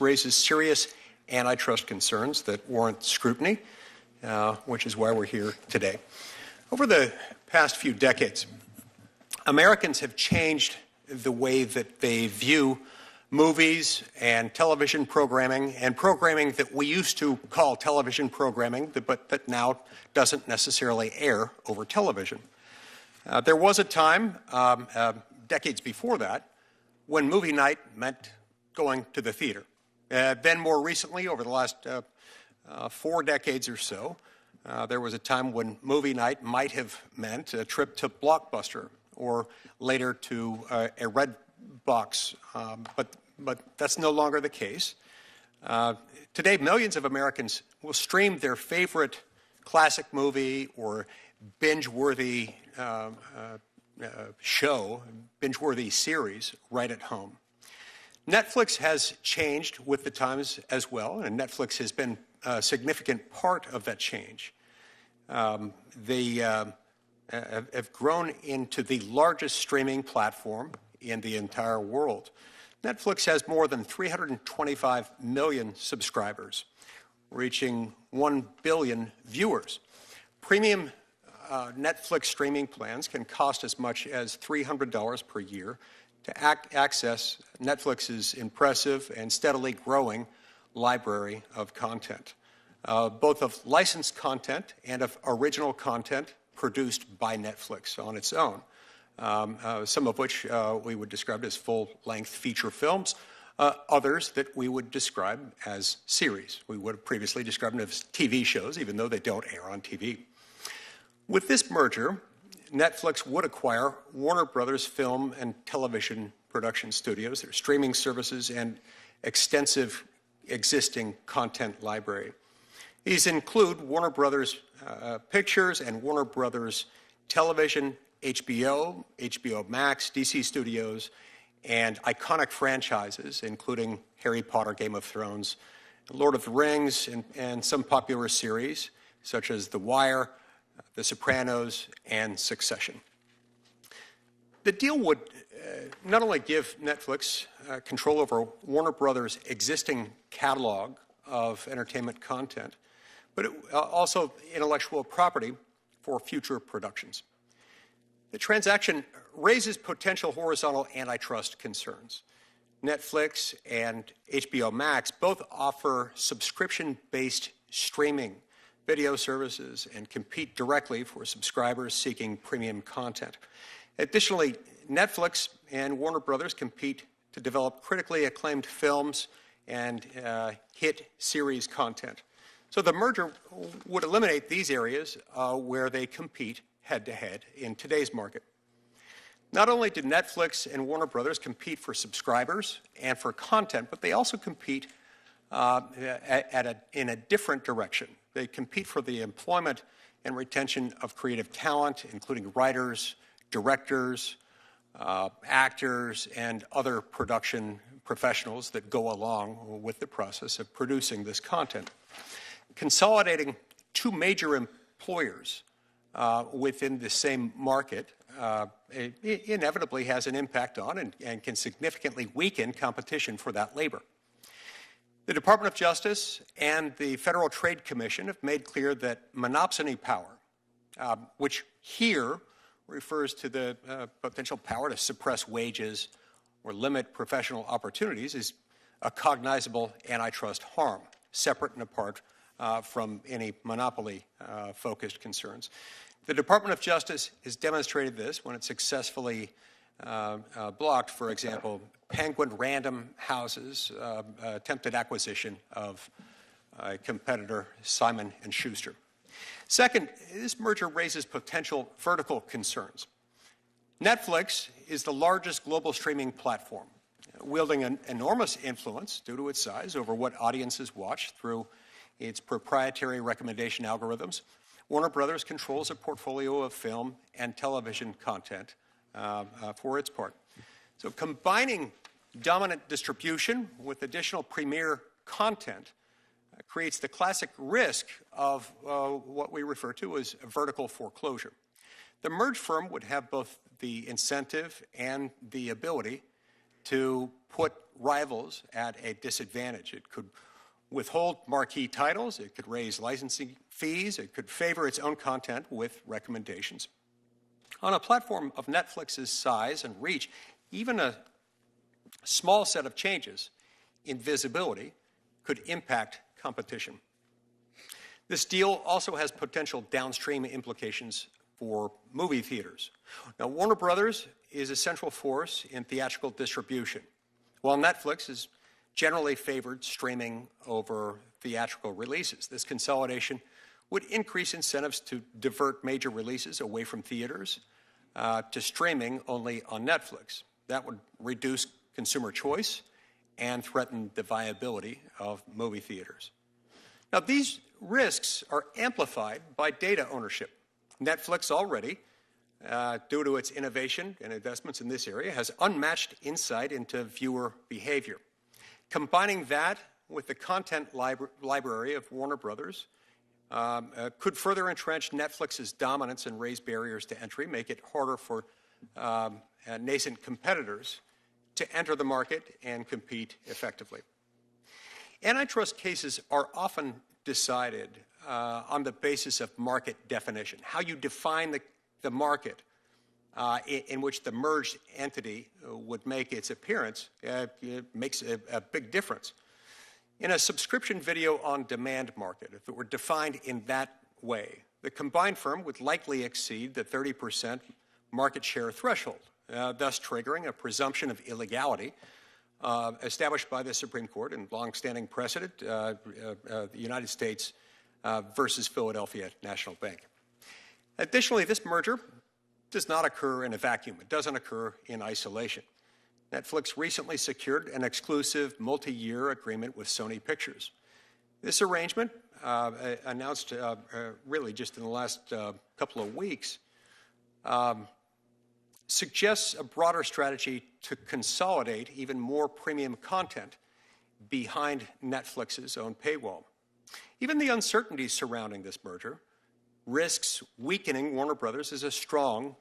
raises serious antitrust concerns that warrant scrutiny, which is why we're here today. Over the past few decades, Americans have changed the way that they view movies and television programming, and programming that we used to call television programming, but that now doesn't necessarily air over television. There was a time, decades before that, when movie night meant going to the theater. Then more recently, over the last 4 decades or so, there was a time when movie night might have meant a trip to Blockbuster or later to a red box, but that's no longer the case. Today, millions of Americans will stream their favorite classic movie or binge-worthy show, binge-worthy series right at home. Netflix has changed with the times as well, and Netflix has been a significant part of that change. They have grown into the largest streaming platform in the entire world. Netflix has more than 325 million subscribers, reaching 1 billion viewers. Premium Netflix streaming plans can cost as much as $300 per year to access Netflix's impressive and steadily growing library of content, both of licensed content and of original content produced by Netflix on its own, some of which we would describe as full-length feature films, others that we would describe as series. We would have previously described them as TV shows, even though they don't air on TV. With this merger, Netflix would acquire Warner Brothers film and television production studios, their streaming services, and extensive existing content library. These include Warner Brothers Pictures and Warner Brothers Television, HBO, HBO Max, DC Studios, and iconic franchises, including Harry Potter, Game of Thrones, Lord of the Rings, and some popular series, such as The Wire, The Sopranos, and Succession. The deal would not only give Netflix control over Warner Brothers' existing catalog of entertainment content, but also intellectual property for future productions. The transaction raises potential horizontal antitrust concerns. Netflix and HBO Max both offer subscription-based streaming video services and compete directly for subscribers seeking premium content. Additionally, Netflix and Warner Brothers compete to develop critically acclaimed films and hit series content. So the merger would eliminate these areas where they compete head-to-head in today's market. Not only do Netflix and Warner Brothers compete for subscribers and for content, but they also compete in a different direction. They compete for the employment and retention of creative talent, including writers, directors, actors, and other production professionals that go along with the process of producing this content. Consolidating two major employers within the same market inevitably has an impact on and can significantly weaken competition for that labor. The Department of Justice and the Federal Trade Commission have made clear that monopsony power, which here refers to the potential power to suppress wages or limit professional opportunities, is a cognizable antitrust harm, separate and apart from any monopoly-focused concerns. The Department of Justice has demonstrated this when it successfully blocked, for example, Penguin Random House's attempted acquisition of a competitor, Simon & Schuster. Second, this merger raises potential vertical concerns. Netflix is the largest global streaming platform, wielding an enormous influence due to its size over what audiences watch through its proprietary recommendation algorithms. Warner Brothers controls a portfolio of film and television content for its part. So combining dominant distribution with additional premier content creates the classic risk of what we refer to as vertical foreclosure. The merged firm would have both the incentive and the ability to put rivals at a disadvantage. It could withhold marquee titles, it could raise licensing fees, it could favor its own content with recommendations. On a platform of Netflix's size and reach, even a small set of changes in visibility could impact competition. This deal also has potential downstream implications for movie theaters. Now, Warner Brothers is a central force in theatrical distribution, while Netflix is generally favored streaming over theatrical releases. This consolidation would increase incentives to divert major releases away from theaters to streaming only on Netflix. That would reduce consumer choice and threaten the viability of movie theaters. Now, these risks are amplified by data ownership. Netflix already, due to its innovation and investments in this area, has unmatched insight into viewer behavior. Combining that with the content library of Warner Brothers could further entrench Netflix's dominance and raise barriers to entry, make it harder for nascent competitors to enter the market and compete effectively. Antitrust cases are often decided on the basis of market definition, how you define the market in which the merged entity would make its appearance. It makes a big difference. In a subscription video on demand market, if it were defined in that way, the combined firm would likely exceed the 30% market share threshold, thus triggering a presumption of illegality established by the Supreme Court in longstanding precedent, the United States versus Philadelphia National Bank. Additionally, this merger does not occur in a vacuum. It doesn't occur in isolation. Netflix recently secured an exclusive multi-year agreement with Sony Pictures. This arrangement, announced really just in the last couple of weeks, suggests a broader strategy to consolidate even more premium content behind Netflix's own paywall. Even the uncertainty surrounding this merger risks weakening Warner Brothers as a strong,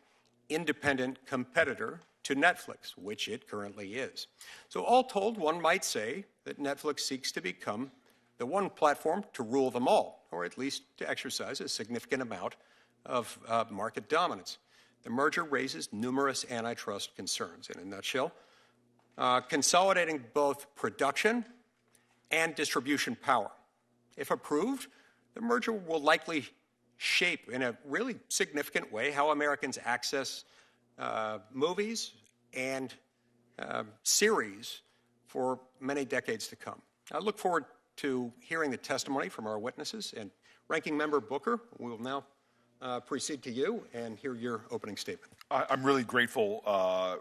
independent competitor to Netflix, which it currently is. So all told, one might say that Netflix seeks to become the one platform to rule them all, or at least to exercise a significant amount of market dominance. The merger raises numerous antitrust concerns. In a nutshell, consolidating both production and distribution power. If approved, the merger will likely shape in a really significant way how Americans access movies and series for many decades to come. I look forward to hearing the testimony from our witnesses. And Ranking Member Booker, we will now proceed to you and hear your opening statement. I'm really grateful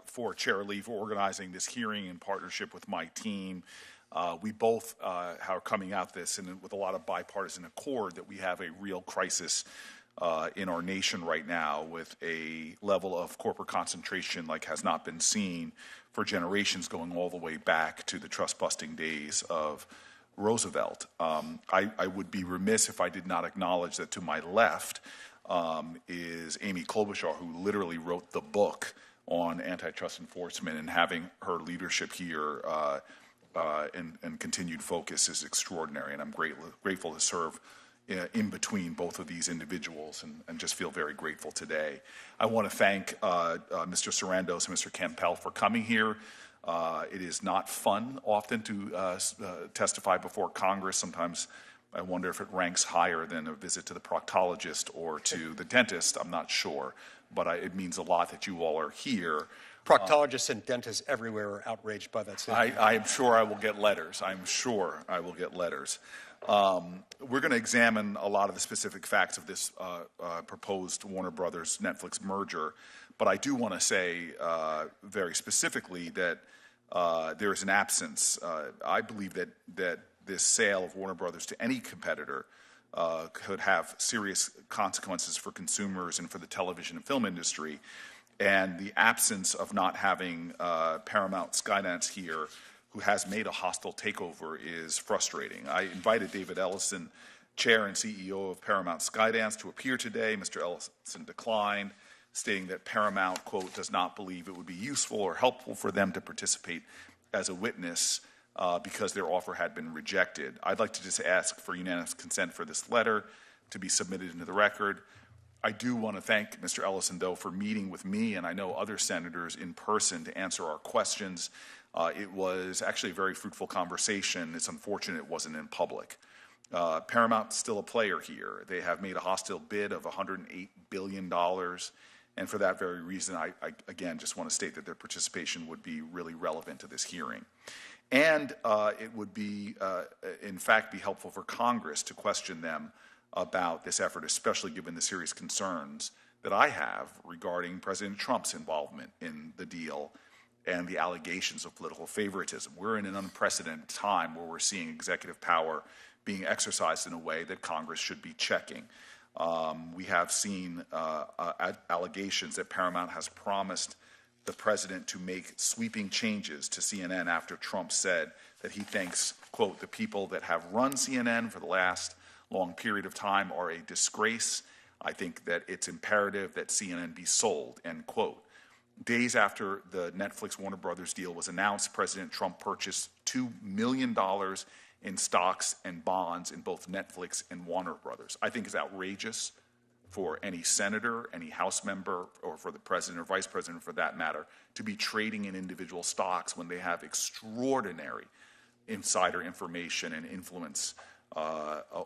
for Chair Lee for organizing this hearing in partnership with my team. We both are coming out this and with a lot of bipartisan accord that we have a real crisis in our nation right now with a level of corporate concentration like has not been seen for generations, going all the way back to the trust-busting days of Roosevelt. I would be remiss if I did not acknowledge that to my left is Amy Klobuchar, who literally wrote the book on antitrust enforcement, and having her leadership here and continued focus is extraordinary, and I'm grateful to serve in between both of these individuals and just feel very grateful today. I want to thank Mr. Sarandos and Mr. Campbell for coming here. It is not fun often to testify before Congress. Sometimes I wonder if it ranks higher than a visit to the proctologist or to the dentist. I'm not sure, but it means a lot that you all are here. Proctologists and dentists everywhere are outraged by that statement. I am sure I will get letters. I'm sure I will get letters. We're going to examine a lot of the specific facts of this proposed Warner Brothers Netflix merger, but I do want to say very specifically that there is an absence. I believe that this sale of Warner Brothers to any competitor could have serious consequences for consumers and for the television and film industry. And the absence of not having Paramount Skydance here, who has made a hostile takeover, is frustrating. I invited David Ellison, Chair and CEO of Paramount Skydance, to appear today. Mr. Ellison declined. stating that Paramount, quote, does not believe it would be useful or helpful for them to participate as a witness because their offer had been rejected. I'd like to just ask for unanimous consent for this letter to be submitted into the record. I do want to thank Mr. Ellison, though, for meeting with me and I know other senators in person to answer our questions. It was actually a very fruitful conversation. It's unfortunate it wasn't in public. Paramount's still a player here. They have made a hostile bid of $108 billion. And for that very reason, I again just want to state that their participation would be really relevant to this hearing. And it would be, in fact, be helpful for Congress to question them about this effort, especially given the serious concerns that I have regarding President Trump's involvement in the deal and the allegations of political favoritism. We're in an unprecedented time where we're seeing executive power being exercised in a way that Congress should be checking. We have seen allegations that Paramount has promised the president to make sweeping changes to CNN after Trump said that he thinks, quote, the people that have run CNN for the last long period of time are a disgrace. I think that it's imperative that CNN be sold, end quote. Days after the Netflix Warner Brothers deal was announced, President Trump purchased $2 million in stocks and bonds in both Netflix and Warner Brothers. I think it's outrageous for any senator, any House member, or for the president or vice president for that matter, to be trading in individual stocks when they have extraordinary insider information and influence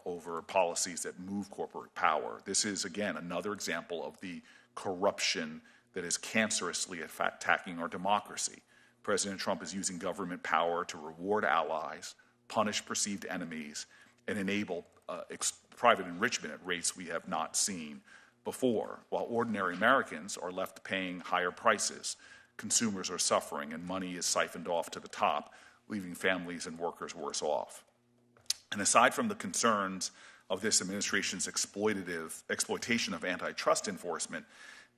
over policies that move corporate power. This is, again, another example of the corruption that is cancerously attacking our democracy. President Trump is using government power to reward allies, punish perceived enemies, and enable private enrichment at rates we have not seen before. While ordinary Americans are left paying higher prices, consumers are suffering, and money is siphoned off to the top, leaving families and workers worse off. And aside from the concerns of this administration's exploitation of antitrust enforcement,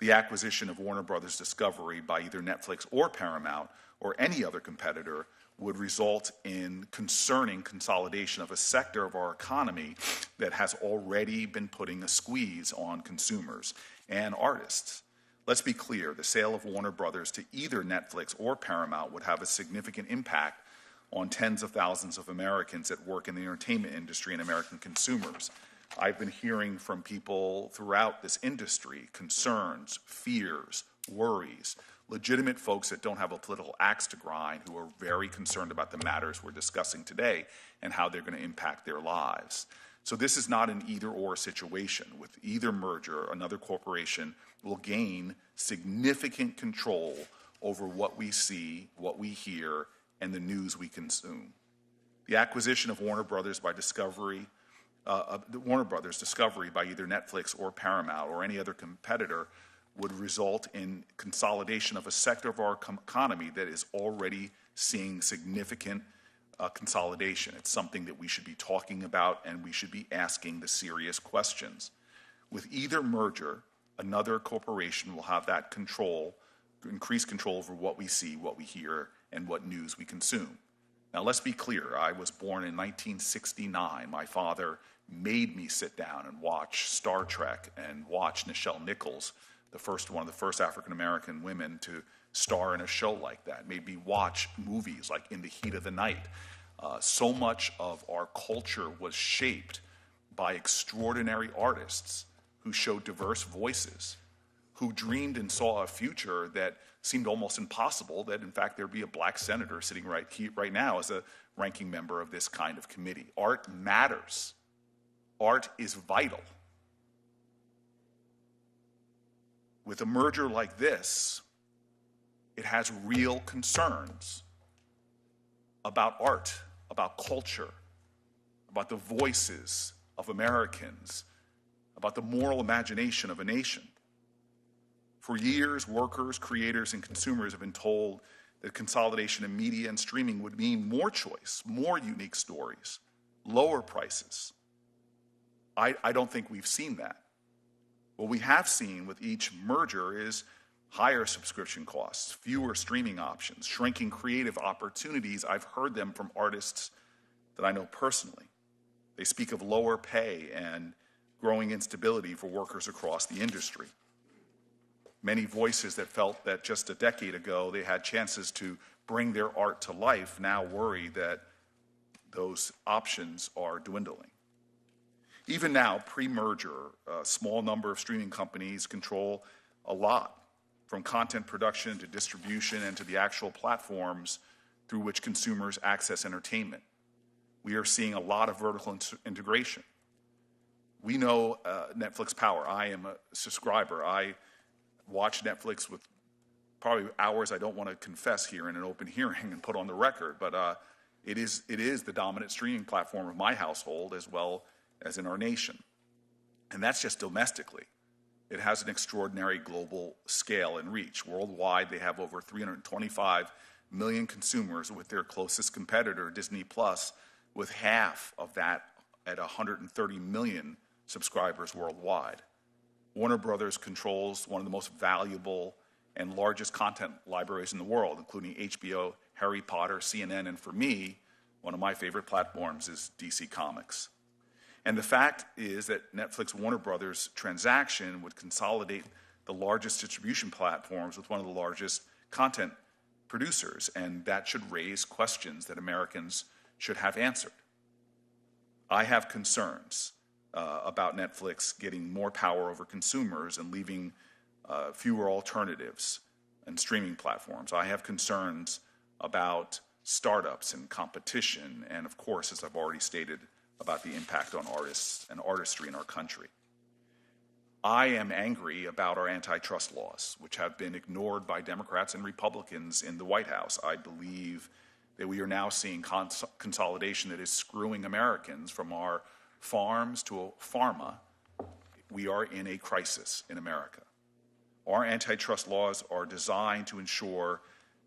the acquisition of Warner Brothers Discovery by either Netflix or Paramount or any other competitor would result in concerning consolidation of a sector of our economy that has already been putting a squeeze on consumers and artists. Let's be clear, the sale of Warner Brothers to either Netflix or Paramount would have a significant impact on tens of thousands of Americans that work in the entertainment industry and American consumers. I've been hearing from people throughout this industry concerns, fears, worries, legitimate folks that don't have a political axe to grind who are very concerned about the matters we're discussing today and how they're going to impact their lives. So this is not an either-or situation. With either merger, another corporation will gain significant control over what we see, what we hear, and the news we consume. The acquisition of Warner Brothers Discovery by either Netflix or Paramount or any other competitor would result in consolidation of a sector of our economy that is already seeing significant consolidation. It's something that we should be talking about and we should be asking the serious questions. With either merger, another corporation will have that control, increased control over what we see, what we hear, and what news we consume. Now, let's be clear. I was born in 1969. My father made me sit down and watch Star Trek and watch Nichelle Nichols, one of the first African-American women to star in a show like that. Made me watch movies like In the Heat of the Night. So much of our culture was shaped by extraordinary artists who showed diverse voices, who dreamed and saw a future that seemed almost impossible, that in fact there'd be a black senator sitting right now as a ranking member of this kind of committee. Art matters. Art is vital. With a merger like this, it has real concerns about art, about culture, about the voices of Americans, about the moral imagination of a nation. For years, workers, creators, and consumers have been told that consolidation in media and streaming would mean more choice, more unique stories, lower prices. I don't think we've seen that. What we have seen with each merger is higher subscription costs, fewer streaming options, shrinking creative opportunities. I've heard them from artists that I know personally. They speak of lower pay and growing instability for workers across the industry. Many voices that felt that just a decade ago they had chances to bring their art to life now worry that those options are dwindling. Even now, pre-merger, a small number of streaming companies control a lot, from content production to distribution and to the actual platforms through which consumers access entertainment. We are seeing a lot of vertical integration. We know Netflix power. I am a subscriber. I watch Netflix with probably hours I don't want to confess here in an open hearing and put on the record, but it is the dominant streaming platform of my household as well as in our nation. And that's just domestically. It has an extraordinary global scale and reach. Worldwide, they have over 325 million consumers, with their closest competitor, Disney Plus, with half of that at 130 million subscribers worldwide. Warner Brothers controls one of the most valuable and largest content libraries in the world, including HBO, Harry Potter, CNN, and for me, one of my favorite platforms is DC Comics. And the fact is that Netflix Warner Brothers transaction would consolidate the largest distribution platforms with one of the largest content producers, and that should raise questions that Americans should have answered. I have concerns about Netflix getting more power over consumers and leaving fewer alternatives and streaming platforms. I have concerns about startups and competition, and of course, as I've already stated, about the impact on artists and artistry in our country. I am angry about our antitrust laws, which have been ignored by Democrats and Republicans in the White House. I believe that we are now seeing consolidation that is screwing Americans from our farms to pharma. We are in a crisis in America. Our antitrust laws are designed to ensure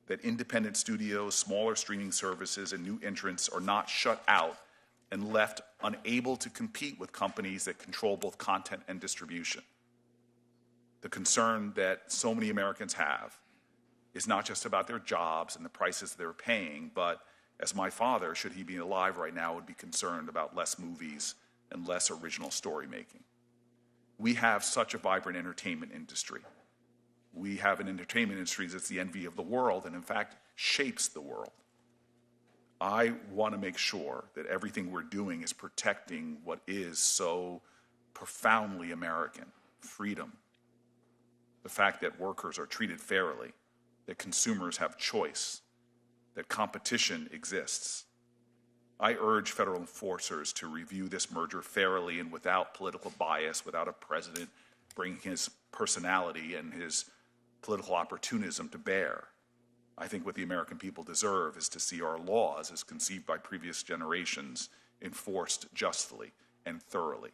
that independent studios, smaller streaming services, and new entrants are not shut out and left unable to compete with companies that control both content and distribution. The concern that so many Americans have is not just about their jobs and the prices they're paying, but as my father, should he be alive right now, would be concerned about less movies and less original story making. We have such a vibrant entertainment industry. We have an entertainment industry that's the envy of the world and in fact shapes the world. I want to make sure that everything we're doing is protecting what is so profoundly American: freedom, the fact that workers are treated fairly, that consumers have choice, that competition exists. I urge federal enforcers to review this merger fairly and without political bias, without a president bringing his personality and his political opportunism to bear. I think what the American people deserve is to see our laws, as conceived by previous generations, enforced justly and thoroughly.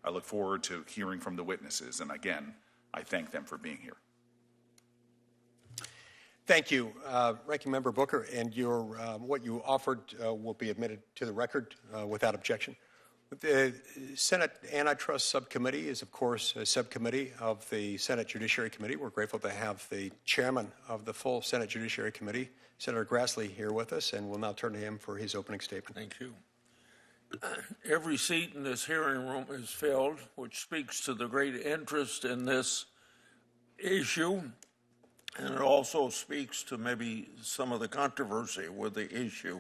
I look forward to hearing from the witnesses, and again, I thank them for being here. Thank you, Ranking Member Booker, and your what you offered will be admitted to the record without objection. The Senate Antitrust Subcommittee is, of course, a subcommittee of the Senate Judiciary Committee. We're grateful to have the chairman of the full Senate Judiciary Committee, Senator Grassley, here with us, and we'll now turn to him for his opening statement. Thank you. Every seat in this hearing room is filled, which speaks to the great interest in this issue, and it also speaks to maybe some of the controversy with the issue.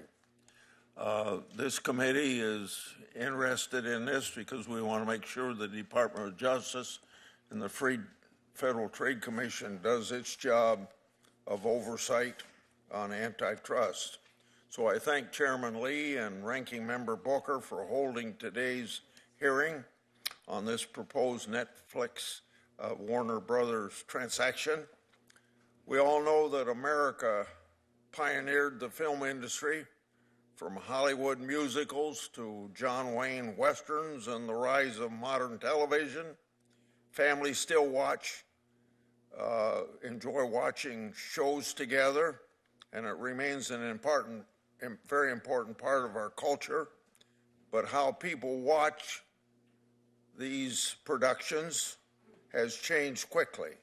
This committee is interested in this because we want to make sure the Department of Justice and the Federal Trade Commission does its job of oversight on antitrust. So I thank Chairman Lee and Ranking Member Booker for holding today's hearing on this proposed Netflix Warner Brothers transaction. We all know that America pioneered the film industry, from Hollywood musicals to John Wayne westerns and the rise of modern television. Families still enjoy watching shows together, and it remains an very important part of our culture. But how people watch these productions has changed quickly.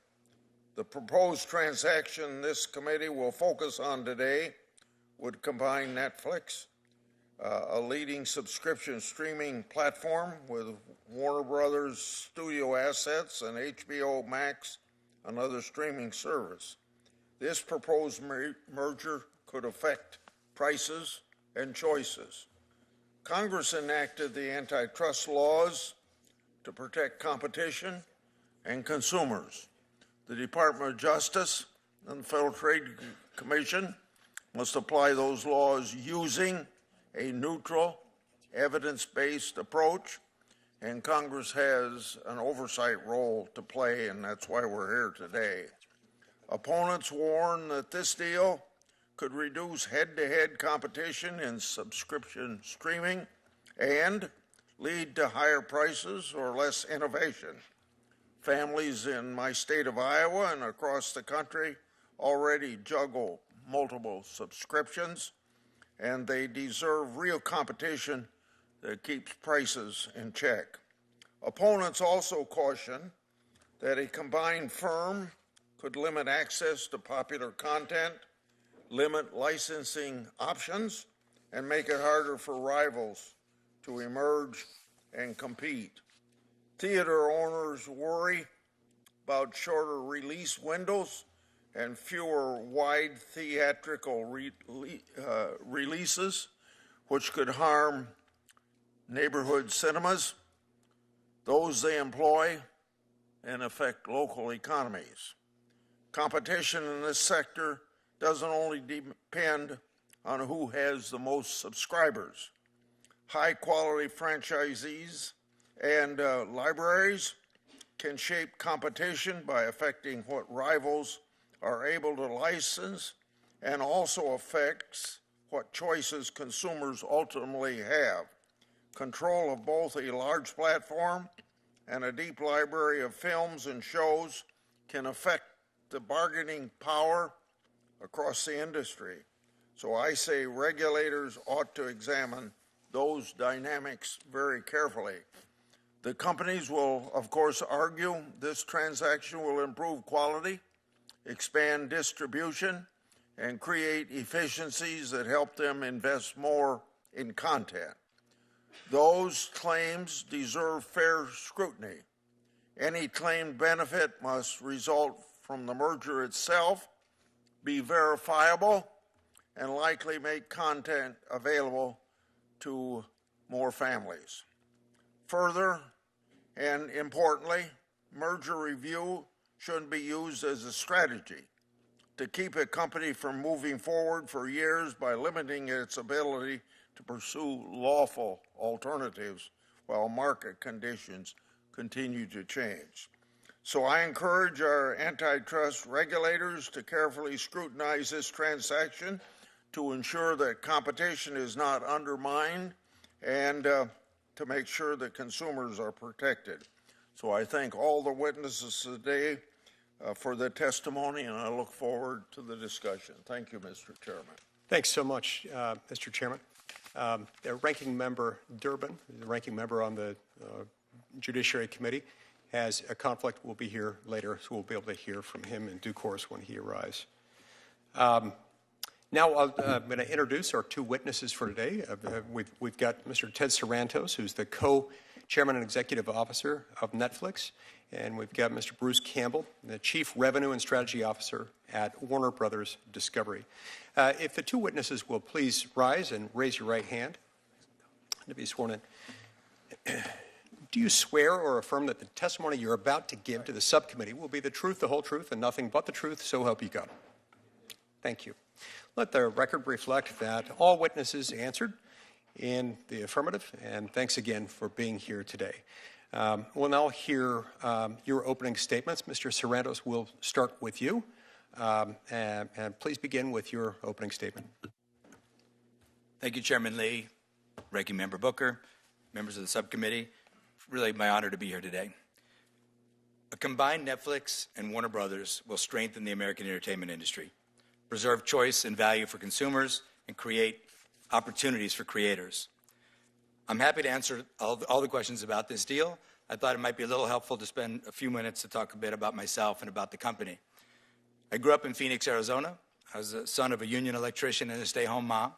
The proposed transaction this committee will focus on today would combine Netflix, a leading subscription streaming platform, with Warner Brothers studio assets and HBO Max, another streaming service. This proposed merger could affect prices and choices. Congress enacted the antitrust laws to protect competition and consumers. The Department of Justice and the Federal Trade Commission must apply those laws using a neutral, evidence-based approach, and Congress has an oversight role to play, and that's why we're here today. Opponents warn that this deal could reduce head-to-head competition in subscription streaming and lead to higher prices or less innovation. Families in my state of Iowa and across the country already juggle multiple subscriptions, and they deserve real competition that keeps prices in check. Opponents also caution that a combined firm could limit access to popular content, limit licensing options, and make it harder for rivals to emerge and compete. Theater owners worry about shorter release windows and fewer wide theatrical releases, which could harm neighborhood cinemas, those they employ, and affect local economies. Competition in this sector doesn't only depend on who has the most subscribers. High-quality franchisees and libraries can shape competition by affecting what rivals are able to license, and also affects what choices consumers ultimately have. Control of both a large platform and a deep library of films and shows can affect the bargaining power across the industry. So I say regulators ought to examine those dynamics very carefully. The companies will, of course, argue this transaction will improve quality, expand distribution, and create efficiencies that help them invest more in content. Those claims deserve fair scrutiny. Any claimed benefit must result from the merger itself, be verifiable, and likely make content available to more families. Further, and importantly, merger review shouldn't be used as a strategy to keep a company from moving forward for years by limiting its ability to pursue lawful alternatives while market conditions continue to change. So I encourage our antitrust regulators to carefully scrutinize this transaction to ensure that competition is not undermined and to make sure that consumers are protected. So I thank all the witnesses today for the testimony, and I look forward to the discussion. Thank you, Mr. Chairman. Thanks so much, Mr. Chairman. The Ranking Member Durbin, the Ranking Member on the Judiciary Committee, has a conflict. Will be here later, so we'll be able to hear from him in due course when he arrives. Now I'm going to introduce our two witnesses for today. We've got Mr. Ted Sarandos, who's the co-chairman and executive officer of Netflix, and we've got Mr. Bruce Campbell, the chief revenue and strategy officer at Warner Brothers Discovery. If the two witnesses will please rise and raise your right hand to be sworn in. Do you swear or affirm that the testimony you're about to give to the subcommittee will be the truth, the whole truth, and nothing but the truth, so help you God? Thank you. Let the record reflect that all witnesses answered in the affirmative, and thanks again for being here today. We'll now hear your opening statements. Mr. Sarandos, we'll start with you, and please begin with your opening statement. Thank you, Chairman Lee, Ranking Member Booker, members of the subcommittee. Really my honor to be here today. A combined Netflix and Warner Brothers will strengthen the American entertainment industry, preserve choice and value for consumers, and create opportunities for creators. I'm happy to answer all the questions about this deal. I thought it might be a little helpful to spend a few minutes to talk a bit about myself and about the company. I grew up in Phoenix, Arizona. I was the son of a union electrician and a stay-home mom.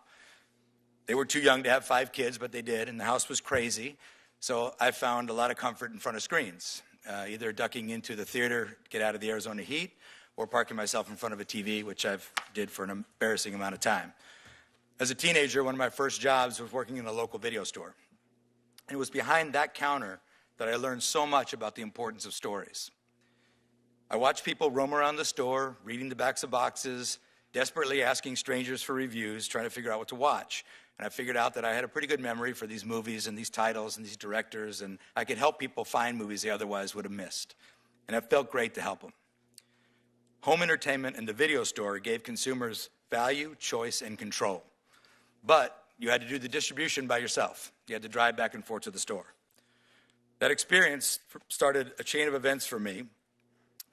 They were too young to have 5 kids, but they did, and the house was crazy. So I found a lot of comfort in front of screens. either ducking into the theater to get out of the Arizona heat or parking myself in front of a TV, which I've did for an embarrassing amount of time. As a teenager, one of my first jobs was working in a local video store. And it was behind that counter that I learned so much about the importance of stories. I watched people roam around the store, reading the backs of boxes, desperately asking strangers for reviews, trying to figure out what to watch. And I figured out that I had a pretty good memory for these movies and these titles and these directors, and I could help people find movies they otherwise would have missed. And it felt great to help them. Home entertainment and the video store gave consumers value, choice, and control. But you had to do the distribution by yourself. You had to drive back and forth to the store. That experience started a chain of events for me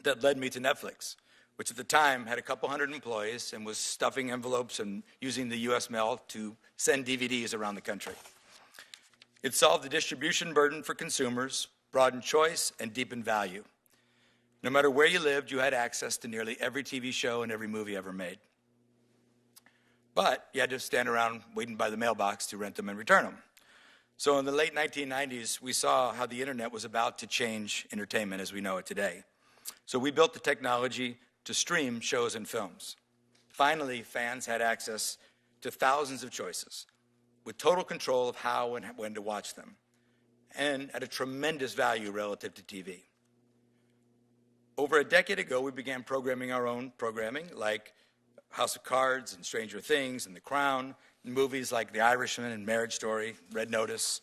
that led me to Netflix, which at the time had a couple hundred employees and was stuffing envelopes and using the U.S. mail to send DVDs around the country. It solved the distribution burden for consumers, broadened choice, and deepened value. No matter where you lived, you had access to nearly every TV show and every movie ever made. But you had to stand around waiting by the mailbox to rent them and return them. So in the late 1990s, we saw how the internet was about to change entertainment as we know it today. So we built the technology to stream shows and films. Finally, fans had access to thousands of choices with total control of how and when to watch them, and at a tremendous value relative to TV. Over a decade ago, we began programming our own programming, like House of Cards and Stranger Things and The Crown, and movies like The Irishman and Marriage Story, Red Notice.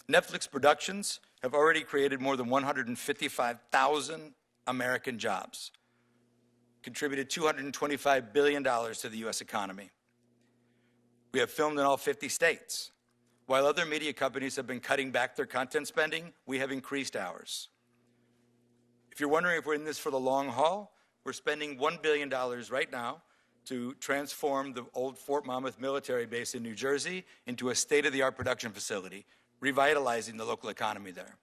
Netflix productions have already created more than 155,000 American jobs, contributed $225 billion to the U.S. economy. We have filmed in all 50 states. While other media companies have been cutting back their content spending, we have increased ours. If you're wondering if we're in this for the long haul, we're spending $1 billion right now to transform the old Fort Monmouth military base in New Jersey into a state-of-the-art production facility, revitalizing the local economy there.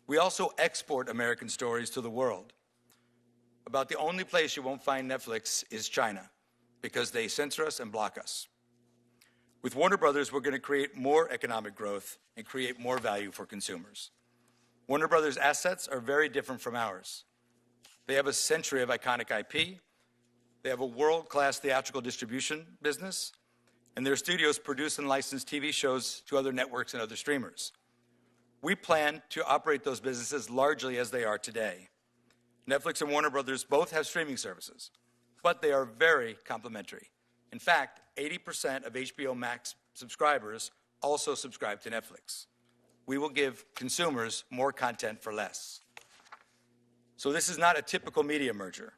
We also export American stories to the world. About the only place you won't find Netflix is China, because they censor us and block us. With Warner Brothers, we're going to create more economic growth and create more value for consumers. Warner Brothers' assets are very different from ours. They have a century of iconic IP, they have a world-class theatrical distribution business, and their studios produce and license TV shows to other networks and other streamers. We plan to operate those businesses largely as they are today. Netflix and Warner Brothers both have streaming services, but they are very complementary. In fact, 80% of HBO Max subscribers also subscribe to Netflix. We will give consumers more content for less. So this is not a typical media merger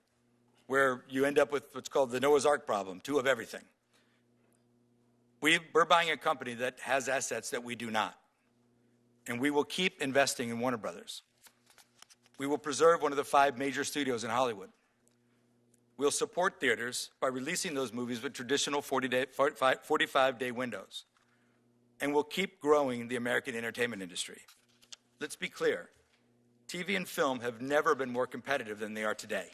where you end up with what's called the Noah's Ark problem, two of everything. We're buying a company that has assets that we do not, and we will keep investing in Warner Brothers. We will preserve one of the 5 major studios in Hollywood. We'll support theaters by releasing those movies with traditional 45-day windows. And we'll keep growing the American entertainment industry. Let's be clear. TV and film have never been more competitive than they are today.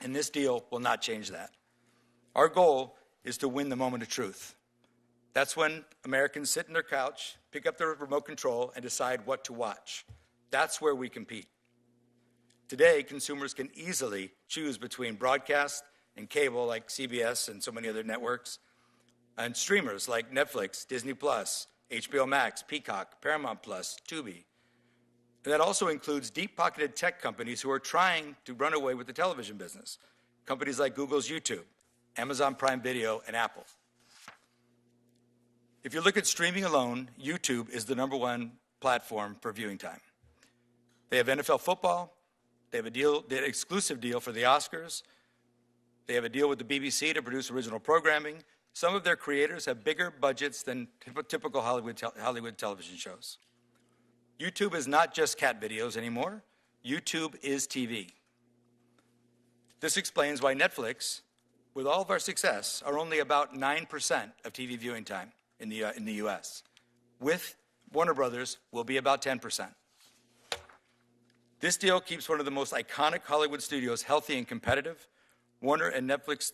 And this deal will not change that. Our goal is to win the moment of truth. That's when Americans sit on their couch, pick up their remote control, and decide what to watch. That's where we compete. Today, consumers can easily choose between broadcast and cable like CBS and so many other networks, and streamers like Netflix, Disney+, HBO Max, Peacock, Paramount+, Tubi. And that also includes deep-pocketed tech companies who are trying to run away with the television business. Companies like Google's YouTube, Amazon Prime Video, and Apple. If you look at streaming alone, YouTube is the #1 platform for viewing time. They have NFL football. They have an exclusive deal for the Oscars. They have a deal with the BBC to produce original programming. Some of their creators have bigger budgets than typical Hollywood television shows. YouTube is not just cat videos anymore. YouTube is TV. This explains why Netflix, with all of our success, are only about 9% of TV viewing time in the U.S. With Warner Brothers, we'll be about 10%. This deal keeps one of the most iconic Hollywood studios healthy and competitive. Warner and Netflix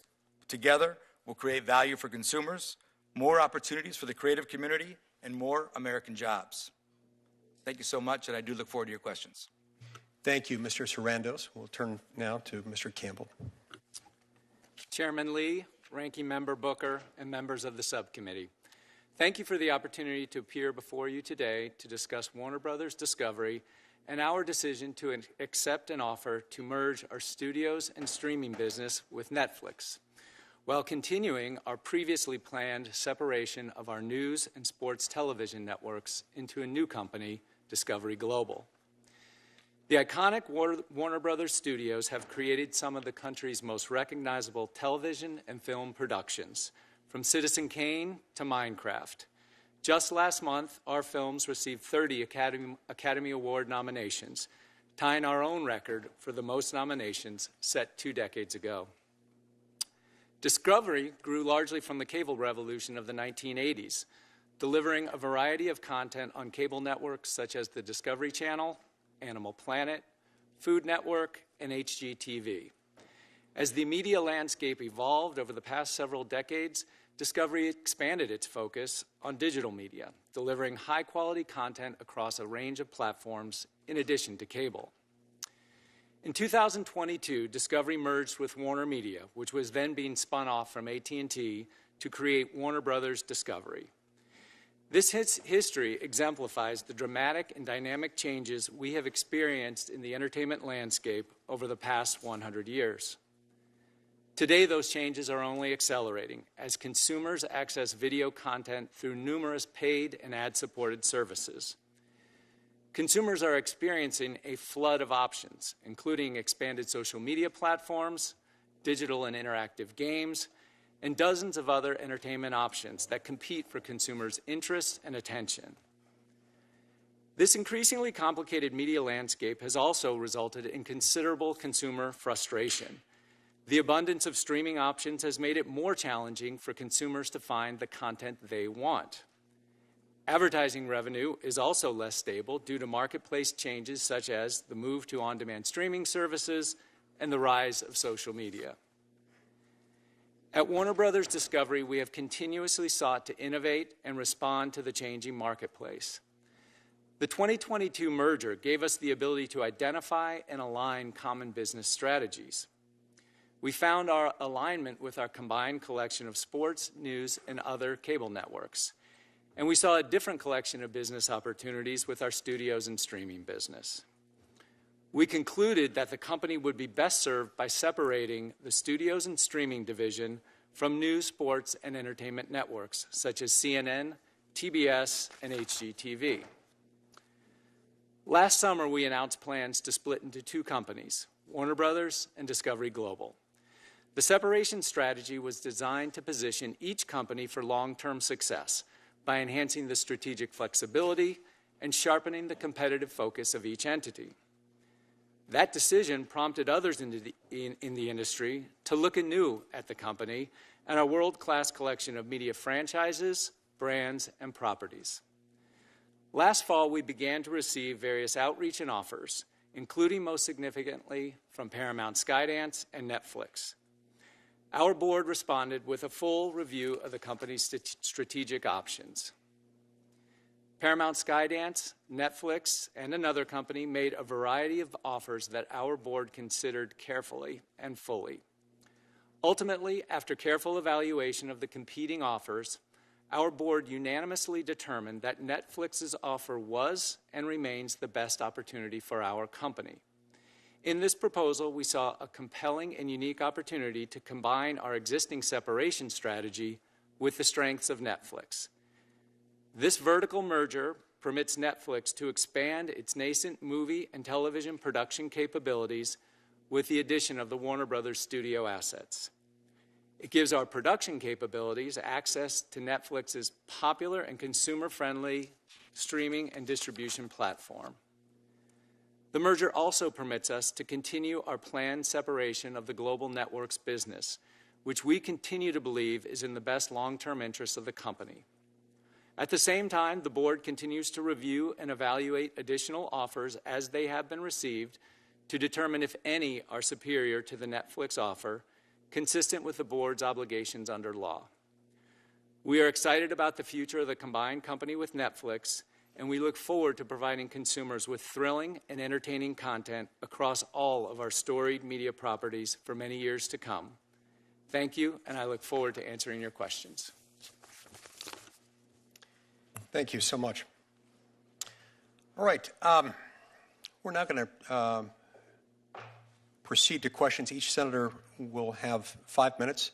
together will create value for consumers, more opportunities for the creative community, and more American jobs. Thank you so much, and I do look forward to your questions. Thank you, Mr. Sarandos. We'll turn now to Mr. Campbell. Chairman Lee, Ranking Member Booker, and members of the subcommittee. Thank you for the opportunity to appear before you today to discuss Warner Brothers Discovery and our decision to accept an offer to merge our studios and streaming business with Netflix, while continuing our previously planned separation of our news and sports television networks into a new company, Discovery Global. The iconic Warner Brothers studios have created some of the country's most recognizable television and film productions, from Citizen Kane to Minecraft. Just last month, our films received 30 Academy Award nominations, tying our own record for the most nominations set 2 decades ago. Discovery grew largely from the cable revolution of the 1980s, delivering a variety of content on cable networks such as the Discovery Channel, Animal Planet, Food Network, and HGTV. As the media landscape evolved over the past several decades, Discovery expanded its focus on digital media, delivering high-quality content across a range of platforms in addition to cable. In 2022, Discovery merged with Warner Media, which was then being spun off from AT&T to create Warner Brothers Discovery. This history exemplifies the dramatic and dynamic changes we have experienced in the entertainment landscape over the past 100 years. Today, those changes are only accelerating as consumers access video content through numerous paid and ad-supported services. Consumers are experiencing a flood of options, including expanded social media platforms, digital and interactive games, and dozens of other entertainment options that compete for consumers' interest and attention. This increasingly complicated media landscape has also resulted in considerable consumer frustration. The abundance of streaming options has made it more challenging for consumers to find the content they want. Advertising revenue is also less stable due to marketplace changes such as the move to on-demand streaming services and the rise of social media. At Warner Brothers Discovery, we have continuously sought to innovate and respond to the changing marketplace. The 2022 merger gave us the ability to identify and align common business strategies. We found our alignment with our combined collection of sports, news, and other cable networks. And we saw a different collection of business opportunities with our studios and streaming business. We concluded that the company would be best served by separating the studios and streaming division from news, sports, and entertainment networks, such as CNN, TBS, and HGTV. Last summer, we announced plans to split into 2 companies, Warner Brothers and Discovery Global. The separation strategy was designed to position each company for long-term success by enhancing the strategic flexibility and sharpening the competitive focus of each entity. That decision prompted others in the industry to look anew at the company and our world-class collection of media franchises, brands, and properties. Last fall, we began to receive various outreach and offers, including most significantly from Paramount Skydance and Netflix. Our board responded with a full review of the company's strategic options. Paramount Skydance, Netflix, and another company made a variety of offers that our board considered carefully and fully. Ultimately, after careful evaluation of the competing offers, our board unanimously determined that Netflix's offer was and remains the best opportunity for our company. In this proposal, we saw a compelling and unique opportunity to combine our existing separation strategy with the strengths of Netflix. This vertical merger permits Netflix to expand its nascent movie and television production capabilities with the addition of the Warner Brothers studio assets. It gives our production capabilities access to Netflix's popular and consumer-friendly streaming and distribution platform. The merger also permits us to continue our planned separation of the global networks business, which we continue to believe is in the best long-term interests of the company. At the same time, the board continues to review and evaluate additional offers as they have been received to determine if any are superior to the Netflix offer, consistent with the board's obligations under law. We are excited about the future of the combined company with Netflix and we look forward to providing consumers with thrilling and entertaining content across all of our storied media properties for many years to come. Thank you, and I look forward to answering your questions. Thank you so much. All right. We're now going to proceed to questions. Each senator will have 5 minutes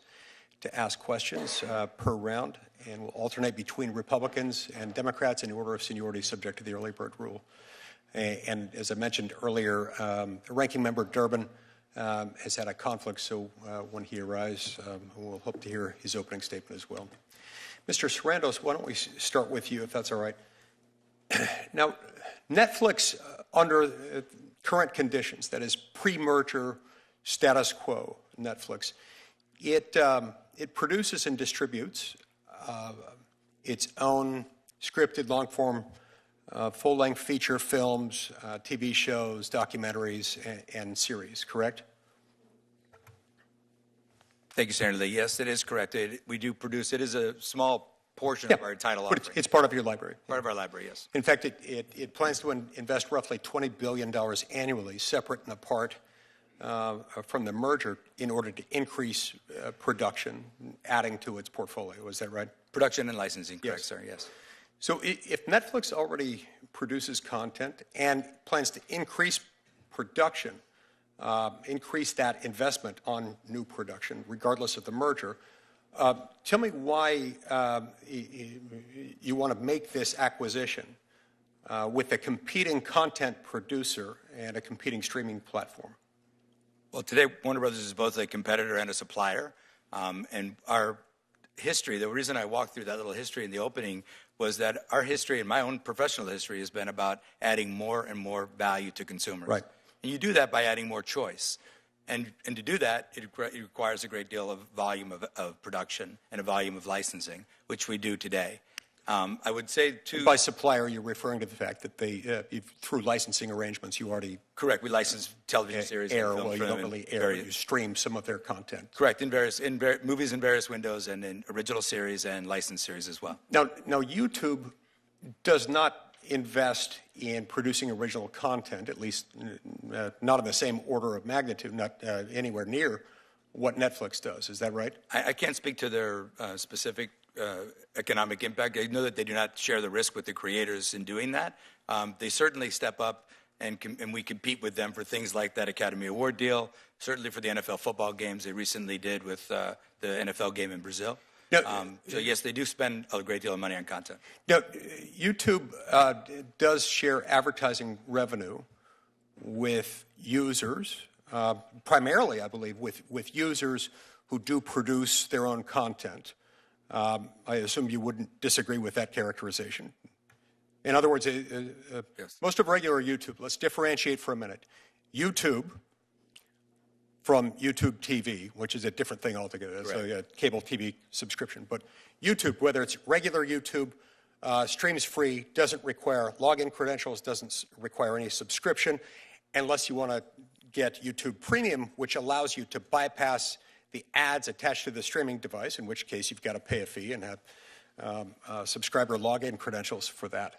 to ask questions per round, and we'll alternate between Republicans and Democrats in the order of seniority subject to the early bird rule. And as I mentioned earlier, Ranking Member Durbin has had a conflict, so when he arrives, we'll hope to hear his opening statement as well. Mr. Sarandos, why don't we start with you, if that's all right. Now, Netflix, under current conditions, that is pre-merger status quo Netflix, it produces and distributes its own scripted long-form, full-length feature films, TV shows, documentaries, and series, correct? Thank you, Senator Lee. Yes, it is correct. We do produce. It is a small portion of our title offering. But it's part of your library. Part of our library, yes. In fact, it plans to invest roughly $20 billion annually, separate and apart from the merger, in order to increase production, adding to its portfolio. Is that right? Production and licensing, correct, Yes. sir, yes. So if Netflix already produces content and plans to increase production, increase that investment on new production, regardless of the merger, tell me why you want to make this acquisition with a competing content producer and a competing streaming platform. Well, today, Warner Brothers is both a competitor and a supplier. And our history, the reason I walked through that little history in the opening was that our history and my own professional history has been about adding more and more value to consumers. Right. And you do that by adding more choice. And to do that, it requires a great deal of volume of production and a volume of licensing, which we do today. I would say, too... By supplier, you're referring to the fact that they, through licensing arrangements, you already... Correct. We license television series air, and film. well, you don't really air, you stream some of their content. Correct. In movies in various windows, and in original series and licensed series as well. Now, YouTube does not invest in producing original content, at least not in the same order of magnitude, not anywhere near what Netflix does. Is that right? I can't speak to their specific economic impact. I know that they do not share the risk with the creators in doing that. They certainly step up, and we compete with them for things like that Academy Award deal, certainly for the NFL football games they recently did with the NFL game in Brazil. Now, so, yes, they do spend a great deal of money on content. Now, YouTube does share advertising revenue with users, primarily, I believe, with users who do produce their own content. I assume you wouldn't disagree with that characterization. In other words, Yes. Most of regular YouTube, let's differentiate for a minute. YouTube from YouTube TV, which is a different thing altogether. It's a cable TV subscription. But YouTube, whether it's regular YouTube, streams free, doesn't require login credentials, doesn't require any subscription, unless you want to get YouTube Premium, which allows you to bypass the ads attached to the streaming device, in which case you've got to pay a fee and have subscriber login credentials for that.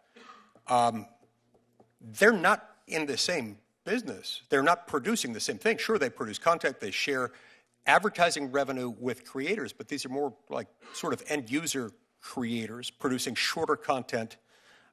They're not in the same business. They're not producing the same thing. Sure, they produce content. They share advertising revenue with creators, but these are more like sort of end-user creators producing shorter content,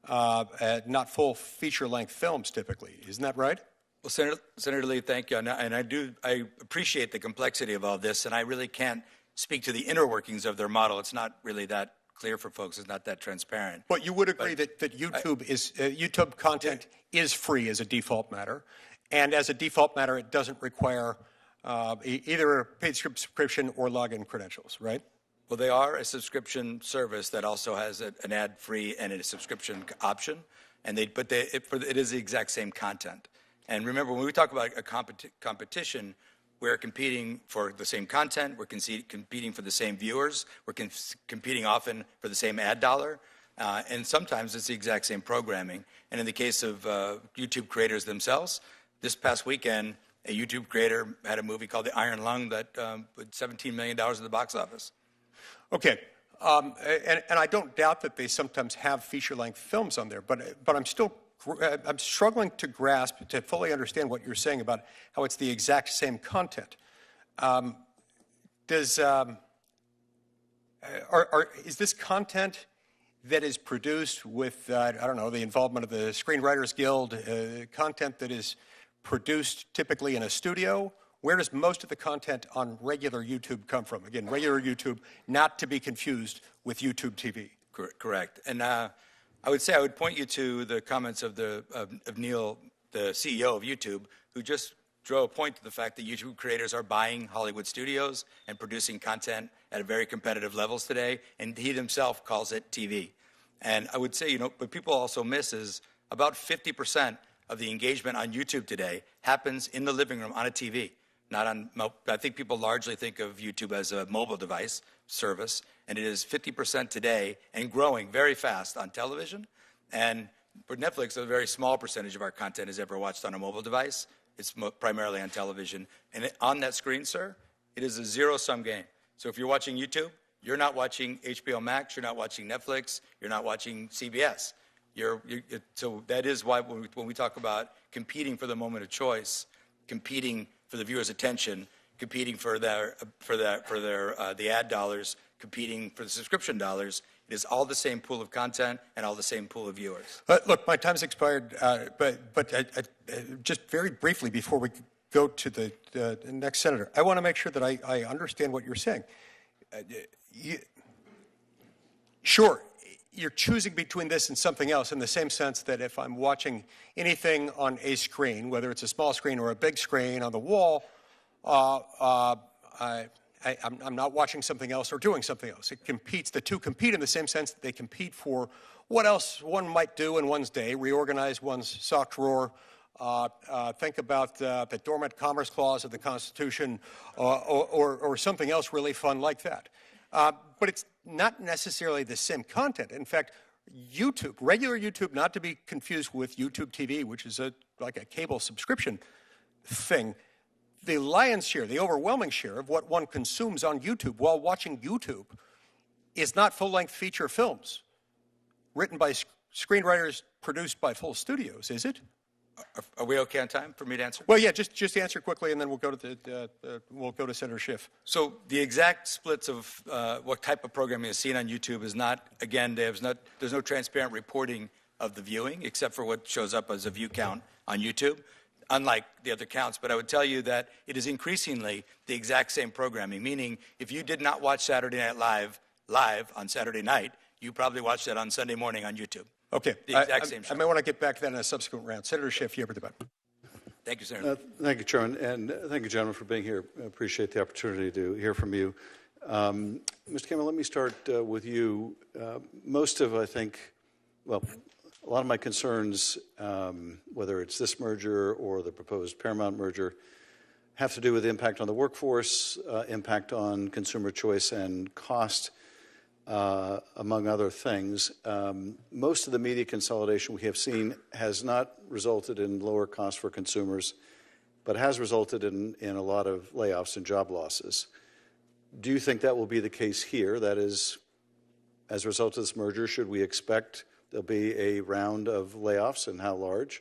not full feature-length films typically. Isn't that right? Well, Senator Lee, thank you. And I appreciate the complexity of all this, and I really can't speak to the inner workings of their model. It's not really that clear for folks. It's not that transparent. But you would agree that YouTube YouTube content is free as a default matter, and as a default matter, it doesn't require either a paid subscription or login credentials, right? Well, they are a subscription service that also has an ad-free and a subscription option, and it is the exact same content. And remember, when we talk about a competition, we're competing for the same content, we're competing for the same viewers, we're competing often for the same ad dollar, and sometimes it's the exact same programming. And in the case of YouTube creators themselves, this past weekend, a YouTube creator had a movie called The Iron Lung that put $17 million at the box office. Okay. And I don't doubt that they sometimes have feature-length films on there, but I'm still I'm struggling to grasp, to fully understand what you're saying about how it's the exact same content. Is this content that is produced with, I don't know, the involvement of the Screenwriters Guild, content that is produced typically in a studio? Where does most of the content on regular YouTube come from? Again, regular YouTube, not to be confused with YouTube TV. Correct. And I would say I would point you to the comments of Neil, the CEO of YouTube, who just drew a point to the fact that YouTube creators are buying Hollywood studios and producing content at very competitive levels today, and he himself calls it TV. And I would say, what people also miss is about 50% of the engagement on YouTube today happens in the living room on a TV. Not on. I think people largely think of YouTube as a mobile device service, and it is 50% today and growing very fast on television. And for Netflix, a very small percentage of our content is ever watched on a mobile device. It's primarily on television. And on that screen, sir, it is a zero-sum game. So if you're watching YouTube, you're not watching HBO Max, you're not watching Netflix, you're not watching CBS. So that is why when we talk about competing for the moment of choice, competing for the viewer's attention, competing for the ad dollars, competing for the subscription dollars, it is all the same pool of content and all the same pool of viewers. Look, my time's expired, but just very briefly before we go to the next senator, I want to make sure that I understand what you're saying. Sure, you're choosing between this and something else in the same sense that if I'm watching anything on a screen, whether it's a small screen or a big screen on the wall, I'm not watching something else or doing something else. It competes. The two compete in the same sense that they compete for what else one might do in one's day, reorganize one's sock drawer, think about the dormant commerce clause of the Constitution, or something else really fun like that. But it's not necessarily the same content. In fact, YouTube, regular YouTube, not to be confused with YouTube TV, which is like a cable subscription thing, the lion's share, the overwhelming share of what one consumes on YouTube while watching YouTube is not full-length feature films written by screenwriters produced by full studios, is it? Are we okay on time for me to answer? Well, yeah, just answer quickly, and then we'll go to Senator Schiff. So the exact splits of what type of programming is seen on YouTube is not, again, there's no transparent reporting of the viewing except for what shows up as a view count on YouTube, unlike the other counts. But I would tell you that it is increasingly the exact same programming, meaning if you did not watch Saturday Night Live on Saturday night, you probably watched it on Sunday morning on YouTube. Okay. The exact same show. I may want to get back to that in a subsequent round. Senator Schiff, you have the button. Thank you, Senator. Thank you, Chairman, and thank you, gentlemen, for being here. I appreciate the opportunity to hear from you. Mr. Cameron, let me start with you. Most of, I think, well, a lot of my concerns, whether it's this merger or the proposed Paramount merger, have to do with the impact on the workforce, impact on consumer choice and cost, among other things. Most of the media consolidation we have seen has not resulted in lower costs for consumers, but has resulted in a lot of layoffs and job losses. Do you think that will be the case here? That is, as a result of this merger, should we expect there'll be a round of layoffs, and how large?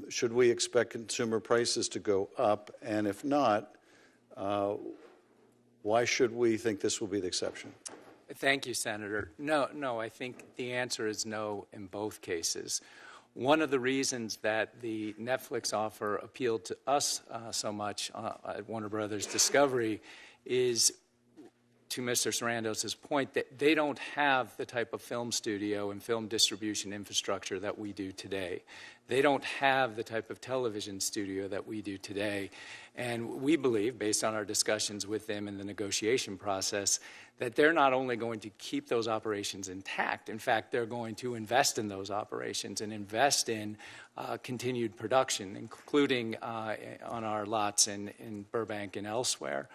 Should we expect consumer prices to go up? And if not, why should we think this will be the exception? Thank you, Senator. No, I think the answer is no in both cases. One of the reasons that the Netflix offer appealed to us so much at Warner Brothers Discovery is, to Mr. Sarandos' point, that they don't have the type of film studio and film distribution infrastructure that we do today. They don't have the type of television studio that we do today. And we believe, based on our discussions with them in the negotiation process, that they're not only going to keep those operations intact, in fact, they're going to invest in those operations and invest in continued production, including on our lots in Burbank and elsewhere.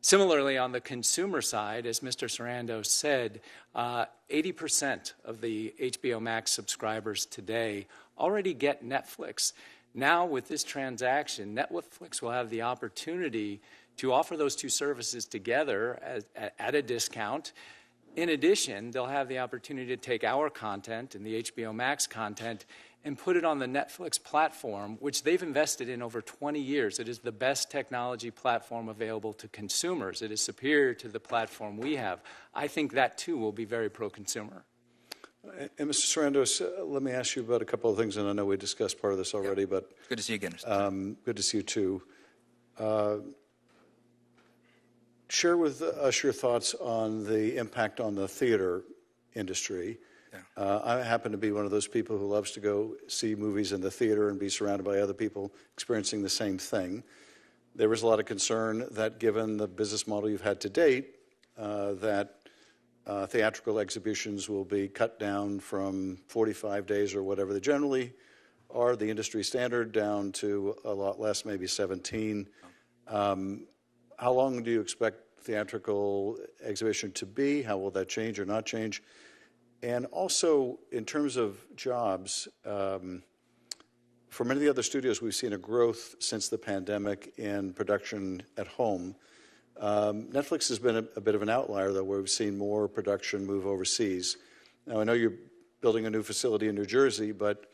Similarly, on the consumer side, as Mr. Sarandos said, 80% of the HBO Max subscribers today already get Netflix. Now, with this transaction, Netflix will have the opportunity to offer those two services together at a discount In addition, they'll have the opportunity to take our content and the HBO Max content and put it on the Netflix platform, which they've invested in over 20 years. It is the best technology platform available to consumers. It is superior to the platform we have. I think that, too, will be very pro-consumer. And Mr. Sarandos, let me ask you about a couple of things, and I know we discussed part of this already, but Good to see you again, Mr. good to see you too. Share with us your thoughts on the impact on the theater industry. Yeah. I happen to be one of those people who loves to go see movies in the theater and be surrounded by other people experiencing the same thing. There was a lot of concern that given the business model you've had to date, that theatrical exhibitions will be cut down from 45 days or whatever they generally are, the industry standard, down to a lot less, maybe 17. How long do you expect theatrical exhibition to be? How will that change or not change? And also, in terms of jobs, for many of the other studios, we've seen a growth since the pandemic in production at home. Netflix has been a bit of an outlier, though, where we've seen more production move overseas. Now, I know you're building a new facility in New Jersey, but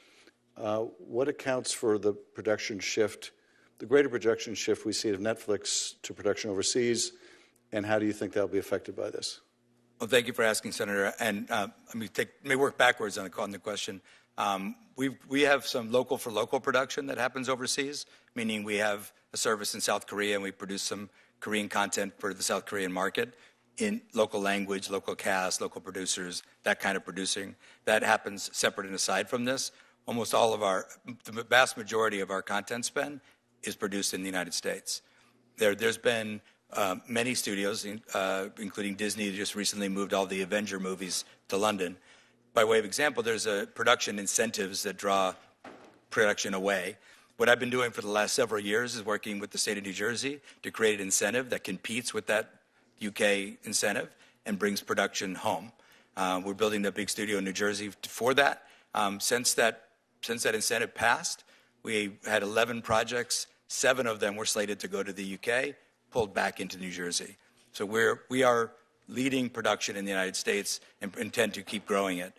what accounts for the production shift, the greater production shift we see of Netflix to production overseas, and how do you think that will be affected by this? Well, thank you for asking, Senator. And let me work backwards on the question. We have some local for local production that happens overseas, meaning we have a service in South Korea and we produce some Korean content for the South Korean market in local language, local cast, local producers, that kind of producing. That happens separate and aside from this. Almost all of the vast majority of our content spend is produced in the United States. There's been many studios, including Disney, just recently moved all the Avenger movies to London. By way of example, there's production incentives that draw production away. What I've been doing for the last several years is working with the state of New Jersey to create an incentive that competes with that UK incentive and brings production home. We're building a big studio in New Jersey for that. Since that incentive passed, we had 11 projects. 7 of them were slated to go to the UK, pulled back into New Jersey. So we are leading production in the United States and intend to keep growing it.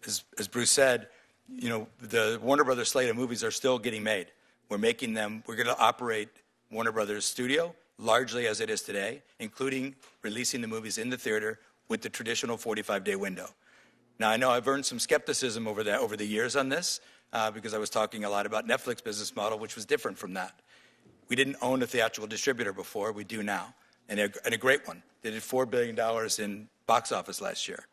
As Bruce said, you know, the Warner Brothers slate of movies are still getting made. We're making them. We're going to operate Warner Brothers Studio largely as it is today, including releasing the movies in the theater with the traditional 45-day window. Now, I know I've earned some skepticism over the years on this because I was talking a lot about Netflix business model, which was different from that. We didn't own a theatrical distributor before. We do now, and a great one. They did $4 billion in box office last year.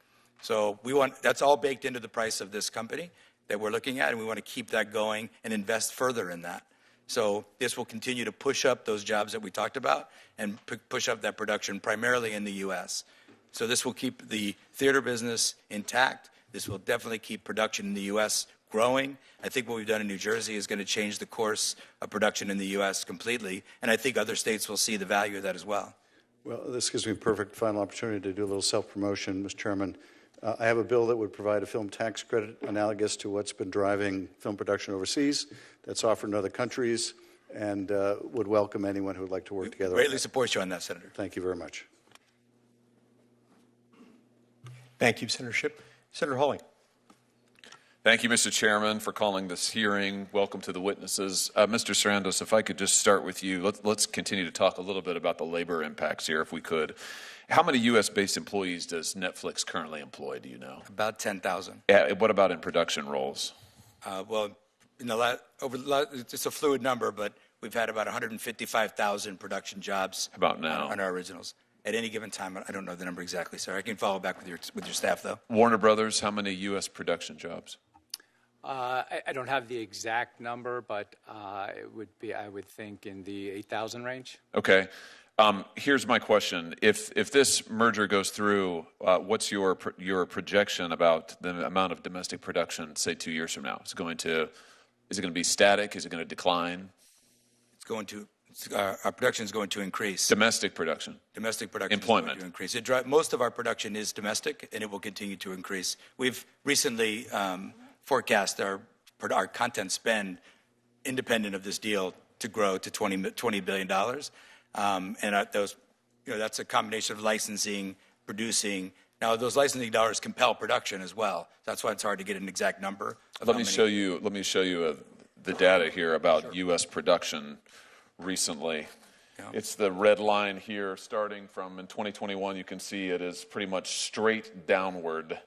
So that's all baked into the price of this company that we're looking at, and we want to keep that going and invest further in that. So this will continue to push up those jobs that we talked about and push up that production primarily in the U.S. So this will keep the theater business intact. This will definitely keep production in the U.S. growing. I think what we've done in New Jersey is going to change the course of production in the U.S. completely, and I think other states will see the value of that as well. Well, this gives me a perfect final opportunity to do a little self-promotion, Mr. Chairman. I have a bill that would provide a film tax credit analogous to what's been driving film production overseas that's offered in other countries, and would welcome anyone who would like to work together. Greatly support you on that, Senator. Thank you very much. Thank you, Senator Shipp. Senator Hawley. Thank you, Mr. Chairman, for calling this hearing. Welcome to the witnesses. Mr. Sarandos, if I could just start with you, let's continue to talk a little bit about the labor impacts here, if we could. How many U.S.-based employees does Netflix currently employ, do you know? About 10,000. Yeah, what about in production roles? Well, it's a fluid number, but we've had about 155,000 production jobs about now on our originals. At any given time, I don't know the number exactly, sir. I can follow back with your staff, though. Warner Brothers, how many U.S. production jobs? I don't have the exact number, but it would be, I would think, in the 8,000 range. Okay. Here's my question. If this merger goes through, what's your projection about the amount of domestic production, say, 2 years from now? Is it going to be static? Is it going to decline? Our production is going to increase. Domestic production. Domestic production Employment. is going to increase. Most of our production is domestic, and it will continue to increase. We've recently forecast our content spend, independent of this deal, to grow to $20 billion. And that's a combination of licensing, producing, Now, those licensing dollars compel production as well. That's why it's hard to get an exact number. Let me show you the data here about U.S. production recently. Yeah. It's the red line here, starting from in 2021. You can see it is pretty much straight downward.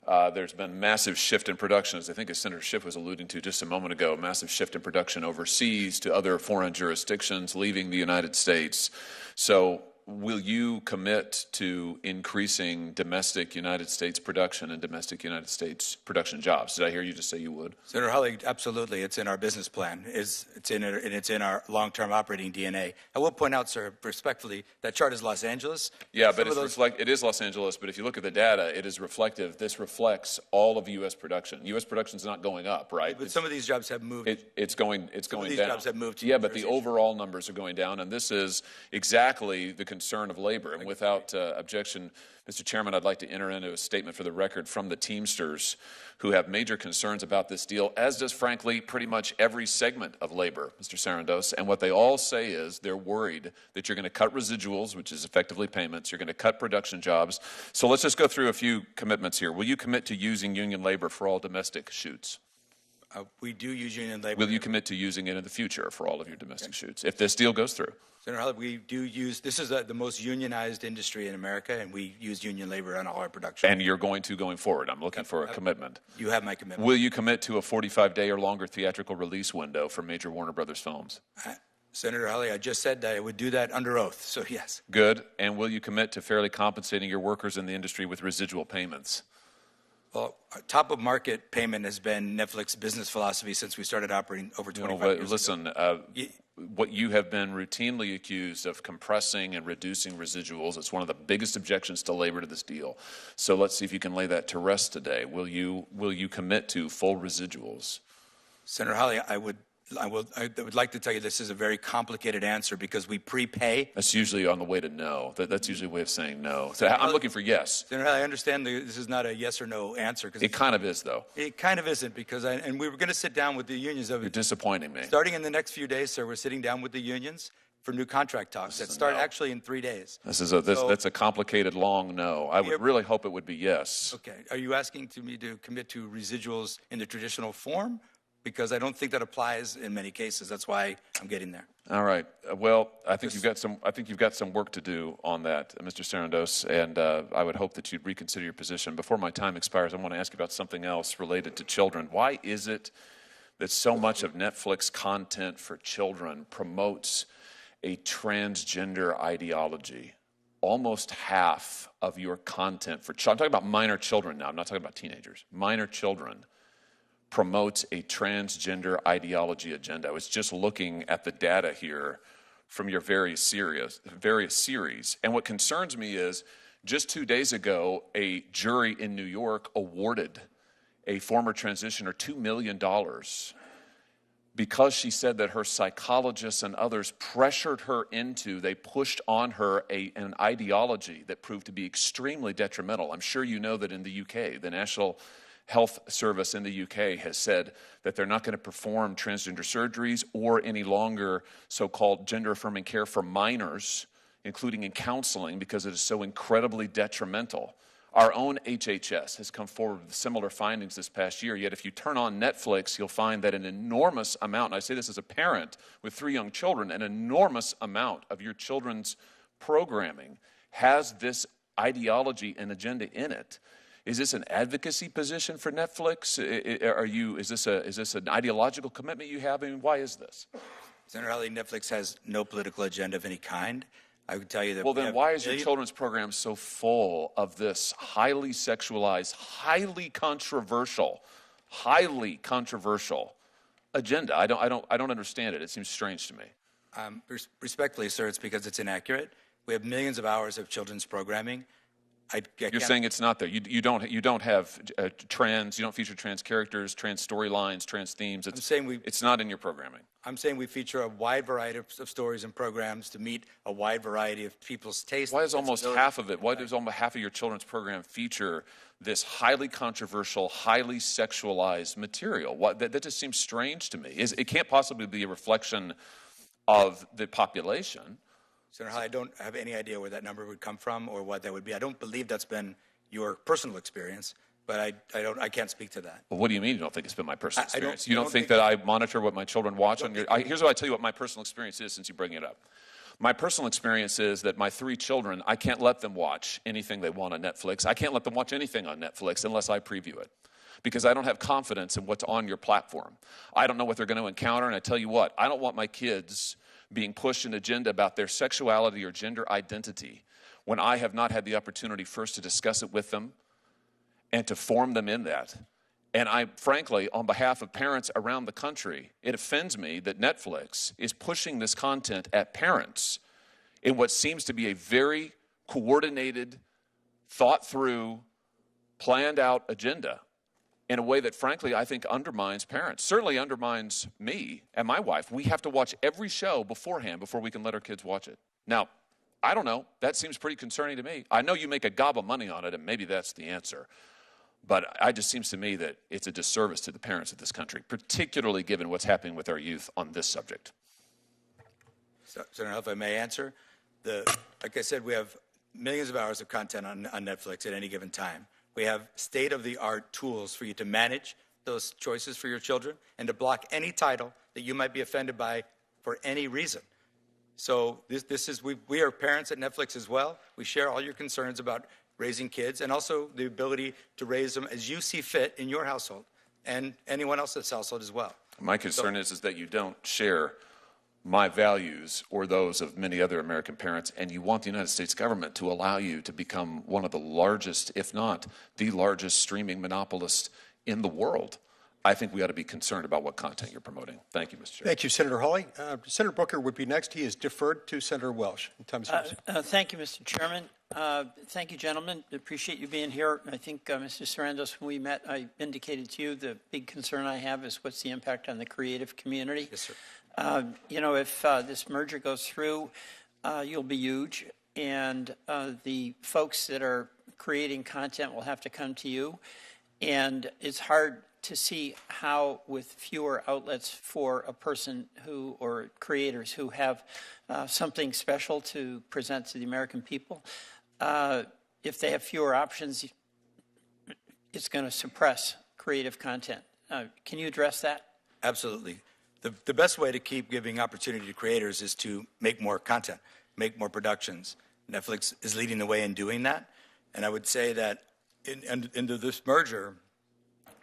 There's been massive shift in production, as I think as Senator Schiff was alluding to just a moment ago, massive shift in production overseas to other foreign jurisdictions, leaving the United States. So will you commit to increasing domestic United States production and domestic United States production jobs? Did I hear you just say you would? Senator Hawley, absolutely. It's in our business plan. It's in our long-term operating DNA. I will point out, sir, respectfully, that chart is Los Angeles. Yeah, but it is Los Angeles, but if you look at the data, it is reflective. This reflects all of U.S. production. U.S. production is not going up, right? But some of these jobs have moved. It's going Some of these down. jobs have moved to yeah, but the Jersey. overall numbers are going down, and this is exactly the concern of labor. And without objection, Mr. Chairman, I'd like to enter into a statement for the record from the Teamsters, who have major concerns about this deal, as does, frankly, pretty much every segment of labor, Mr. Sarandos. And what they all say is they're worried that you're going to cut residuals, which is effectively payments. You're going to cut production jobs. So let's just go through a few commitments here. Will you commit to using union labor for all domestic shoots? We do use union labor. Will you commit to using it in the future for all of your domestic shoots if this deal goes through? Senator Hawley, we do use, this is the most unionized industry in America, and we use union labor on all our production. And you're going to going forward. I'm looking for a commitment. You have my commitment. Will you commit to a 45-day or longer theatrical release window for major Warner Brothers films? Senator Hawley, I just said that I would do that under oath, so yes. Good. And will you commit to fairly compensating your workers in the industry with residual payments? Well, top of market payment has been Netflix's business philosophy since we started operating over 25 years listen, ago. what you have been routinely accused of compressing and reducing residuals, it's one of the biggest objections to labor to this deal. So let's see if you can lay that to rest today. Will you commit to full residuals? Senator Hawley, I would like to tell you this is a very complicated answer because we prepay. That's usually on the way to no. That's usually a way of saying no. So I'm looking for yes. Senator Hawley, I understand this is not a yes or no answer. It kind of is, though. It kind of isn't because and we were going to sit down with the unions. You're disappointing me. Starting in the next few days, sir, we're sitting down with the unions for new contract talks that start actually in 3 days. That's a complicated, long no. I would really hope it would be yes. Okay. Are you asking me to commit to residuals in the traditional form? Because I don't think that applies in many cases. That's why I'm getting there. All right. Well, I think you've got some work to do on that, Mr. Sarandos, and I would hope that you'd reconsider your position. Before my time expires, I want to ask you about something else related to children. Why is it that so much of Netflix content for children promotes a transgender ideology? Almost half of your content for children, I'm talking about minor children now, I'm not talking about teenagers, minor children, promotes a transgender ideology agenda. I was just looking at the data here from your various series. And what concerns me is just 2 days ago, a jury in New York awarded a former transitioner $2 million because she said that her psychologists and others pressured her they pushed on her an ideology that proved to be extremely detrimental. I'm sure you know that in the UK, the National Health Service in the UK has said that they're not going to perform transgender surgeries or any longer so-called gender-affirming care for minors, including in counseling, because it is so incredibly detrimental. Our own HHS has come forward with similar findings this past year, yet if you turn on Netflix, you'll find that an enormous amount, and I say this as a parent with 3 young children, an enormous amount of your children's programming has this ideology and agenda in it. Is this an advocacy position for Netflix? Is this an ideological commitment you have? I mean, why is this? Senator Hawley, Netflix has no political agenda of any kind. I would tell you that. Well, then why is your children's program so full of this highly sexualized, highly controversial agenda? I don't understand it. It seems strange to me. Respectfully, sir, it's because it's inaccurate. We have millions of hours of children's programming. You're saying it's not there. You don't have trans. You don't feature trans characters, trans storylines, trans themes. It's not in your programming. I'm saying we feature a wide variety of stories and programs to meet a wide variety of people's tastes. Why is almost half of it? Why does almost half of your children's program feature this highly controversial, highly sexualized material? That just seems strange to me. It can't possibly be a reflection of the population. Senator Hawley, I don't have any idea where that number would come from or what that would be. I don't believe that's been your personal experience, but I can't speak to that. Well, what do you mean you don't think it's been my personal I don't- experience? You don't I don't think think- that I monitor what my children watch on your... Here's what I tell you what my personal experience is since you bring it up. My personal experience is that my 3 children, I can't let them watch anything they want on Netflix. I can't let them watch anything on Netflix unless I preview it, because I don't have confidence in what's on your platform. I don't know what they're going to encounter, and I tell you what, I don't want my kids being pushed an agenda about their sexuality or gender identity when I have not had the opportunity first to discuss it with them and to form them in that. And I, frankly, on behalf of parents around the country, it offends me that Netflix is pushing this content at parents in what seems to be a very coordinated, thought-through, planned-out agenda in a way that, frankly, I think undermines parents, certainly undermines me and my wife. We have to watch every show beforehand before we can let our kids watch it. Now, I don't know. That seems pretty concerning to me. I know you make a gob of money on it, and maybe that's the answer. But it just seems to me that it's a disservice to the parents of this country, particularly given what's happening with our youth on this subject. Senator, if I may answer, like I said, we have millions of hours of content on Netflix at any given time. We have state-of-the-art tools for you to manage those choices for your children and to block any title that you might be offended by for any reason. So we are parents at Netflix as well. We share all your concerns about raising kids and also the ability to raise them as you see fit in your household and anyone else's household as well. My concern is that you don't share my values or those of many other American parents, and you want the United States government to allow you to become one of the largest, if not the largest, streaming monopolist in the world. I think we ought to be concerned about what content you're promoting. Thank you, Mr. Chair. Thank you, Senator Hawley. Senator Booker would be next. He is deferred to Senator Welsh. Thank you, Mr. Chairman. Thank you, gentlemen. Appreciate you being here. I think, Mr. Sarandos, when we met, I indicated to you the big concern I have is what's the impact on the creative community. Yes, sir. If this merger goes through, you'll be huge, and the folks that are creating content will have to come to you, and it's hard to see how, with fewer outlets for a person who, or creators who have something special to present to the American people, if they have fewer options, it's going to suppress creative content. Can you address that? Absolutely. The best way to keep giving opportunity to creators is to make more content, make more productions. Netflix is leading the way in doing that. And I would say that into this merger,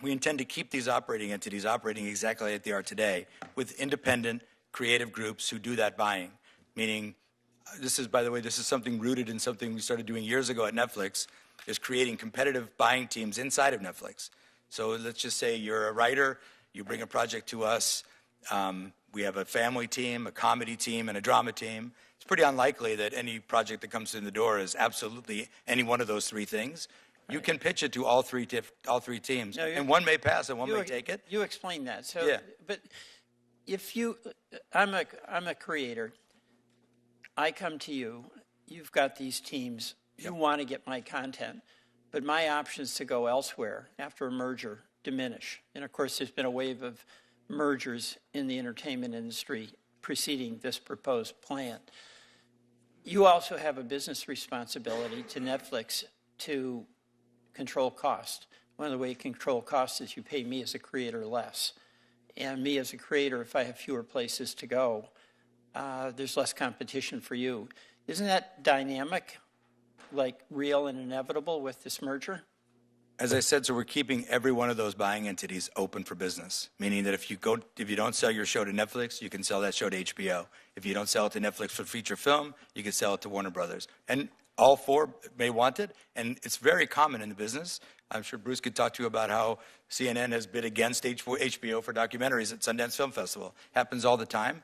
we intend to keep these operating entities operating exactly like they are today with independent creative groups who do that buying. Meaning, by the way, this is something rooted in something we started doing years ago at Netflix, is creating competitive buying teams inside of Netflix. So let's just say you're a writer, you bring a project to us, we have a family team, a comedy team, and a drama team. It's pretty unlikely that any project that comes in the door is absolutely any one of those 3 things. You can pitch it to all three teams, no, and one may pass and one may take it. You explain that. So, yeah. But if I'm a creator, I come to you, you've got these teams, you want to get my content, but my options to go elsewhere after a merger diminish. And of course, there's been a wave of mergers in the entertainment industry preceding this proposed plan. You also have a business responsibility to Netflix to control cost. One of the ways you control cost is you pay me as a creator less. And me as a creator, if I have fewer places to go, there's less competition for you. Isn't that dynamic, like real and inevitable with this merger? As I said, so we're keeping every one of those buying entities open for business, meaning that if you don't sell your show to Netflix, you can sell that show to HBO. If you don't sell it to Netflix for feature film, you can sell it to Warner Brothers. And all 4 may want it, and it's very common in the business. I'm sure Bruce could talk to you about how CNN has bid against HBO for documentaries at Sundance Film Festival. Happens all the time.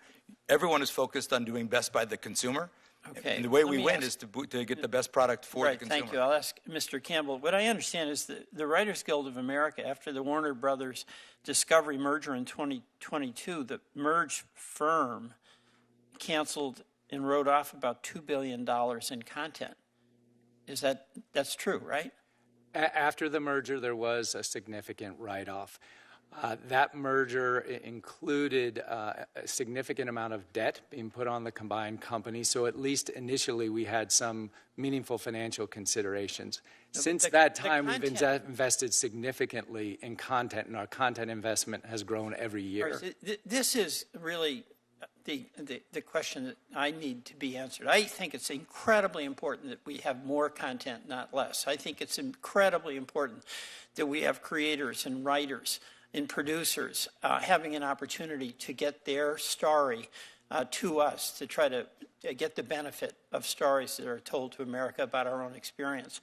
Everyone is focused on doing best by the consumer. Okay. And the way we win is to get the best product for the consumer. Thank you. I'll ask Mr. Campbell. What I understand is the Writers Guild of America, after the Warner Brothers Discovery merger in 2022, the merged firm canceled and wrote off about $2 billion in content. That's true, right? After the merger, there was a significant write-off. That merger included a significant amount of debt being put on the combined company, so at least initially we had some meaningful financial considerations. Since that time, we've invested significantly in content, and our content investment has grown every year. This is really the question that I need to be answered. I think it's incredibly important that we have more content, not less. I think it's incredibly important that we have creators and writers and producers having an opportunity to get their story to us, to try to get the benefit of stories that are told to America about our own experience.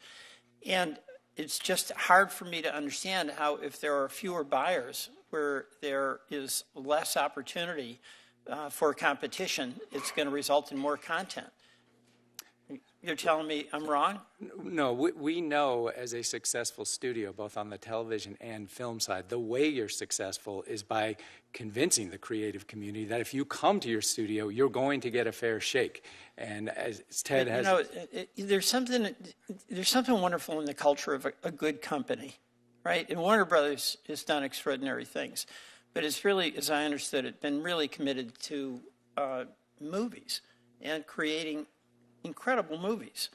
And it's just hard for me to understand how, if there are fewer buyers, where there is less opportunity for competition, it's going to result in more content. You're telling me I'm wrong? No, we know as a successful studio, both on the television and film side, the way you're successful is by convincing the creative community that if you come to your studio, you're going to get a fair shake. And as Ted has... there's something wonderful in the culture of a good company, right? And Warner Brothers has done extraordinary things. But it's really, as I understood it, been really committed to movies and creating incredible movies.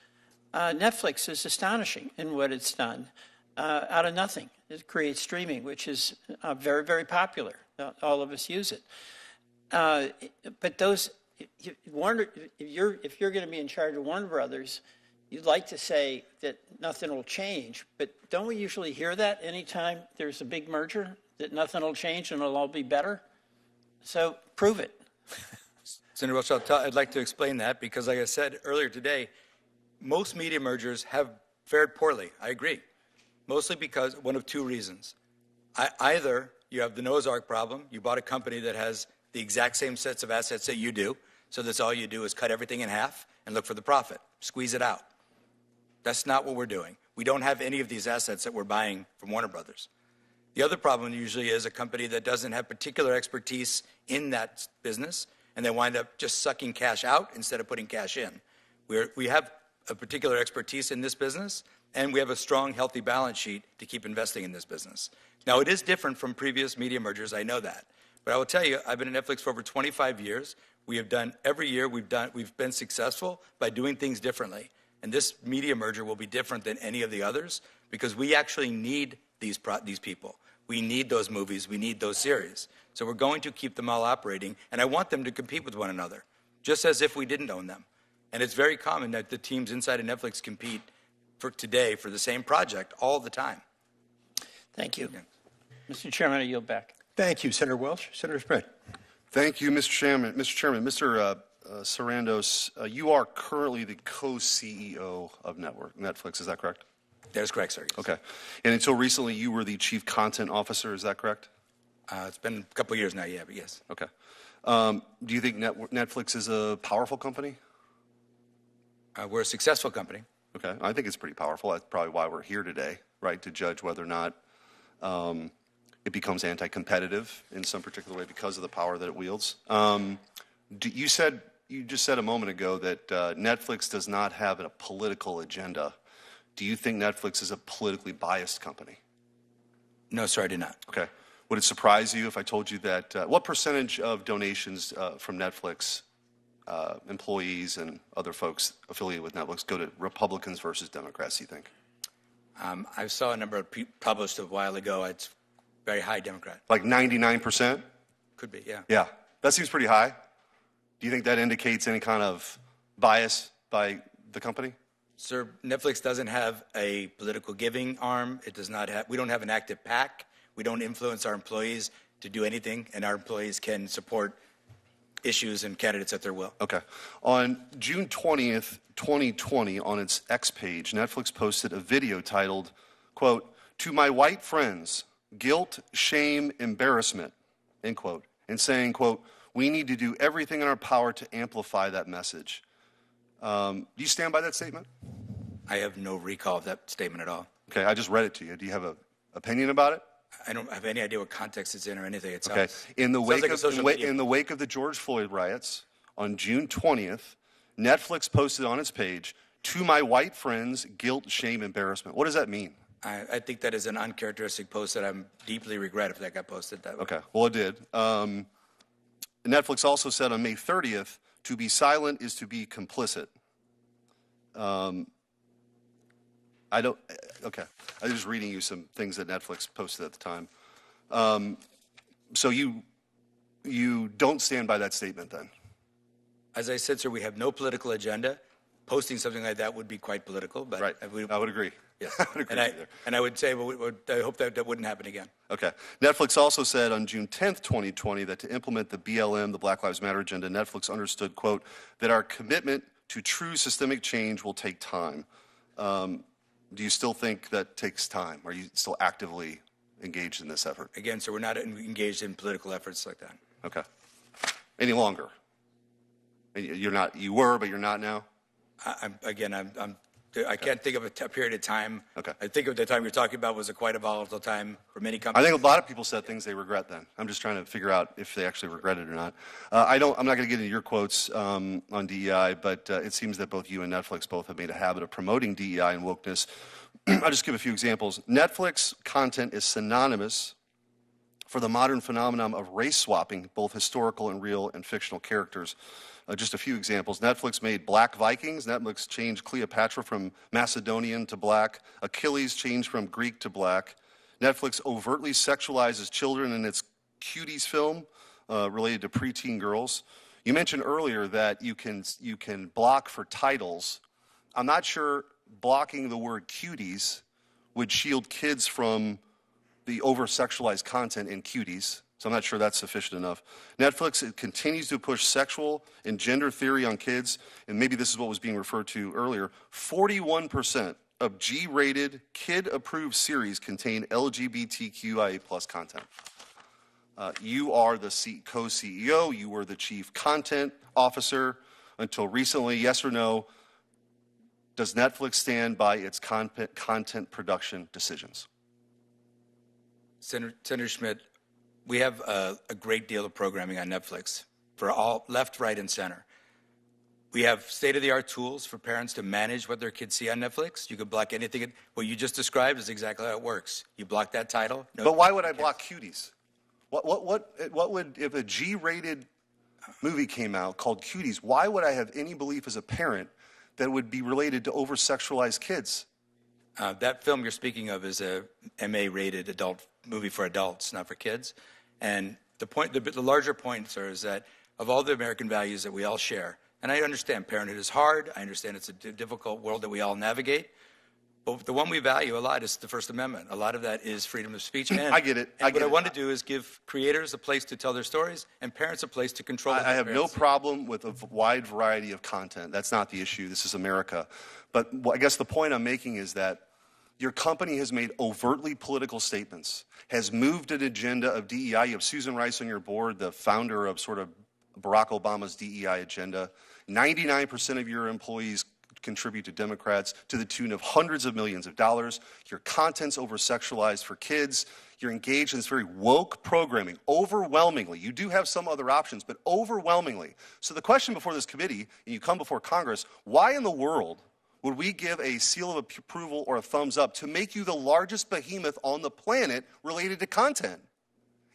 Netflix is astonishing in what it's done out of nothing. It creates streaming, which is very, very popular. All of us use it. But those, if you're going to be in charge of Warner Brothers, you'd like to say that nothing will change. But don't we usually hear that anytime there's a big merger, that nothing will change and it'll all be better? So prove it. Senator Welch, I'd like to explain that because, like I said earlier today, most media mergers have fared poorly. I agree. Mostly because one of two reasons. Either you have the Noah's Ark problem. You bought a company that has the exact same sets of assets that you do, so that's all you do is cut everything in half and look for the profit. Squeeze it out. That's not what we're doing. We don't have any of these assets that we're buying from Warner Brothers. The other problem usually is a company that doesn't have particular expertise in that business, and they wind up just sucking cash out instead of putting cash in. We have a particular expertise in this business, and we have a strong, healthy balance sheet to keep investing in this business. Now, it is different from previous media mergers, I know that. But I will tell you, I've been at Netflix for over 25 years. We have done, every year we've been successful by doing things differently. And this media merger will be different than any of the others because we actually need these people. We need those movies. We need those series. So we're going to keep them all operating, and I want them to compete with one another, just as if we didn't own them. And it's very common that the teams inside of Netflix compete for the same project all the time. Thank you. Yeah. Mr. Chairman, I yield back. Thank you, Senator Welch. Senator Smith. Thank you, Mr. Chairman. Mr. Sarandos, you are currently the co-CEO of Netflix, is that correct? That is correct, sir. Yes. Okay. And until recently, you were the chief content officer, is that correct? It's been a couple of years now, yeah, but yes. Okay. Do you think Netflix is a powerful company? We're a successful company. Okay. I think it's pretty powerful. That's probably why we're here today, right, to judge whether or not it becomes anti-competitive in some particular way because of the power that it wields. You just said a moment ago that Netflix does not have a political agenda. Do you think Netflix is a politically biased company? No, sir, I do not. Okay. Would it surprise you if I told you that, what percentage of donations from Netflix employees and other folks affiliated with Netflix go to Republicans versus Democrats, do you think? I saw a number published a while ago. It's very high Democrat. Like 99%? Could be, yeah. Yeah. That seems pretty high. Do you think that indicates any kind of bias by the company? Sir, Netflix doesn't have a political giving arm. It does not have, we don't have an active PAC. We don't influence our employees to do anything, and our employees can support issues and candidates at their will. Okay. On June 20th, 2020, on its X page, Netflix posted a video titled, quote, "To my white friends, guilt, shame, embarrassment," end quote, and saying, quote, "We need to do everything in our power to amplify that message." Do you stand by that statement? I have no recall of that statement at all. Okay, I just read it to you. Do you have an opinion about it? I don't have any idea what context it's in or anything. It's okay. In the wake of the George Floyd riots on June 20th, Netflix posted on its page, "To my white friends, guilt, shame, embarrassment." What does that mean? I think that is an uncharacteristic post that I'm deeply regret if that got posted that way. Okay, well, it did. Netflix also said on May 30th, to be silent is to be complicit. Okay. I was just reading you some things that Netflix posted at the time. So you don't stand by that statement then? As I said, sir, we have no political agenda. Posting something like that would be quite political. But Right. I would agree. Yes. I would agree and I would say, I hope that wouldn't happen again. Okay. Netflix also said on June 10th, 2020, that to implement the BLM, the Black Lives Matter agenda, Netflix understood, quote, that our commitment to true systemic change will take time. Do you still think that takes time? Are you still actively engaged in this effort? Again, sir, we're not engaged in political efforts like that. Okay. Any longer? You're not. You were, but you're not now. I can't think of a period of time. Okay. I think of the time you're talking about was quite a volatile time for many companies. I think a lot of people said things they regret then. I'm just trying to figure out if they actually regret it or not. I'm not going to get into your quotes on DEI, but it seems that both you and Netflix both have made a habit of promoting DEI and wokeness. I'll just give a few examples. Netflix content is synonymous for the modern phenomenon of race swapping, both historical and real and fictional characters. Just a few examples. Netflix made Black Vikings. Netflix changed Cleopatra from Macedonian to black. Achilles changed from Greek to black. Netflix overtly sexualizes children in its Cuties film related to preteen girls. You mentioned earlier that you can block for titles. I'm not sure blocking the word cuties would shield kids from the over-sexualized content in Cuties. So I'm not sure that's sufficient enough. Netflix continues to push sexual and gender theory on kids, and maybe this is what was being referred to earlier. 41% of G-rated, kid-approved series contain LGBTQIA+ content. You are the co-CEO. You were the chief content officer until recently. Yes or no? Does Netflix stand by its content production decisions? Senator Schmidt, we have a great deal of programming on Netflix for all left, right, and center. We have state-of-the-art tools for parents to manage what their kids see on Netflix. You could block anything. What you just described is exactly how it works. You block that title. No, but why would I block Cuties? What would, if a G-rated movie came out called Cuties, why would I have any belief as a parent that would be related to over-sexualized kids? That film you're speaking of is a MA-rated adult movie for adults, not for kids. And the larger point, sir, is that of all the American values that we all share, and I understand parenthood is hard, I understand it's a difficult world that we all navigate, but the one we value a lot is the First Amendment. A lot of that is freedom of speech. And, I get it. What I want to do is give creators a place to tell their stories and parents a place to control I have no problem with a wide variety of content. That's not the issue. This is America. But I guess the point I'm making is that your company has made overtly political statements, has moved an agenda of DEI. You have Susan Rice on your board, the founder of sort of Barack Obama's DEI agenda. 99% of your employees contribute to Democrats to the tune of hundreds of millions of dollars. Your content's over-sexualized for kids. You're engaged in this very woke programming, overwhelmingly. You do have some other options, but overwhelmingly. So the question before this committee, and you come before Congress, why in the world would we give a seal of approval or a thumbs up to make you the largest behemoth on the planet related to content?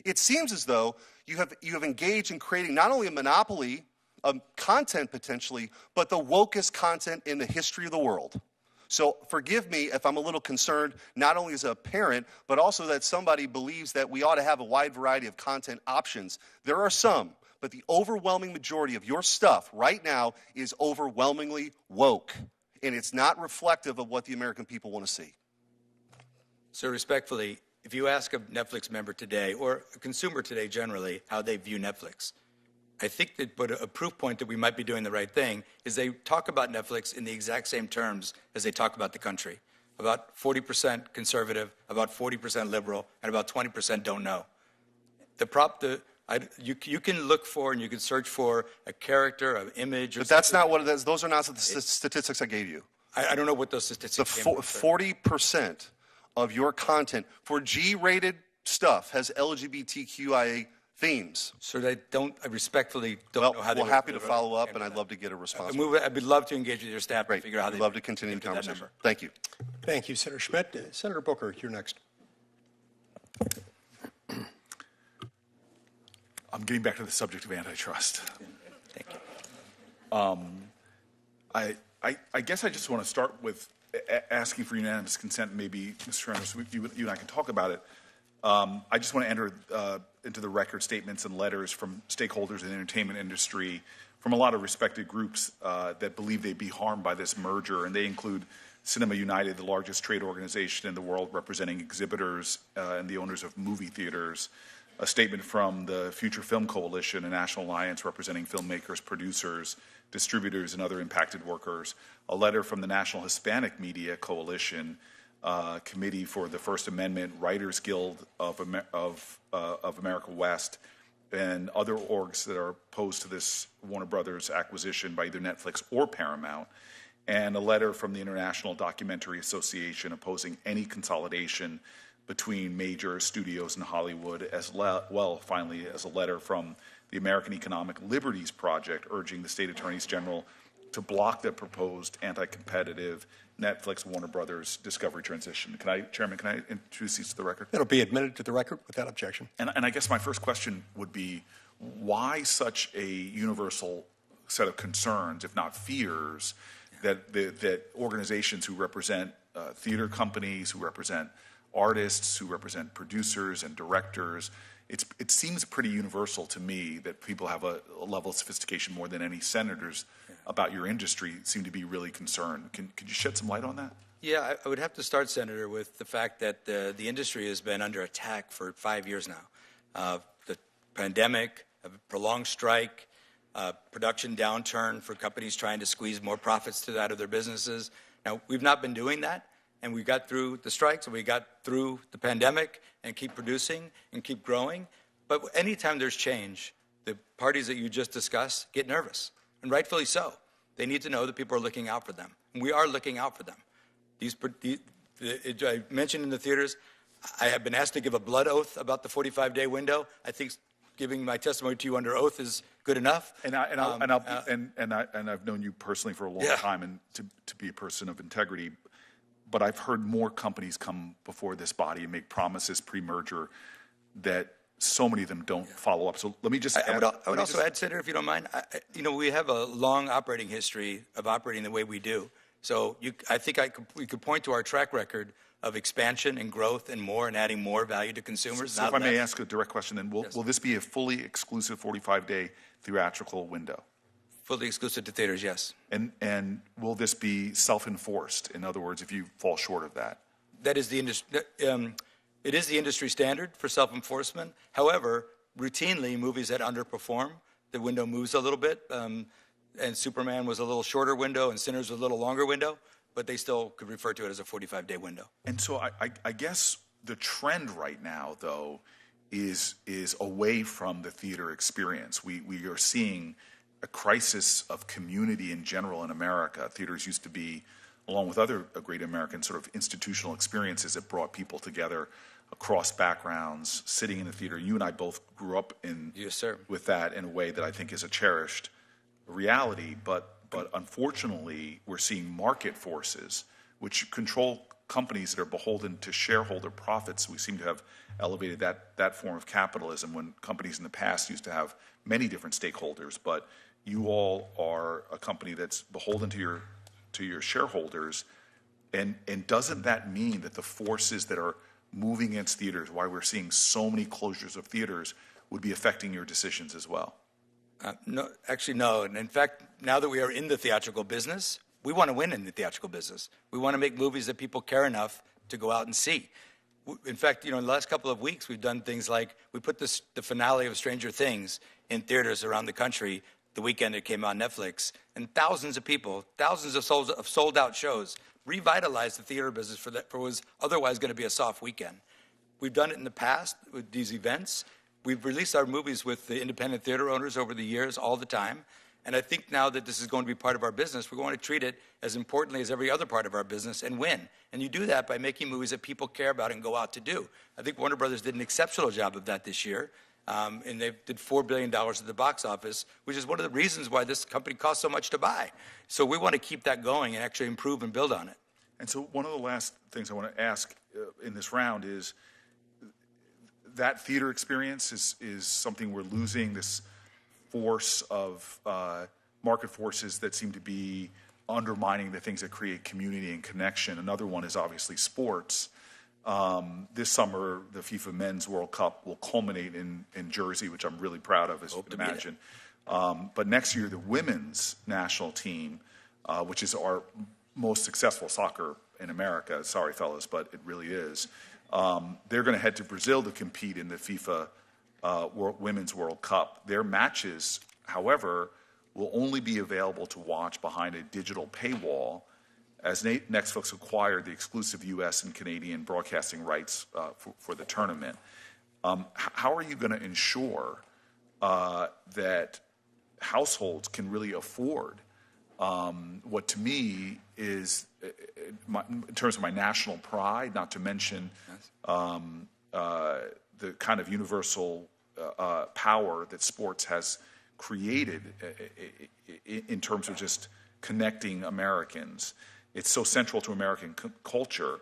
It seems as though you have engaged in creating not only a monopoly of content potentially, but the wokest content in the history of the world. So forgive me if I'm a little concerned, not only as a parent, but also that somebody believes that we ought to have a wide variety of content options. There are some, but the overwhelming majority of your stuff right now is overwhelmingly woke. And it's not reflective of what the American people want to see. So respectfully, if you ask a Netflix member today, or a consumer today generally, how they view Netflix, I think that a proof point that we might be doing the right thing is they talk about Netflix in the exact same terms as they talk about the country. About 40% conservative, about 40% liberal, and about 20% don't know. You can look for and you can search for a character, an image. But that's not what it is. Those are not the statistics I gave you. I don't know what those statistics are. 40% of your content for G-rated stuff has LGBTQIA themes. Sir, I respectfully don't know how they We're happy to follow up, and I'd love to get a response. I'd love to engage with your staff Great. to figure out how We'd they love to continue the get to that conversation. number. Thank you. Thank you, Senator Schmidt. Senator Booker, you're next. I'm getting back to the subject of antitrust. Thank you. I guess I just want to start with asking for unanimous consent. Maybe, Mr. Sarandos, you and I can talk about it. I just want to enter into the record statements and letters from stakeholders in the entertainment industry, from a lot of respected groups that believe they'd be harmed by this merger, and they include Cinema United, the largest trade organization in the world representing exhibitors and the owners of movie theaters, a statement from the Future Film Coalition, a national alliance representing filmmakers, producers, distributors, and other impacted workers, a letter from the National Hispanic Media Coalition, Committee for the First Amendment, Writers Guild of America West, and other orgs that are opposed to this Warner Brothers acquisition by either Netflix or Paramount, and a letter from the International Documentary Association opposing any consolidation between major studios in Hollywood, as well, finally, as a letter from the American Economic Liberties Project urging the state attorneys general to block the proposed anti-competitive Netflix Warner Brothers Discovery transition. Chairman, can I introduce these to the record? It'll be admitted to the record without objection. And I guess my first question would be, why such a universal set of concerns, if not fears, that organizations who represent theater companies, who represent artists, who represent producers and directors, it seems pretty universal to me that people have a level of sophistication more than any senators about your industry seem to be really concerned. Could you shed some light on that? Yeah, I would have to start, Senator, with the fact that the industry has been under attack for 5 years now. The pandemic, a prolonged strike, production downturn for companies trying to squeeze more profits out of their businesses. Now, we've not been doing that, and we got through the strikes, and we got through the pandemic, and keep producing and keep growing. But anytime there's change, the parties that you just discussed get nervous, and rightfully so. They need to know that people are looking out for them, and we are looking out for them. I mentioned in the theaters, I have been asked to give a blood oath about the 45-day window. I think giving my testimony to you under oath is good enough. And I've known you personally for a long time, and to be a person of integrity. But I've heard more companies come before this body and make promises pre-merger that so many of them don't follow up. So let me just I would also add, Senator, if you don't mind, we have a long operating history of operating the way we do. So I think we could point to our track record of expansion and growth and more and adding more value to consumers. So if I may ask a direct question, then will this be a fully exclusive 45-day theatrical window? Fully exclusive to theaters, yes. And will this be self-enforced? In other words, if you fall short of that? That is the industry. It is the industry standard for self-enforcement. However, routinely, movies that underperform, the window moves a little bit. And Superman was a little shorter window, and Sinners was a little longer window, but they still could refer to it as a 45-day window. And so I guess the trend right now, though, is away from the theater experience. We are seeing a crisis of community in general in America. Theaters used to be, along with other great American sort of institutional experiences that brought people together across backgrounds, sitting in the theater. You and I both grew up with that in a way that I think is a cherished reality. But unfortunately, we're seeing market forces which control companies that are beholden to shareholder profits. We seem to have elevated that form of capitalism when companies in the past used to have many different stakeholders. But you all are a company that's beholden to your shareholders, and doesn't that mean that the forces that are moving against theaters, why we're seeing so many closures of theaters, would be affecting your decisions as well? No, actually, no. And in fact, now that we are in the theatrical business, we want to win in the theatrical business. We want to make movies that people care enough to go out and see. In fact, in the last couple of weeks, we've done things like we put the finale of Stranger Things in theaters around the country the weekend it came on Netflix, and thousands of people, thousands of sold-out shows, revitalized the theater business for what was otherwise going to be a soft weekend. We've done it in the past with these events. We've released our movies with the independent theater owners over the years all the time, and I think now that this is going to be part of our business, we're going to treat it as importantly as every other part of our business and win. And you do that by making movies that people care about and go out to do. I think Warner Brothers did an exceptional job of that this year. and they did $4 billion at the box office, which is one of the reasons why this company costs so much to buy. So we want to keep that going and actually improve and build on it. And so one of the last things I want to ask in this round is that theater experience is something we're losing, this force of market forces that seem to be undermining the things that create community and connection. Another one is obviously sports. This summer, the FIFA Men's World Cup will culminate in Jersey, which I'm really proud of, as you can imagine. But next year, the women's national team, which is our most successful soccer in America, sorry, fellas, but it really is, they're going to head to Brazil to compete in the FIFA Women's World Cup. Their matches, however, will only be available to watch behind a digital paywall as Netflix acquired the exclusive U.S. and Canadian broadcasting rights for the tournament. How are you going to ensure that households can really afford what to me is, in terms of my national pride, not to mention the kind of universal power that sports has created in terms of just connecting Americans. It's so central to American culture.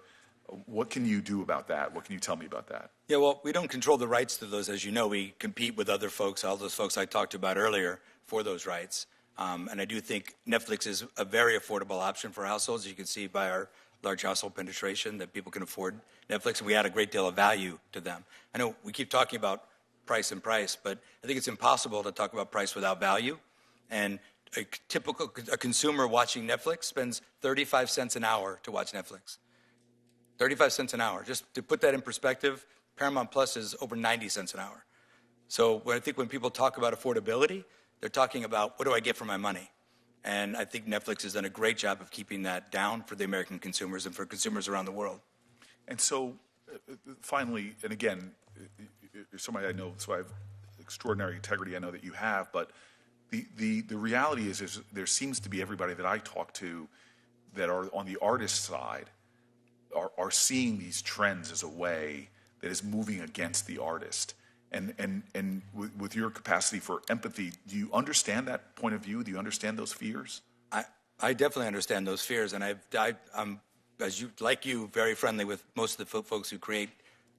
What can you do about that? What can you tell me about that? Yeah, well, we don't control the rights to those. As you know, we compete with other folks, all those folks I talked about earlier, for those rights. And I do think Netflix is a very affordable option for households. You can see by our large household penetration that people can afford Netflix, and we add a great deal of value to them. I know we keep talking about price, but I think it's impossible to talk about price without value. And a consumer watching Netflix spends 35 cents an hour to watch Netflix. 35 cents an hour. Just to put that in perspective, Paramount Plus is over 90 cents an hour. So I think when people talk about affordability, they're talking about, what do I get for my money? And I think Netflix has done a great job of keeping that down for the American consumers and for consumers around the world. And so, finally, and again, you're somebody I know, so I have extraordinary integrity, I know that you have, but the reality is there seems to be everybody that I talk to that are on the artist side are seeing these trends as a way that is moving against the artist. And with your capacity for empathy, do you understand that point of view? Do you understand those fears? I definitely understand those fears, and I'm, like you, very friendly with most of the folks who create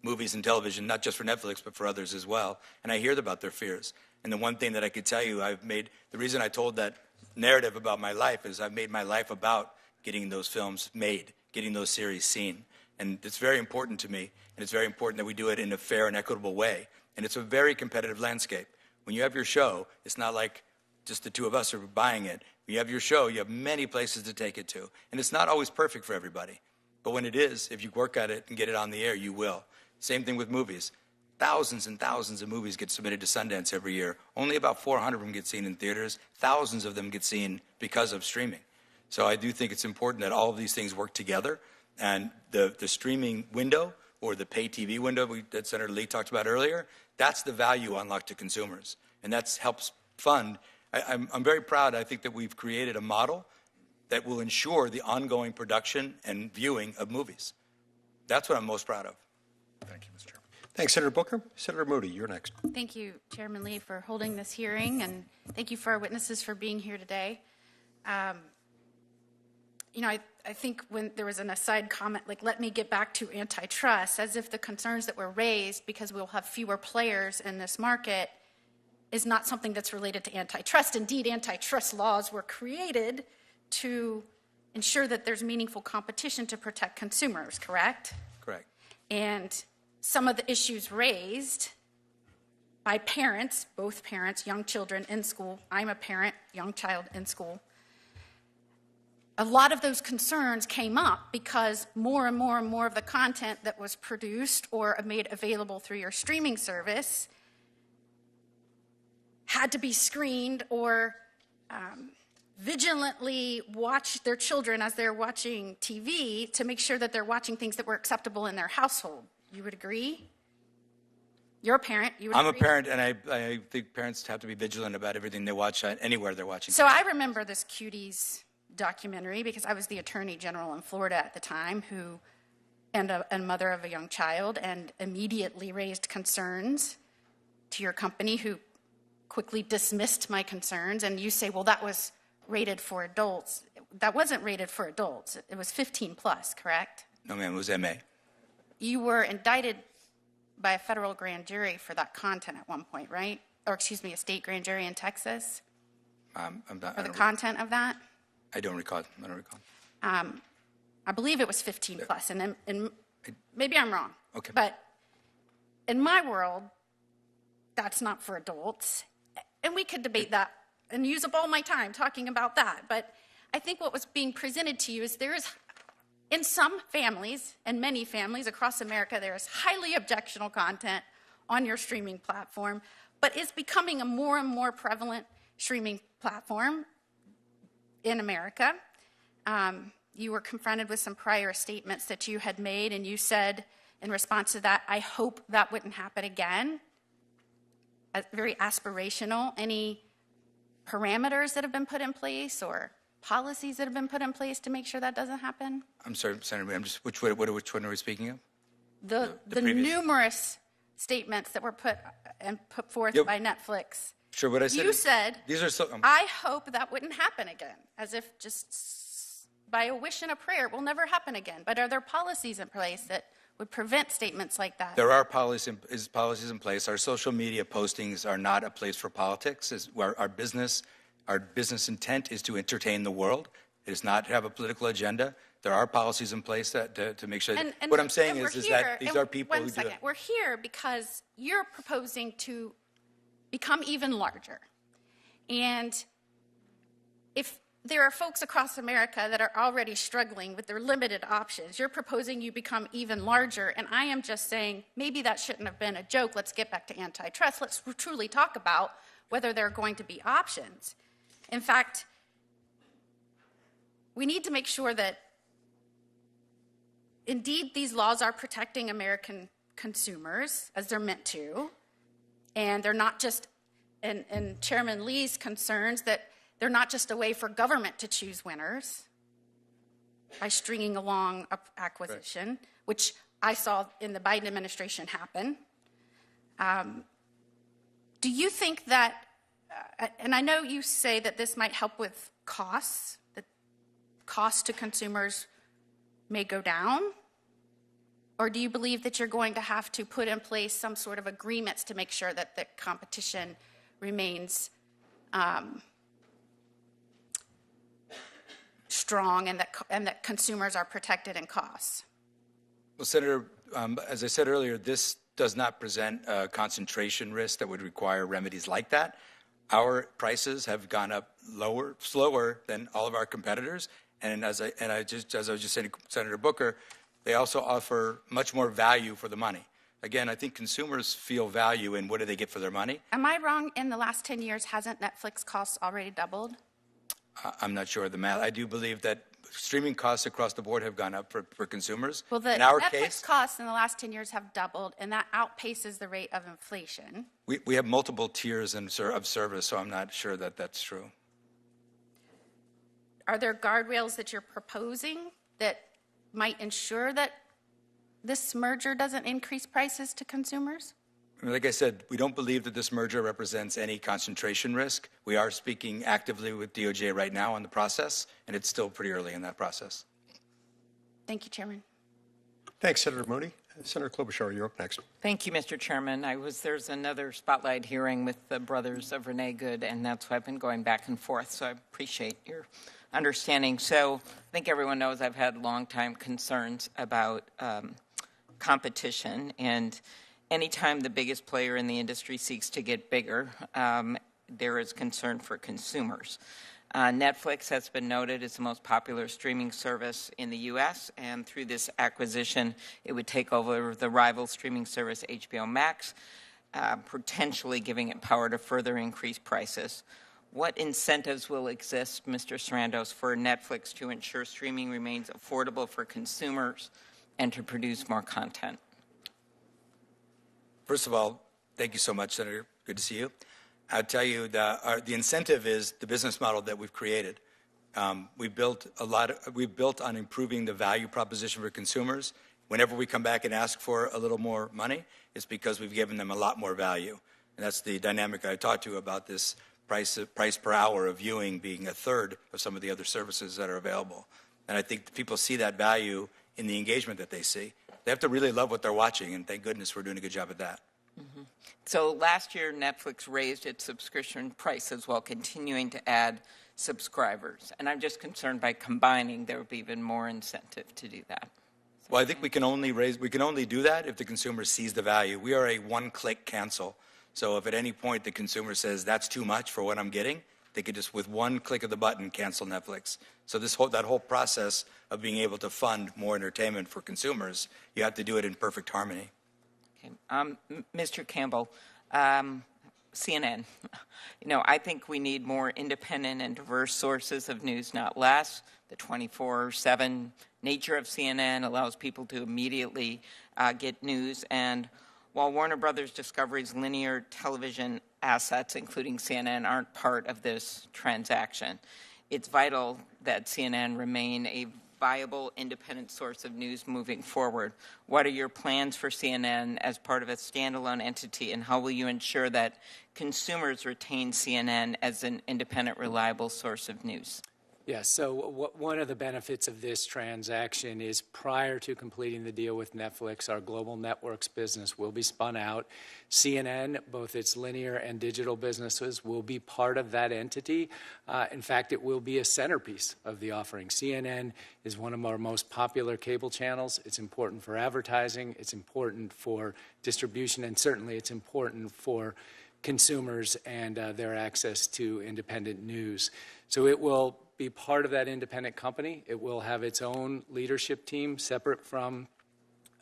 movies and television, not just for Netflix, but for others as well. And I hear about their fears. And the one thing that I could tell you, the reason I told that narrative about my life is I've made my life about getting those films made, getting those series seen. And it's very important to me, and it's very important that we do it in a fair and equitable way. And it's a very competitive landscape. When you have your show, it's not like just the two of us are buying it. When you have your show, you have many places to take it to. And it's not always perfect for everybody. But when it is, if you work at it and get it on the air, you will. Same thing with movies. Thousands and thousands of movies get submitted to Sundance every year. Only about 400 of them get seen in theaters. Thousands of them get seen because of streaming. So I do think it's important that all of these things work together. And the streaming window, or the pay TV window that Senator Lee talked about earlier, that's the value unlocked to consumers. And that helps fund. I'm very proud, I think, that we've created a model that will ensure the ongoing production and viewing of movies. That's what I'm most proud of. Thank you, Mr. Chairman. Thanks, Senator Booker. Senator Moody, you're next. Thank you, Chairman Lee, for holding this hearing, and thank you for our witnesses for being here today. I think when there was an aside comment, like, let me get back to antitrust, as if the concerns that were raised because we'll have fewer players in this market is not something that's related to antitrust. Indeed, antitrust laws were created to ensure that there's meaningful competition to protect consumers, correct? Correct. And some of the issues raised by parents, both parents, young children in school, I'm a parent, young child in school, a lot of those concerns came up because more and more and more of the content that was produced or made available through your streaming service had to be screened or vigilantly watch their children as they're watching TV to make sure that they're watching things that were acceptable in their household. You would agree? You're a parent. You would I'm agree? a parent, and I think parents have to be vigilant about everything they watch anywhere they're watching. So I remember this Cuties documentary because I was the attorney general in Florida at the time and a mother of a young child, and immediately raised concerns to your company who quickly dismissed my concerns, and you say, well, that was rated for adults. That wasn't rated for adults. It was 15 plus, correct? No, ma'am, it was MA. You were indicted by a federal grand jury for that content at one point, right? Or excuse me, a state grand jury in Texas for the content of that? I don't recall. I believe it was 15 plus, and maybe I'm wrong. Okay. But in my world, that's not for adults. And we could debate that and use up all my time talking about that. But I think what was being presented to you is there is, in some families, and many families across America, there is highly objectionable content on your streaming platform, but it's becoming a more and more prevalent streaming platform in America. You were confronted with some prior statements that you had made, and you said in response to that, I hope that wouldn't happen again. Very aspirational. Any parameters that have been put in place or policies that have been put in place to make sure that doesn't happen? I'm sorry, Senator, which one are we speaking of? The numerous statements that were put forth by Netflix. Sure, what I said. You said, these are so. I hope that wouldn't happen again, as if just by a wish and a prayer, it will never happen again. But are there policies in place that would prevent statements like that? There are policies in place. Our social media postings are not a place for politics. Our business intent is to entertain the world. It is not to have a political agenda. There are policies in place to make sure. And what I'm saying is that these are people who do it. We're here because you're proposing to become even larger. And if there are folks across America that are already struggling with their limited options, you're proposing you become even larger, and I am just saying maybe that shouldn't have been a joke. Let's get back to antitrust. Let's truly talk about whether there are going to be options. In fact, we need to make sure that indeed these laws are protecting American consumers as they're meant to, and they're not just, and Chairman Lee's concerns that they're not just a way for government to choose winners by stringing along acquisition, right, which I saw in the Biden administration happen. Do you think that, and I know you say that this might help with costs, that costs to consumers may go down, or do you believe that you're going to have to put in place some sort of agreements to make sure that the competition remains strong and that consumers are protected in costs? Well, Senator, as I said earlier, this does not present a concentration risk that would require remedies like that. Our prices have gone up slower than all of our competitors, and as I was just saying to Senator Booker, they also offer much more value for the money. Again, I think consumers feel value in what do they get for their money. Am I wrong? In the last 10 years, hasn't Netflix costs already doubled? I'm not sure of the math. I do believe that streaming costs across the board have gone up for consumers. Well, the Netflix costs in the last 10 years have doubled, and that outpaces the rate of inflation. We have multiple tiers of service, so I'm not sure that that's true. Are there guardrails that you're proposing that might ensure that this merger doesn't increase prices to consumers? Like I said, we don't believe that this merger represents any concentration risk. We are speaking actively with DOJ right now on the process, and it's still pretty early in that process. Thank you, Chairman. Thanks, Senator Mooney. Senator Klobuchar, you're up next. Thank you, Mr. Chairman. There's another spotlight hearing with the brothers of Renee Good, and that's why I've been going back and forth, so I appreciate your understanding. So I think everyone knows I've had long-time concerns about competition, and anytime the biggest player in the industry seeks to get bigger, there is concern for consumers. Netflix has been noted as the most popular streaming service in the U.S., and through this acquisition, it would take over the rival streaming service HBO Max, potentially giving it power to further increase prices. What incentives will exist, Mr. Sarandos, for Netflix to ensure streaming remains affordable for consumers and to produce more content? First of all, thank you so much, Senator. Good to see you. I'll tell you, the incentive is the business model that we've created. We've built on improving the value proposition for consumers. Whenever we come back and ask for a little more money, it's because we've given them a lot more value. And that's the dynamic I talked to about this price per hour of viewing being a third of some of the other services that are available. And I think people see that value in the engagement that they see. They have to really love what they're watching, and thank goodness we're doing a good job at that. Mm-hmm. So last year, Netflix raised its subscription prices while continuing to add subscribers. And I'm just concerned by combining, there would be even more incentive to do that. Well, I think we can only do that if the consumer sees the value. We are a one-click cancel. So if at any point the consumer says that's too much for what I'm getting, they could just with one click of the button cancel Netflix. So that whole process of being able to fund more entertainment for consumers, you have to do it in perfect harmony. Okay. Mr. Campbell, CNN. I think we need more independent and diverse sources of news, not less. The 24/7 nature of CNN allows people to immediately get news. And while Warner Brothers Discovery's linear television assets, including CNN, aren't part of this transaction, it's vital that CNN remain a viable, independent source of news moving forward. What are your plans for CNN as part of a standalone entity, and how will you ensure that consumers retain CNN as an independent, reliable source of news? Yes, so one of the benefits of this transaction is prior to completing the deal with Netflix, our global networks business will be spun out. CNN, both its linear and digital businesses, will be part of that entity. In fact, it will be a centerpiece of the offering. CNN is one of our most popular cable channels. It's important for advertising, it's important for distribution, and certainly it's important for consumers and their access to independent news. So it will be part of that independent company. It will have its own leadership team separate from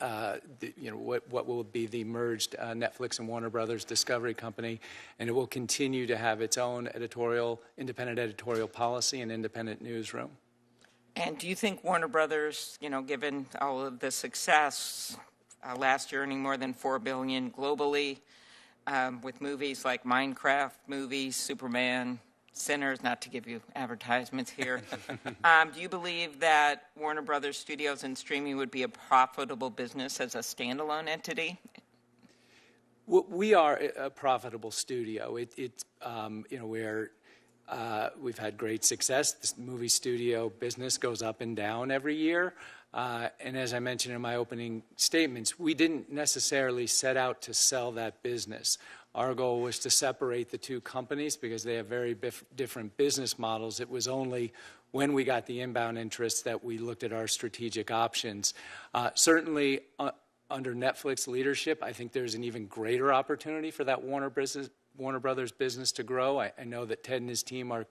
what will be the merged Netflix and Warner Brothers Discovery company, and it will continue to have its own independent editorial policy and independent newsroom. And do you think Warner Brothers, given all of the success, last year earning more than $4 billion globally, with movies like Minecraft movies, Superman, Sinners, not to give you advertisements here. Do you believe that Warner Brothers Studios and streaming would be a profitable business as a standalone entity? We are a profitable studio. We've had great success. The movie studio business goes up and down every year. And as I mentioned in my opening statements, we didn't necessarily set out to sell that business. Our goal was to separate the two companies because they have very different business models. It was only when we got the inbound interest that we looked at our strategic options. Certainly, under Netflix leadership, I think there's an even greater opportunity for that Warner Brothers business to grow. I know that Ted and his team are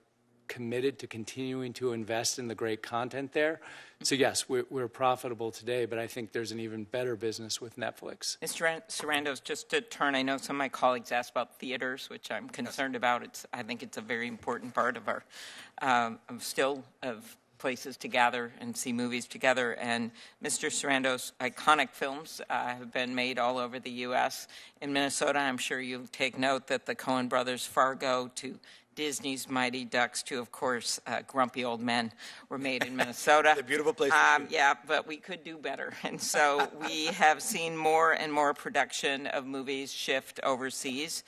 committed to continuing to invest in the great content there. So yes, we're profitable today, but I think there's an even better business with Netflix. Mr. Sarandos, just to turn, I know some of my colleagues asked about theaters, which I'm concerned about. I think it's a very important part of our, of places to gather and see movies together. And Mr. Sarandos, iconic films have been made all over the U.S. In Minnesota, I'm sure you take note that the Coen brothers, Fargo, to Disney's Mighty Ducks to, of course, Grumpy Old Men were made in Minnesota. It's a beautiful place. Yeah, but we could do better. And so we have seen more and more production of movies shift overseas.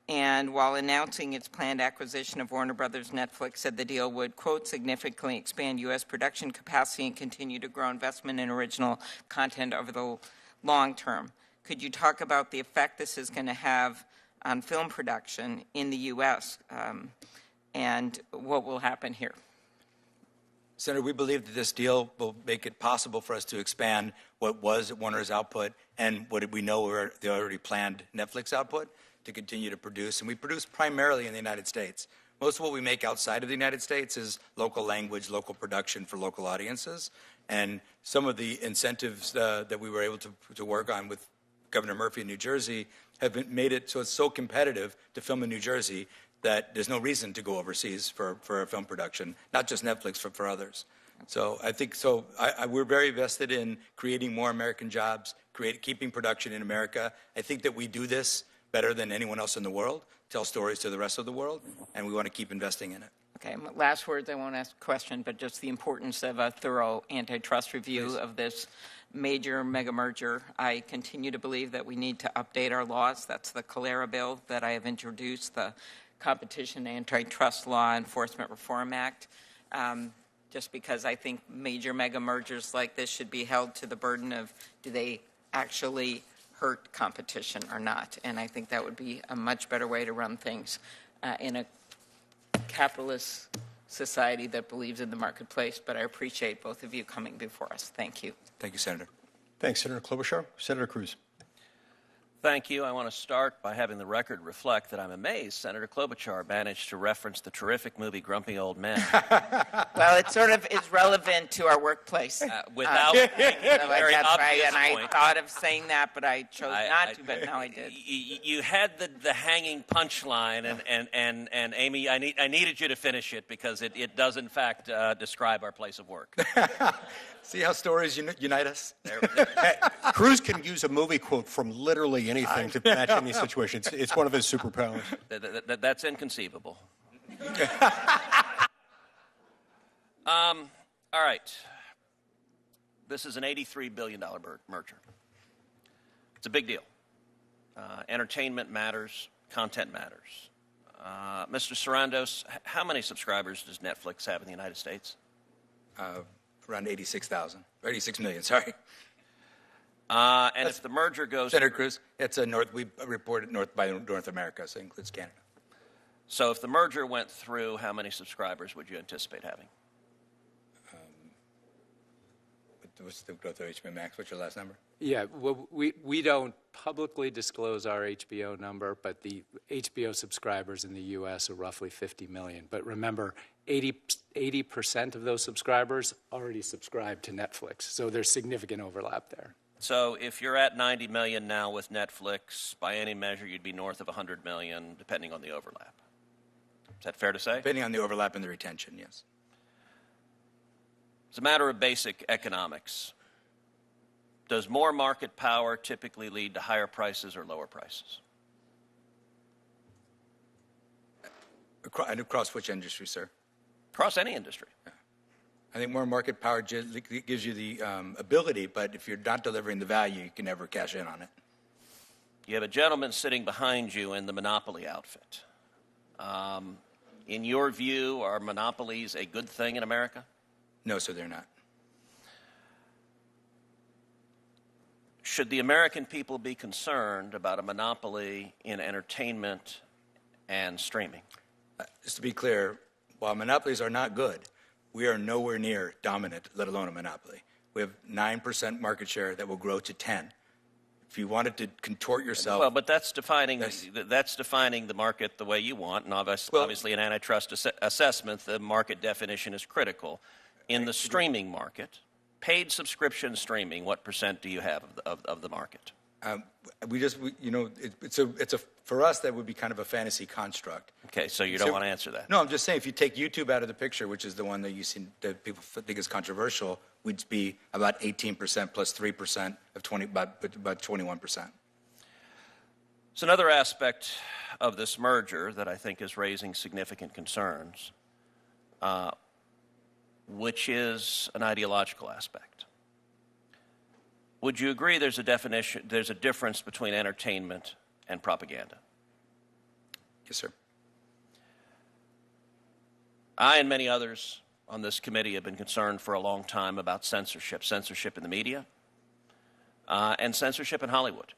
And while announcing its planned acquisition of Warner Brothers, Netflix said the deal would, quote, significantly expand U.S. production capacity and continue to grow investment in original content over the long term. Could you talk about the effect this is going to have on film production in the U.S. And what will happen here? Senator, we believe that this deal will make it possible for us to expand what was Warner's output and what we know were the already planned Netflix output to continue to produce. And we produce primarily in the United States. Most of what we make outside of the United States is local language, local production for local audiences. And some of the incentives that we were able to work on with Governor Murphy in New Jersey have made it so it's so competitive to film in New Jersey that there's no reason to go overseas for a film production, not just Netflix, but for others. So I think we're very vested in creating more American jobs, keeping production in America. I think that we do this better than anyone else in the world, tell stories to the rest of the world, and we want to keep investing in it. Okay, last words, I won't ask a question, but just the importance of a thorough antitrust review of this major mega merger. I continue to believe that we need to update our laws. That's the Calera bill that I have introduced, the Competition Antitrust Law Enforcement Reform Act, just because I think major mega mergers like this should be held to the burden of, do they actually hurt competition or not? And I think that would be a much better way to run things in a capitalist society that believes in the marketplace. But I appreciate both of you coming before us. Thank you. Thank you, Senator. Thanks, Senator Klobuchar. Senator Cruz. Thank you. I want to start by having the record reflect that I'm amazed Senator Klobuchar managed to reference the terrific movie Grumpy Old Men Well, it sort of is relevant to our workplace. without making a very that's right, obvious and I point. thought of saying that, but I chose not to, but now I did. You had the hanging punchline, and Amy, I needed you to finish it because it does, in fact, describe our place of work. See how stories unite us? Cruz can use a movie quote from literally anything to match any situation. It's one of his superpowers. That's inconceivable. All right. This is an $83 billion merger. It's a big deal. Entertainment matters. Content matters. Mr. Sarandos, how many subscribers does Netflix have in the United States? Around 86,000. 86 million, sorry. And if the merger goes... Senator Cruz, it's we reported by North America, so it includes Canada. So if the merger went through, how many subscribers would you anticipate having? What's the growth of HBO Max? What's your last number? Yeah, well, we don't publicly disclose our HBO number, but the HBO subscribers in the U.S. are roughly 50 million. But remember, 80% of those subscribers already subscribe to Netflix, so there's significant overlap there. So if you're at 90 million now with Netflix, by any measure, you'd be north of 100 million, depending on the overlap. Is that fair to say? Depending on the overlap and the retention, yes. It's a matter of basic economics. Does more market power typically lead to higher prices or lower prices? Across which industry, sir? Across any industry. I think more market power gives you the ability, but if you're not delivering the value, you can never cash in on it. You have a gentleman sitting behind you in the monopoly outfit. In your view, are monopolies a good thing in America? No, sir, they're not. Should the American people be concerned about a monopoly in entertainment and streaming? Just to be clear, while monopolies are not good, we are nowhere near dominant, let alone a monopoly. We have 9% market share that will grow to 10. If you wanted to contort yourself... Well, but that's defining the market the way you want, and obviously in antitrust assessment, the market definition is critical. In the streaming market, paid subscription streaming, what % do you have of the market? For us, that would be kind of a fantasy construct. Okay, so you don't want to answer that. No, I'm just saying if you take YouTube out of the picture, which is the one that that people think is controversial, we'd be about 18% plus 3% of about 21%. So another aspect of this merger that I think is raising significant concerns, which is an ideological aspect. Would you agree there's a difference between entertainment and propaganda? Yes, sir. I and many others on this committee have been concerned for a long time about censorship in the media, and censorship in Hollywood.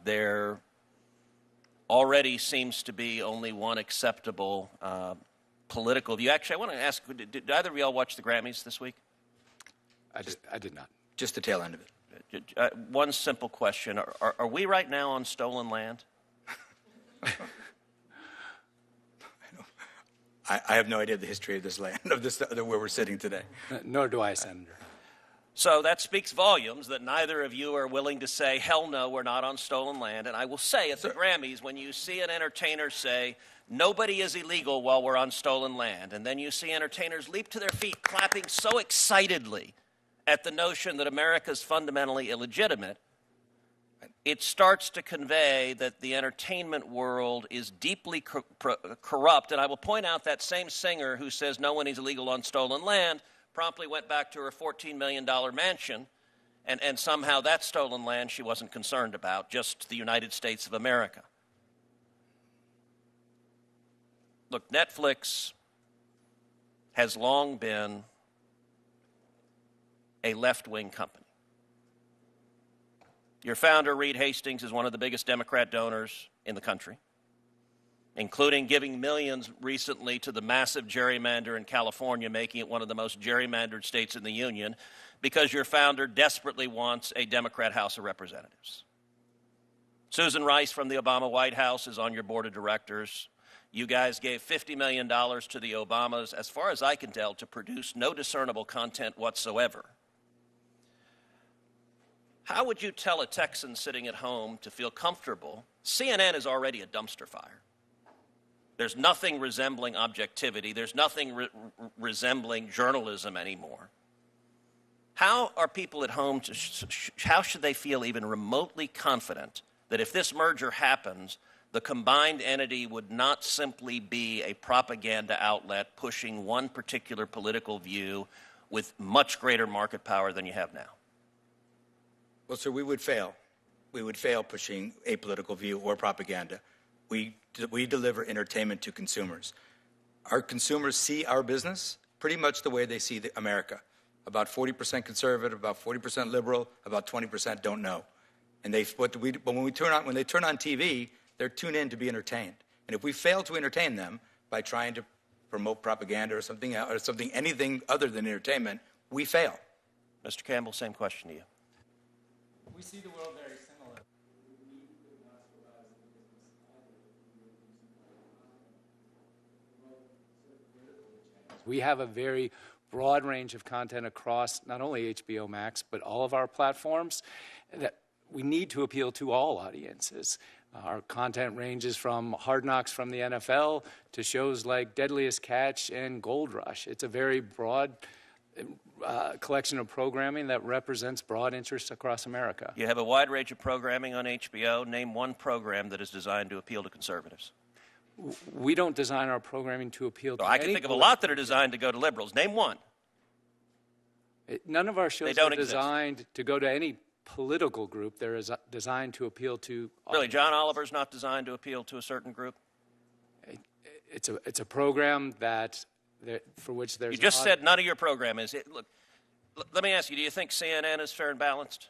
There already seems to be only one acceptable political view. Actually, I want to ask, did either of y'all watch the Grammys this week? I did not. Just the tail end of it. One simple question. Are we right now on stolen land? I have no idea the history of this land, where we're sitting today. Nor do I, Senator. So that speaks volumes that neither of you are willing to say, hell no, we're not on stolen land. And I will say at the Grammys, when you see an entertainer say, nobody is illegal while we're on stolen land, and then you see entertainers leap to their feet clapping so excitedly at the notion that America is fundamentally illegitimate, it starts to convey that the entertainment world is deeply corrupt. And I will point out that same singer who says no one is illegal on stolen land promptly went back to her $14 million mansion, and somehow that stolen land she wasn't concerned about, just the United States of America. Look, Netflix has long been a left-wing company. Your founder, Reed Hastings, is one of the biggest Democrat donors in the country, including giving millions recently to the massive gerrymander in California, making it one of the most gerrymandered states in the union, because your founder desperately wants a Democrat House of Representatives. Susan Rice from the Obama White House is on your board of directors. You guys gave $50 million to the Obamas, as far as I can tell, to produce no discernible content whatsoever. How would you tell a Texan sitting at home to feel comfortable? CNN is already a dumpster fire. There's nothing resembling objectivity. There's nothing resembling journalism anymore. How are people at home, how should they feel even remotely confident that if this merger happens, the combined entity would not simply be a propaganda outlet pushing one particular political view with much greater market power than you have now? Well, sir, we would fail. We would fail pushing a political view or propaganda. We deliver entertainment to consumers. Our consumers see our business pretty much the way they see America. About 40% conservative, about 40% liberal, about 20% don't know. And but when they turn on TV, they're tuned in to be entertained. And if we fail to entertain them by trying to promote propaganda or something anything other than entertainment, we fail. Mr. Campbell, same question to you. We see the world very similar. We have a very broad range of content across not only HBO Max, but all of our platforms that we need to appeal to all audiences. Our content ranges from Hard Knocks from the NFL to shows like Deadliest Catch and Gold Rush. It's a very broad collection of programming that represents broad interests across America. You have a wide range of programming on HBO. Name one program that is designed to appeal to conservatives. We don't design our programming to appeal to I can think of a lot that are designed to go to liberals. Name one. None of our shows are designed to go to any political group. They're designed to appeal to... Really, John Oliver's not designed to appeal to a certain group? It's a program for which there's... You just said none of your program is. Look, let me ask you, do you think CNN is fair and balanced?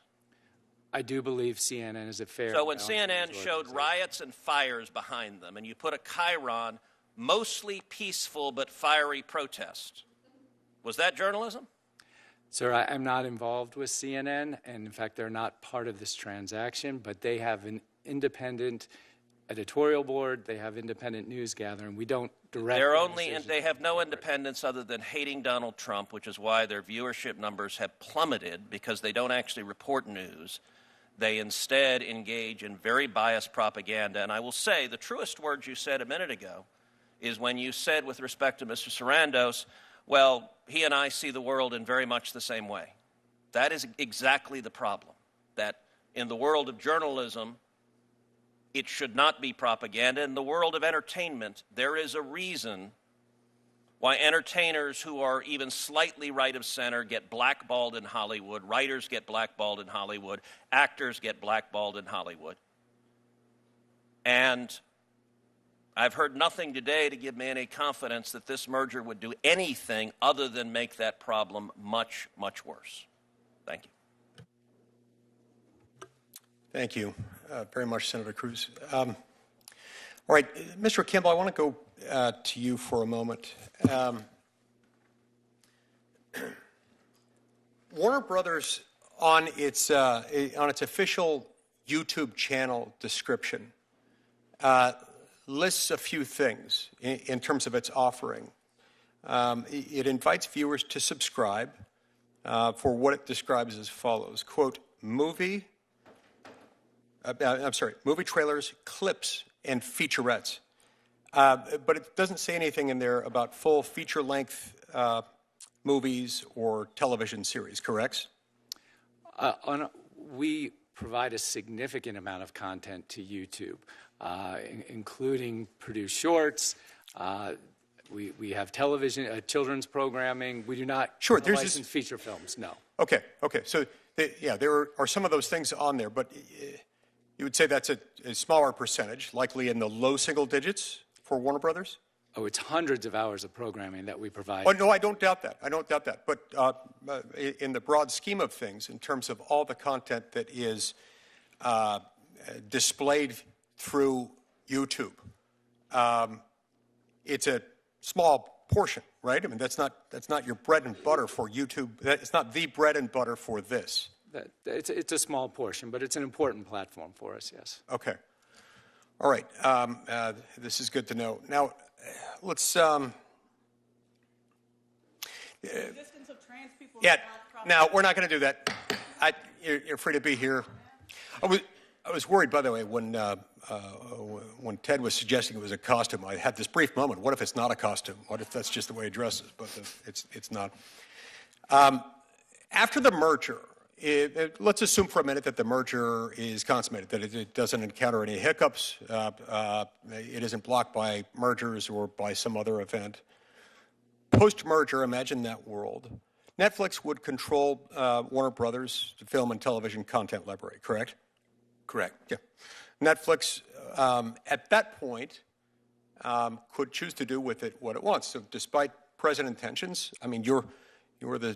I do believe CNN is a fair... So when CNN showed riots and fires behind them, and you put a chyron, mostly peaceful but fiery protest, was that journalism? Sir, I'm not involved with CNN, and in fact, they're not part of this transaction, but they have an independent editorial board, they have independent news gathering. We don't direct... They have no independence other than hating Donald Trump, which is why their viewership numbers have plummeted, because they don't actually report news. They instead engage in very biased propaganda. And I will say, the truest words you said a minute ago is when you said with respect to Mr. Sarandos, well, he and I see the world in very much the same way. That is exactly the problem, that in the world of journalism, it should not be propaganda. In the world of entertainment, there is a reason why entertainers who are even slightly right of center get blackballed in Hollywood, writers get blackballed in Hollywood, actors get blackballed in Hollywood. And I've heard nothing today to give me any confidence that this merger would do anything other than make that problem much, much worse. Thank you. Thank you very much, Senator Cruz. All right, Mr. Campbell, I want to go to you for a moment. Warner Brothers, on its official YouTube channel description, lists a few things in terms of its offering. It invites viewers to subscribe for what it describes as follows, quote, movie trailers, clips, and featurettes. But it doesn't say anything in there about full feature-length movies or television series, correct? We provide a significant amount of content to YouTube, including produced shorts, We have television, children's programming. We do not Sure, there's license feature films, no. Okay. So, there are some of those things on there, but you would say that's a smaller percentage, likely in the low single digits for Warner Brothers? Oh, it's hundreds of hours of programming that we provide. Oh, no, I don't doubt that. But in the broad scheme of things, in terms of all the content that is displayed through YouTube, it's a small portion, right? I mean, that's not your bread and butter for YouTube. It's not the bread and butter for this. It's a small portion, but it's an important platform for us, yes. Okay. All right. This is good to know. Now, let's. Yeah. Now we're not going to do that. You're free to be here. I was worried, by the way, when Ted was suggesting it was a costume. I had this brief moment. What if it's not a costume? What if that's just the way he dresses? But it's not. After the merger, let's assume for a minute that the merger is consummated, that it doesn't encounter any hiccups, it isn't blocked by mergers or by some other event. Post-merger, imagine that world. Netflix would control Warner Brothers' film and television content library, correct? Correct. Yeah. Netflix, at that point, could choose to do with it what it wants. So despite present intentions, I mean, you're the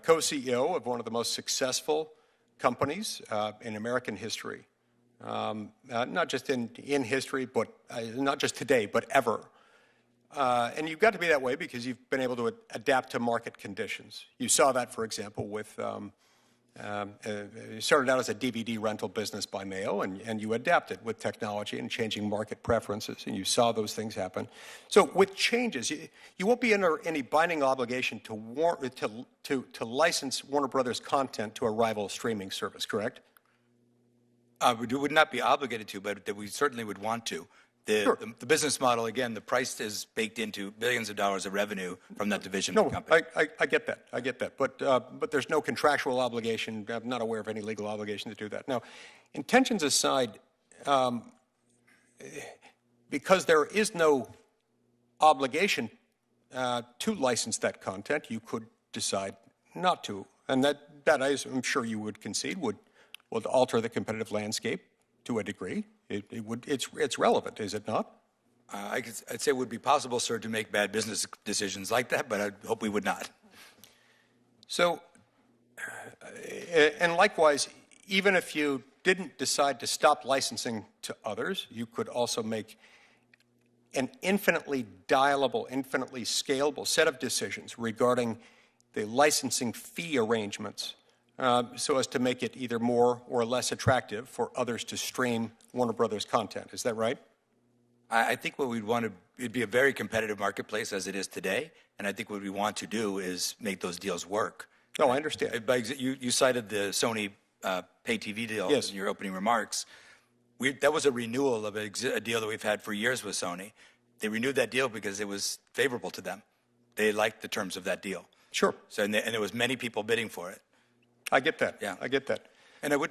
co-CEO of one of the most successful companies in American history, not just in history, but not just today, but ever. And you've got to be that way because you've been able to adapt to market conditions. You saw that, for example, with you started out as a DVD rental business by mail, and you adapted with technology and changing market preferences, and you saw those things happen. So with changes, you won't be under any binding obligation to license Warner Brothers content to a rival streaming service, correct? We would not be obligated to, but that we certainly would want to. Sure. The business model, again, the price is baked into billions of dollars of revenue from that division No, of the company. I get that. But there's no contractual obligation. I'm not aware of any legal obligation to do that. Now, intentions aside, because there is no obligation to license that content, you could decide not to. And that I'm sure you would concede, would alter the competitive landscape to a degree. It's relevant, is it not? I'd say it would be possible, sir, to make bad business decisions like that, but I hope we would not. So, and likewise, even if you didn't decide to stop licensing to others, you could also make an infinitely dialable, infinitely scalable set of decisions regarding the licensing fee arrangements so as to make it either more or less attractive for others to stream Warner Brothers content. Is that right? I think what we'd want to, it'd be a very competitive marketplace as it is today, and I think what we want to do is make those deals work. No, I understand. You cited the Sony pay TV deal in your opening remarks. That was a renewal of a deal that we've had for years with Sony. They renewed that deal because it was favorable to them. They liked the terms of that deal. Sure. So, and there was many people bidding for it. I get that. Yeah. I get that. And I'll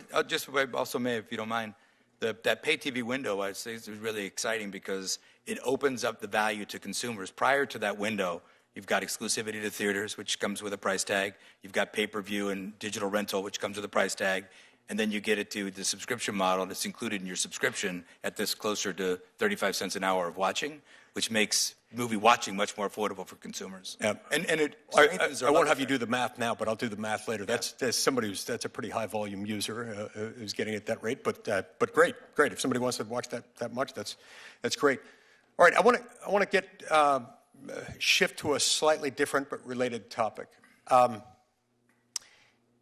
also may, if you don't mind, that pay TV window, I'd say, is really exciting because it opens up the value to consumers. Prior to that window, you've got exclusivity to theaters, which comes with a price tag. You've got pay-per-view and digital rental, which comes with a price tag. And then you get it to the subscription model that's included in your subscription at this closer to 35 cents an hour of watching, which makes movie watching much more affordable for consumers. Yeah. I won't have you do the math now, but I'll do the math later. That's somebody that's a pretty high volume user who's getting it at that rate. But great. If somebody wants to watch that much, that's great. All right, I want to shift to a slightly different but related topic.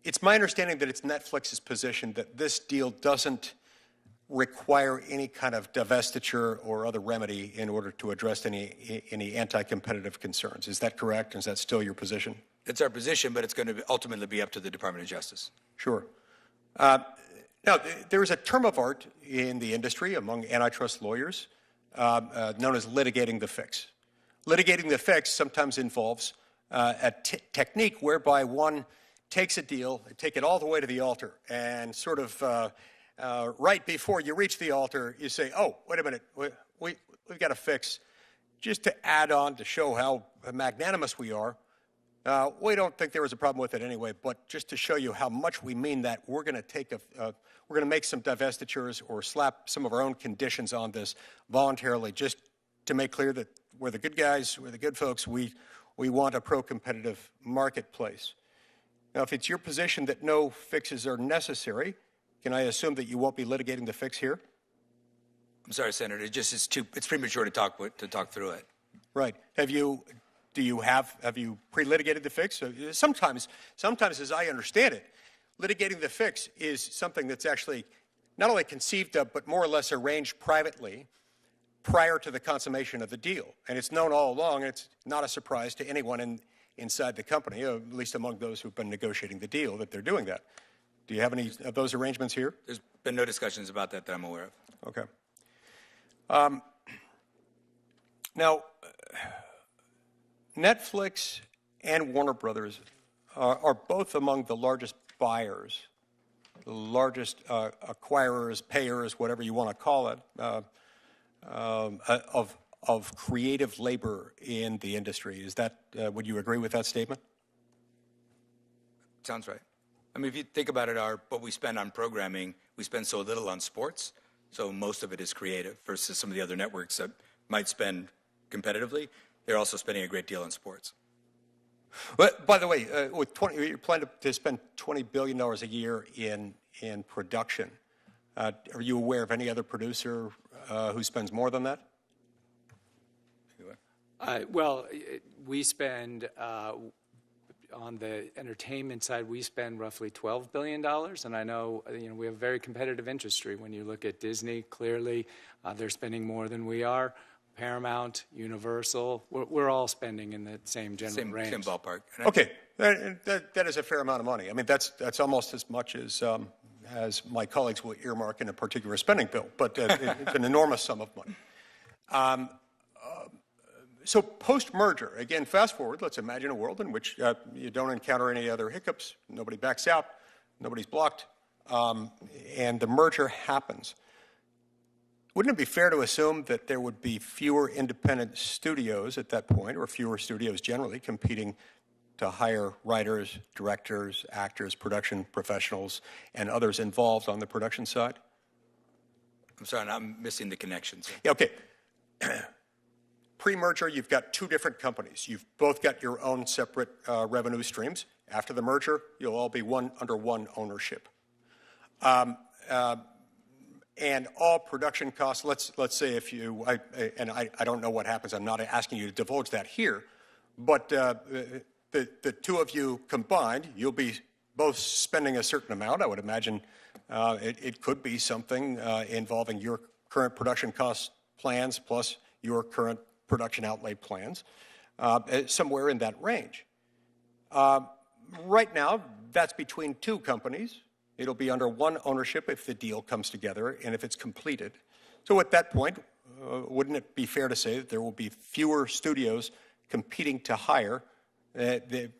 It's my understanding that it's Netflix's position that this deal doesn't require any kind of divestiture or other remedy in order to address any anti-competitive concerns. Is that correct? Is that still your position? It's our position, but it's going to ultimately be up to the Department of Justice. Sure. Now, there is a term of art in the industry among antitrust lawyers known as litigating the fix. Litigating the fix sometimes involves a technique whereby one takes a deal, take it all the way to the altar, and sort of right before you reach the altar, you say, oh, wait a minute, we've got to fix just to add on to show how magnanimous we are, we don't think there was a problem with it anyway, but just to show you how much we mean that, we're going to make some divestitures or slap some of our own conditions on this voluntarily, just to make clear that we're the good guys, we're the good folks, we want a pro-competitive marketplace. Now, if it's your position that no fixes are necessary, can I assume that you won't be litigating the fix here? I'm sorry, Senator. It's premature to talk through it. Right. Have you pre-litigated the fix? Sometimes, as I understand it, litigating the fix is something that's actually not only conceived of, but more or less arranged privately prior to the consummation of the deal. And it's known all along, and it's not a surprise to anyone inside the company, at least among those who've been negotiating the deal, that they're doing that. Do you have any of those arrangements here? There's been no discussions about that I'm aware of. Okay. Now, Netflix and Warner Brothers are both among the largest buyers, the largest acquirers, payers, whatever you want to call it, of creative labor in the industry. Is that, would you agree with that statement? Sounds right. I mean, if you think about it, what we spend on programming, we spend so little on sports, so most of it is creative versus some of the other networks that might spend competitively. They're also spending a great deal on sports. But by the way, you're planning to spend $20 billion a year in production. Are you aware of any other producer who spends more than that? Well, we spend, on the entertainment side, we spend roughly $12 billion. And I know, we have a very competitive industry. When you look at Disney, clearly they're spending more than we are. Paramount, Universal, we're all spending in the same general range. Same ballpark. Okay, that is a fair amount of money. I mean, that's almost as much as my colleagues will earmark in a particular spending bill, but it's an enormous sum of money. So post-merger, again, fast forward, let's imagine a world in which you don't encounter any other hiccups, nobody backs out, nobody's blocked, and the merger happens. Wouldn't it be fair to assume that there would be fewer independent studios at that point, or fewer studios generally, competing to hire writers, directors, actors, production professionals, and others involved on the production side? I'm sorry, I'm missing the connections. Yeah, okay. Pre-merger, you've got two different companies. You've both got your own separate revenue streams. After the merger, you'll all be under one ownership. And all production costs, let's say if you, I don't know what happens, I'm not asking you to divulge that here, but the two of you combined, you'll be both spending a certain amount. I would imagine it could be something involving your current production cost plans plus your current production outlay plans, somewhere in that range. Right now, that's between two companies. It'll be under one ownership if the deal comes together and if it's completed. So at that point, wouldn't it be fair to say that there will be fewer studios competing to hire the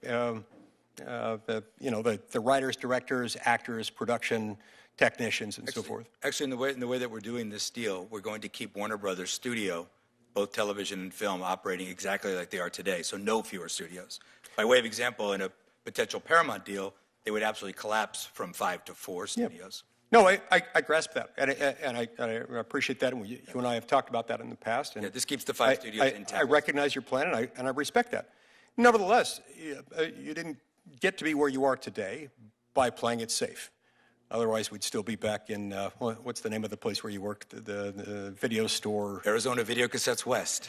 writers, directors, actors, production technicians, and so forth? Actually, in the way that we're doing this deal, we're going to keep Warner Brothers Studio, both television and film, operating exactly like they are today, so no fewer studios. By way of example, in a potential Paramount deal, they would absolutely collapse from 5 to 4 studios. Yeah. No, I grasp that, and I appreciate that, and you and I have talked about that in the past. And yeah, this keeps the 5 studios intact. I recognize your plan, and I respect that. Nevertheless, you didn't get to be where you are today by playing it safe. Otherwise, we'd still be back in, what's the name of the place where you worked, the video store? Arizona Video Cassettes West.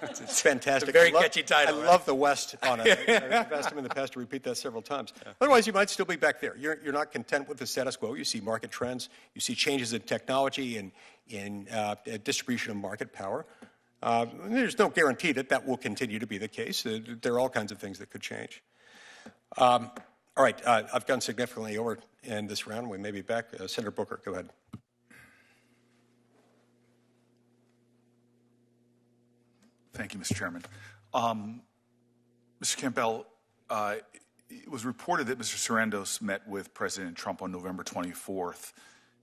It's fantastic. It's a very catchy title. I love the West on it. I've asked him in the past to repeat that several times. Yeah. Otherwise, you might still be back there. You're not content with the status quo. You see market trends. You see changes in technology and in distribution of market power. There's no guarantee that will continue to be the case. There are all kinds of things that could change. All right, I've gone significantly over in this round. We may be back. Senator Booker, go ahead. Thank you, Mr. Chairman. Mr. Campbell, it was reported that Mr. Sarandos met with President Trump on November 24th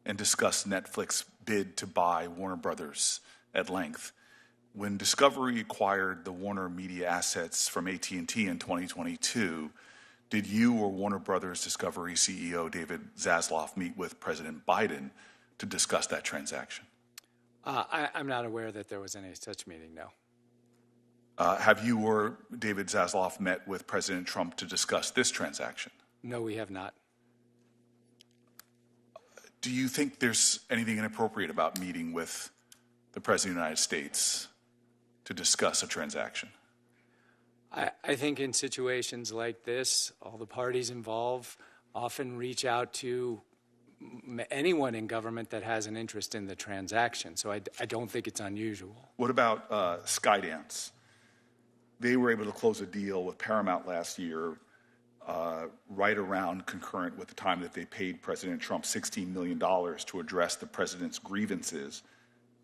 and discussed Netflix's bid to buy Warner Brothers at length. When Discovery acquired the Warner Media assets from AT&T in 2022, did you or Warner Brothers Discovery CEO David Zaslav meet with President Biden to discuss that transaction? I'm not aware that there was any such meeting, no. Have you or David Zaslav met with President Trump to discuss this transaction? No, we have not. Do you think there's anything inappropriate about meeting with the President of the United States to discuss a transaction? I think in situations like this, all the parties involved often reach out to anyone in government that has an interest in the transaction. So I don't think it's unusual. What about Skydance? They were able to close a deal with Paramount last year, right around concurrent with the time that they paid President Trump $16 million to address the president's grievances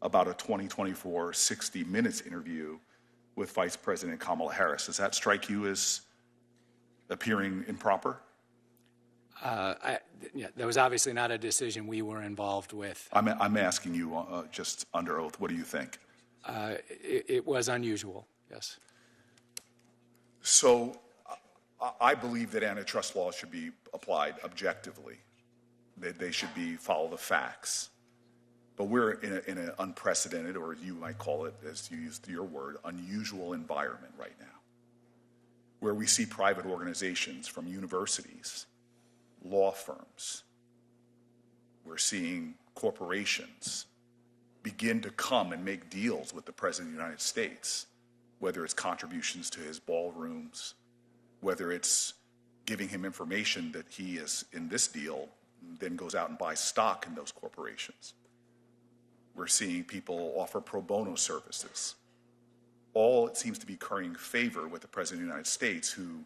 about a 2024 60 Minutes interview with Vice President Kamala Harris. Does that strike you as appearing improper? That was obviously not a decision we were involved with. I'm asking you just under oath, what do you think? It was unusual, yes. So I believe that antitrust laws should be applied objectively. They should follow the facts. But we're in an unprecedented, or you might call it, as you used your word, unusual environment right now, where we see private organizations from universities, law firms. We're seeing corporations begin to come and make deals with the President of the United States, whether it's contributions to his ballrooms, whether it's giving him information that he is in this deal, then goes out and buys stock in those corporations. We're seeing people offer pro bono services. All, it seems to be currying favor with the President of the United States, who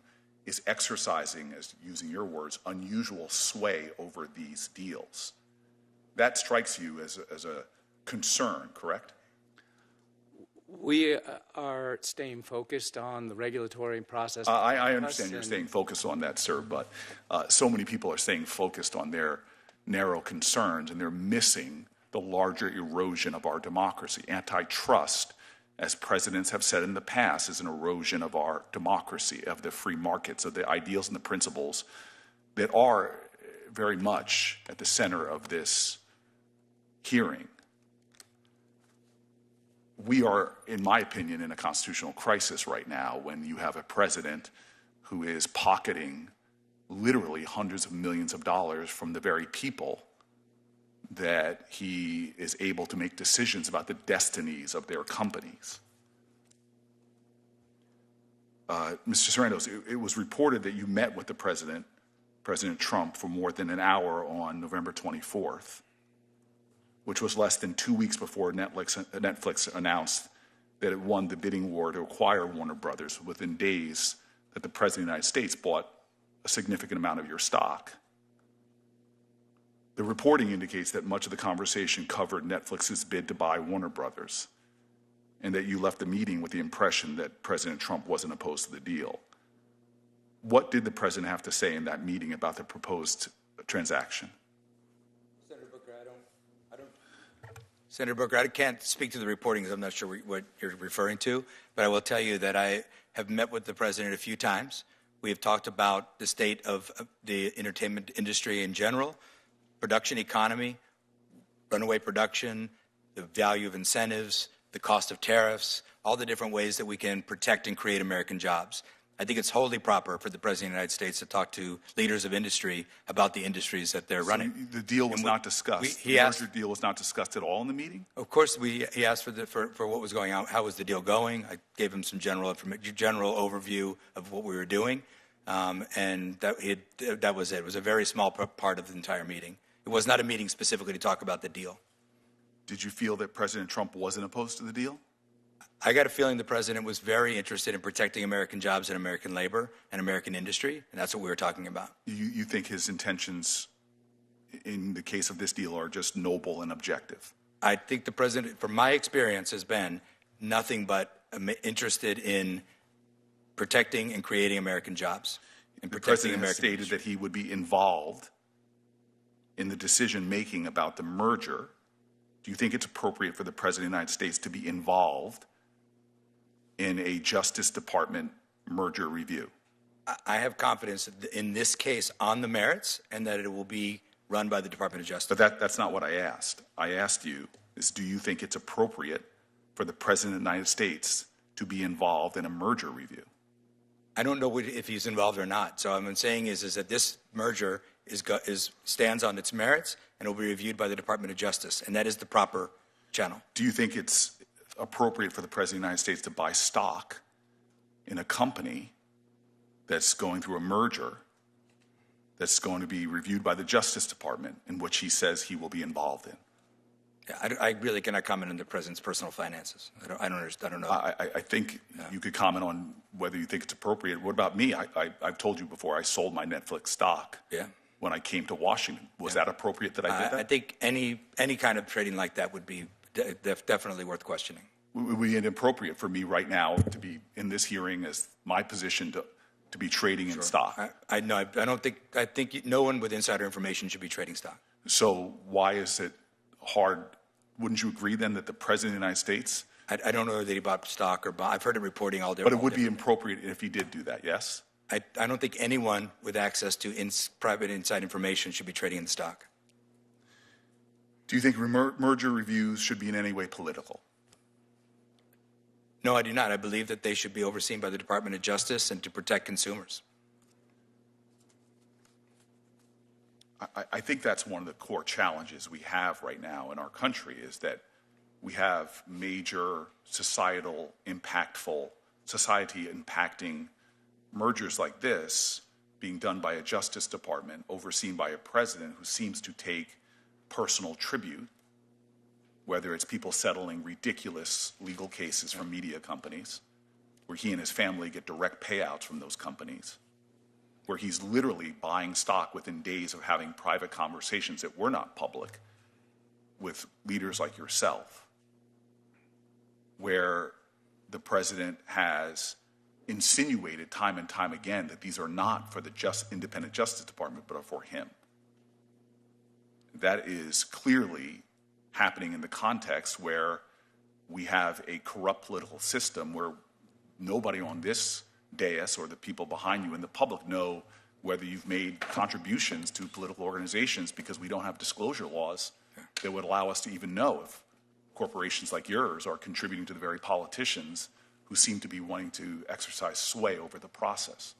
is exercising, as using your words, unusual sway over these deals. That strikes you as a concern, correct? We are staying focused on the regulatory process. I understand you're staying focused on that, sir, but so many people are staying focused on their narrow concerns, and they're missing the larger erosion of our democracy. Antitrust, as presidents have said in the past, is an erosion of our democracy, of the free markets, of the ideals and the principles that are very much at the center of this hearing. We are, in my opinion, in a constitutional crisis right now when you have a president who is pocketing literally hundreds of millions of dollars from the very people that he is able to make decisions about the destinies of their companies. Mr. Sarandos, it was reported that you met with the President Trump, for more than an hour on November 24th, which was less than 2 weeks before Netflix announced that it won the bidding war to acquire Warner Brothers, within days that the President of the United States bought a significant amount of your stock. The reporting indicates that much of the conversation covered Netflix's bid to buy Warner Brothers, and that you left the meeting with the impression that President Trump wasn't opposed to the deal. What did the president have to say in that meeting about the proposed transaction? Senator Booker, I can't speak to the reporting because I'm not sure what you're referring to, but I will tell you that I have met with the president a few times. We have talked about the state of the entertainment industry in general, production economy, runaway production, the value of incentives, the cost of tariffs, all the different ways that we can protect and create American jobs. I think it's wholly proper for the President of the United States to talk to leaders of industry about the industries that they're running. The deal was not discussed. The merger deal was not discussed at all in the meeting? Of course, he asked for what was going on, how was the deal going. I gave him some general overview of what we were doing, and that was it. It was a very small part of the entire meeting. It was not a meeting specifically to talk about the deal. Did you feel that President Trump wasn't opposed to the deal? I got a feeling the president was very interested in protecting American jobs and American labor and American industry, and that's what we were talking about. You think his intentions in the case of this deal are just noble and objective? I think the president, from my experience, has been nothing but interested in protecting and creating American jobs. And the president has stated that he would be involved in the decision-making about the merger. Do you think it's appropriate for the President of the United States to be involved in a Justice Department merger review? I have confidence in this case on the merits and that it will be run by the Department of Justice. But that's not what I asked. I asked you is, do you think it's appropriate for the President of the United States to be involved in a merger review? I don't know if he's involved or not. So what I'm saying is that this merger stands on its merits and will be reviewed by the Department of Justice, and that is the proper channel. Do you think it's appropriate for the President of the United States to buy stock in a company that's going through a merger that's going to be reviewed by the Justice Department, in which he says he will be involved in? I really cannot comment on the President's personal finances. I don't know. I think you could comment on whether you think it's appropriate. What about me? I've told you before, I sold my Netflix stock when I came to Washington. Was that appropriate that I did that? I think any kind of trading like that would be definitely worth questioning. Would be inappropriate for me right now to be in this hearing as my position to be trading in stock. I think no one with insider information should be trading stock. So why is it hard? Wouldn't you agree then that the President of the United States? I don't know that he bought stock or bought. I've heard him reporting all day. But it would be appropriate if he did do that, yes? I don't think anyone with access to private inside information should be trading in the stock. Do you think merger reviews should be in any way political? No, I do not. I believe that they should be overseen by the Department of Justice and to protect consumers. I think that's one of the core challenges we have right now in our country is that we have major society impacting mergers like this being done by a Justice Department, overseen by a president who seems to take personal tribute, whether it's people settling ridiculous legal cases from media companies, where he and his family get direct payouts from those companies, where he's literally buying stock within days of having private conversations that were not public with leaders like yourself, where the president has insinuated time and time again that these are not for the independent Justice Department, but are for him. That is clearly happening in the context where we have a corrupt political system where nobody on this dais or the people behind you in the public know whether you've made contributions to political organizations because we don't have disclosure laws that would allow us to even know if corporations like yours are contributing to the very politicians who seem to be wanting to exercise sway over the process.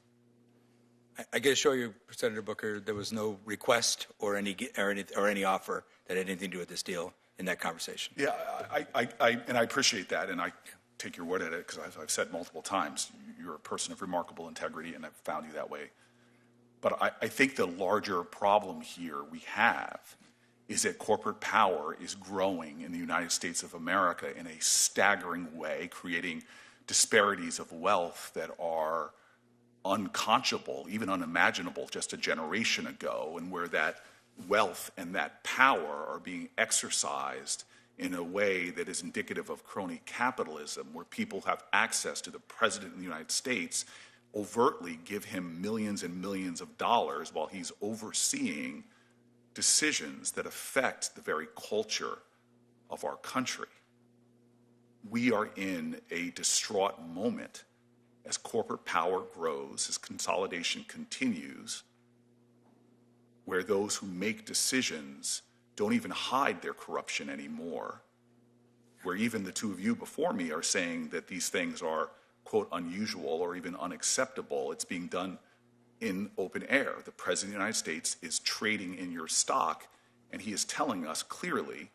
I get to show you, Senator Booker, there was no request or any offer that had anything to do with this deal in that conversation. Yeah, I appreciate that, and I take your word at it because I've said multiple times you're a person of remarkable integrity, and I've found you that way. But I think the larger problem here we have is that corporate power is growing in the United States of America in a staggering way, creating disparities of wealth that are unconscionable, even unimaginable just a generation ago, and where that wealth and that power are being exercised in a way that is indicative of crony capitalism, where people have access to the President of the United States, overtly give him millions and millions of dollars while he's overseeing decisions that affect the very culture of our country. We are in a distraught moment as corporate power grows, as consolidation continues, where those who make decisions don't even hide their corruption anymore, where even the two of you before me are saying that these things are, quote, unusual or even unacceptable. It's being done in open air. The President of the United States is trading in your stock, and he is telling us clearly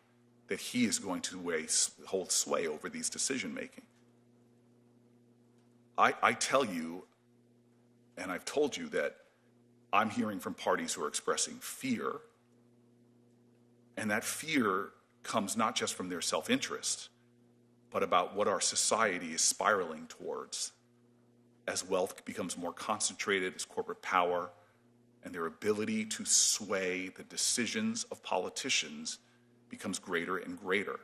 that he is going to hold sway over these decision-making. I tell you, and I've told you, that I'm hearing from parties who are expressing fear, and that fear comes not just from their self-interest, but about what our society is spiraling towards as wealth becomes more concentrated, as corporate power and their ability to sway the decisions of politicians becomes greater and greater.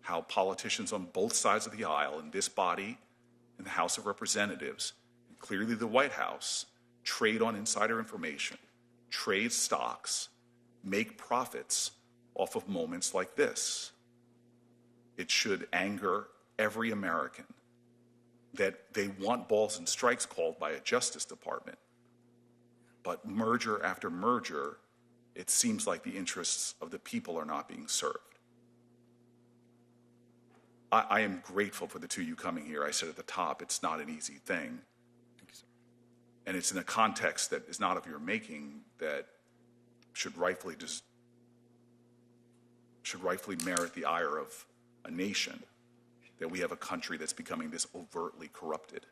How politicians on both sides of the aisle in this body, in the House of Representatives, and clearly the White House, trade on insider information, trade stocks, make profits off of moments like this. It should anger every American that they want balls and strikes called by a Justice Department. But merger after merger, it seems like the interests of the people are not being served. I am grateful for the two of you coming here. I said at the top, it's not an easy thing. Thank you, sir. And it's in a context that is not of your making that should rightfully merit the ire of a nation, that we have a country that's becoming this overtly corrupted.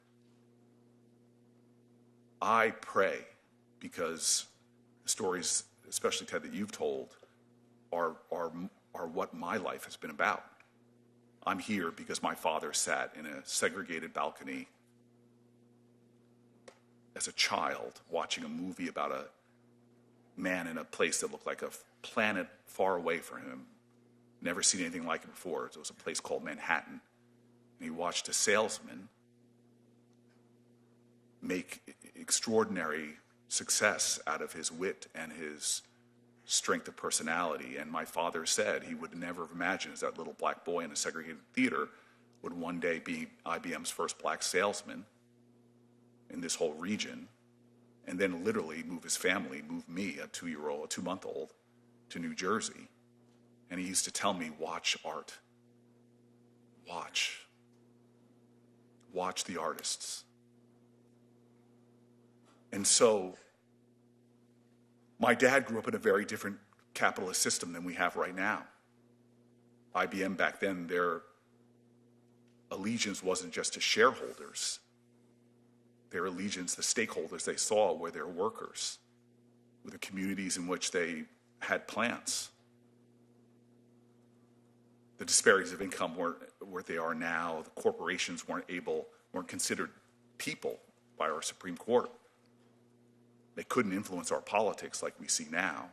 I pray, because the stories, especially Ted, that you've told, are what my life has been about. I'm here because my father sat in a segregated balcony as a child watching a movie about a man in a place that looked like a planet far away from him. Never seen anything like it before. It was a place called Manhattan. And he watched a salesman make extraordinary success out of his wit and his strength of personality. And my father said he would never have imagined, as that little black boy in a segregated theater, would one day be IBM's first black salesman in this whole region, and then literally move his family, move me, a 2-month-old, to New Jersey. And he used to tell me, watch art. Watch the artists. And so my dad grew up in a very different capitalist system than we have right now. IBM back then, their allegiance wasn't just to shareholders. Their allegiance, the stakeholders they saw were their workers, were the communities in which they had plants. The disparities of income weren't where they are now. The corporations weren't considered people by our Supreme Court. They couldn't influence our politics like we see now.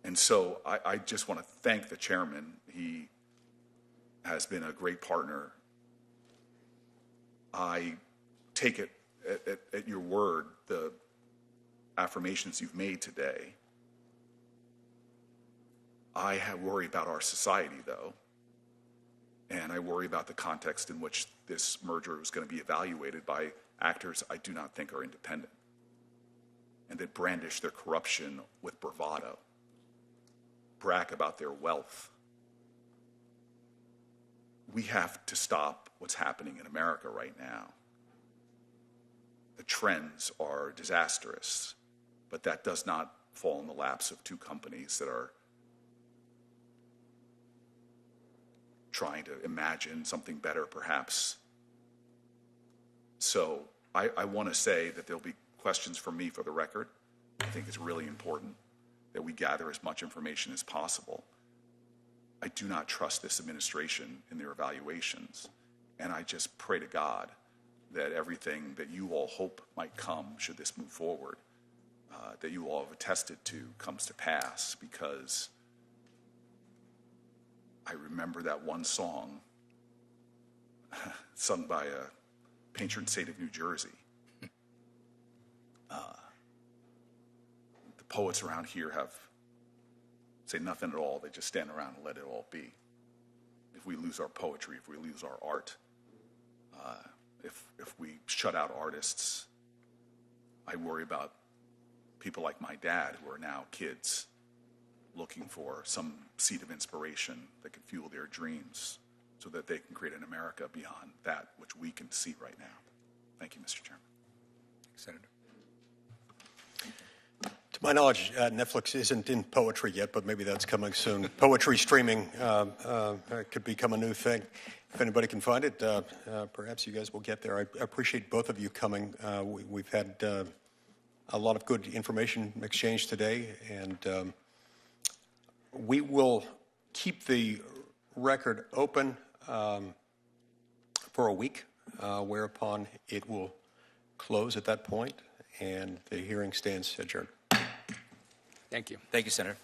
And so I just want to thank the chairman. He has been a great partner. I take it at your word, the affirmations you've made today. I worry about our society, though, and I worry about the context in which this merger is going to be evaluated by actors I do not think are independent and that brandish their corruption with bravado, brag about their wealth. We have to stop what's happening in America right now. The trends are disastrous, but that does not fall in the laps of two companies that are trying to imagine something better, perhaps. So I want to say that there'll be questions from me for the record. I think it's really important that we gather as much information as possible. I do not trust this administration in their evaluations, and I just pray to God that everything that you all hope might come, should this move forward, that you all have attested to, comes to pass, because I remember that one song sung by a patron saint of New Jersey. The poets around here say nothing at all. They just stand around and let it all be. If we lose our poetry, if we lose our art, if we shut out artists, I worry about people like my dad, who are now kids, looking for some seed of inspiration that can fuel their dreams so that they can create an America beyond that which we can see right now. Thank you, Mr. Chairman. Senator. To my knowledge, Netflix isn't in poetry yet, but maybe that's coming soon. Poetry streaming could become a new thing. If anybody can find it, perhaps you guys will get there. I appreciate both of you coming. We've had a lot of good information exchange today, and we will keep the record open for a week, whereupon it will close at that point, and the hearing stands adjourned. Thank you. Thank you, Senator.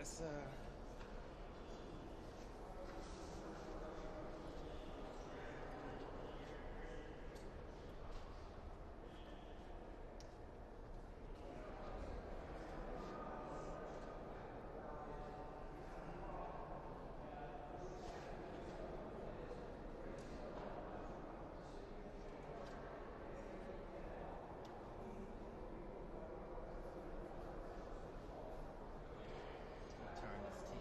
It's turn this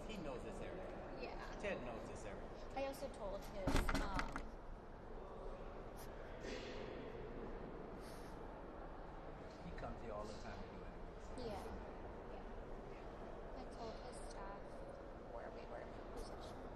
he knows this area. Yeah. Ted knows this area. I also told his, He comes here all the time to do it. yeah. I told his staff where we were positioned.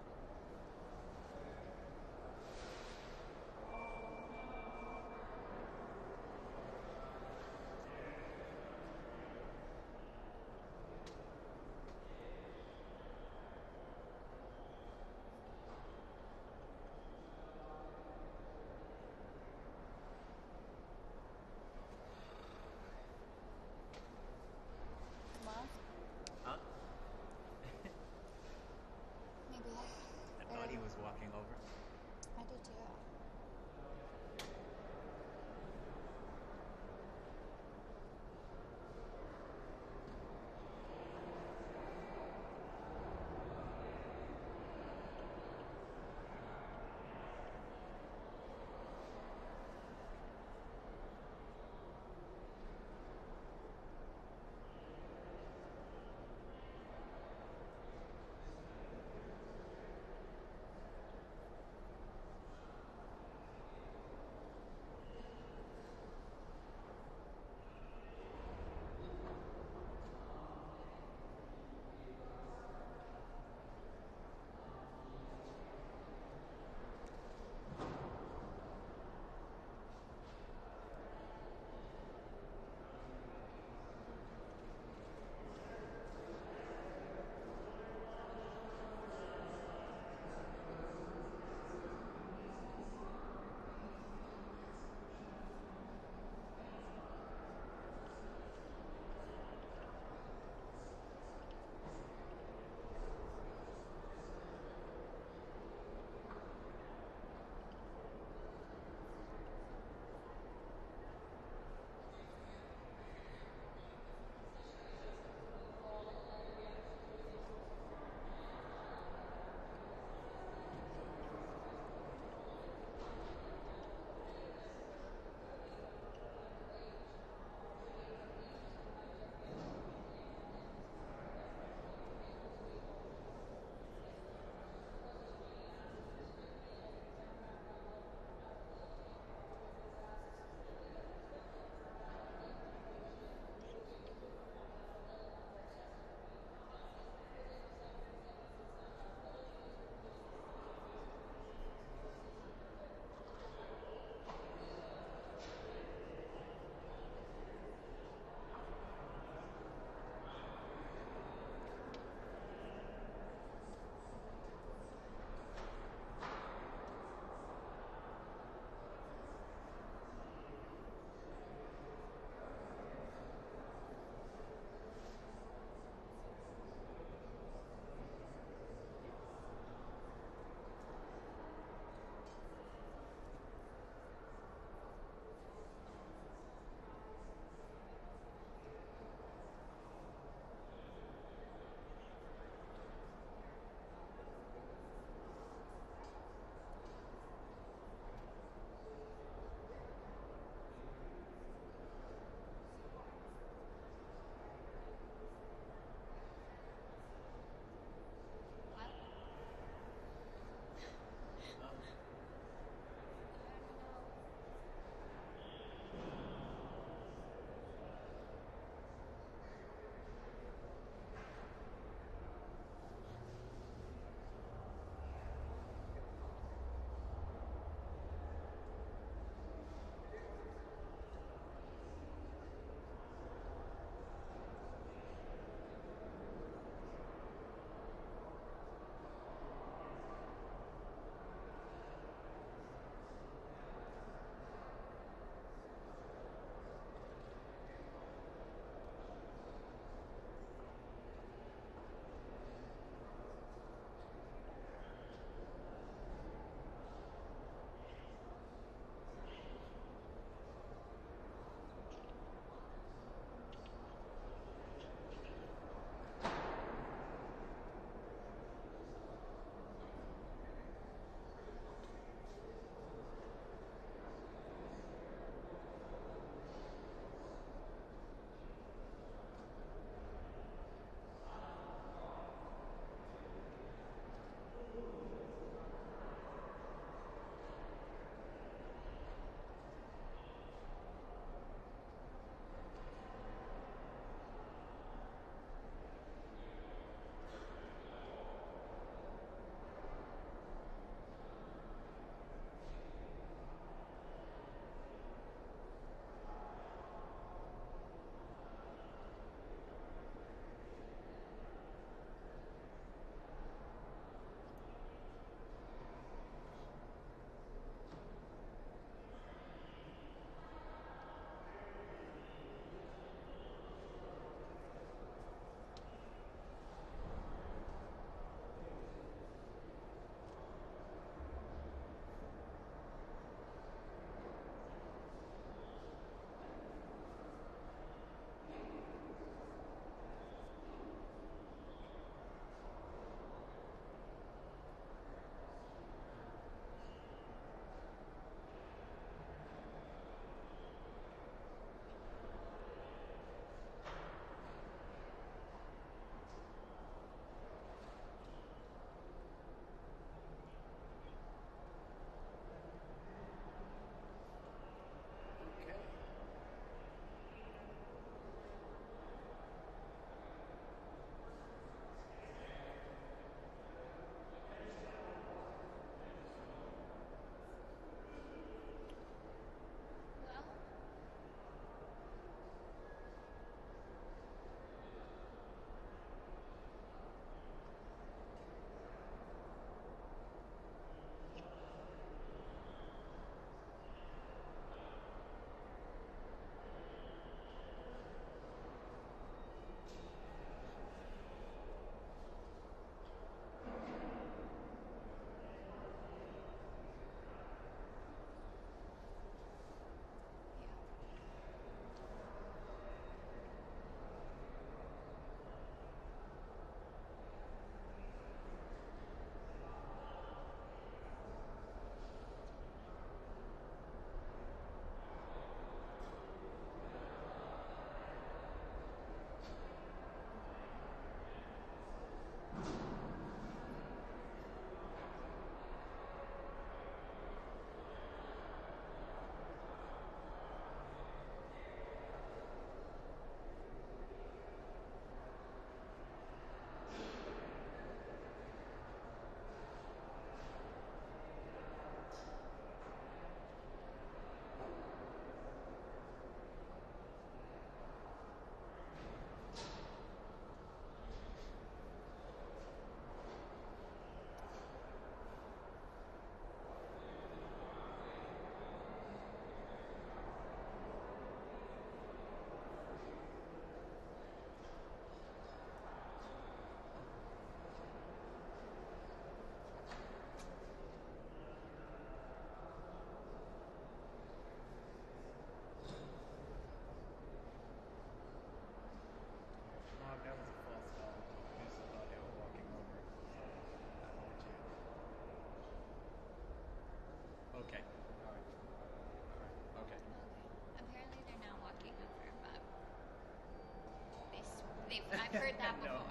I've heard that before. All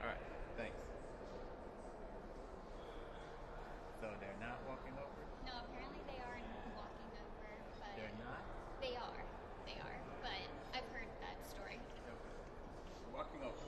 right, thanks. So they're not walking over? No, apparently they aren't walking over, but They're not? they are. They are, but I've heard that story. Walking over.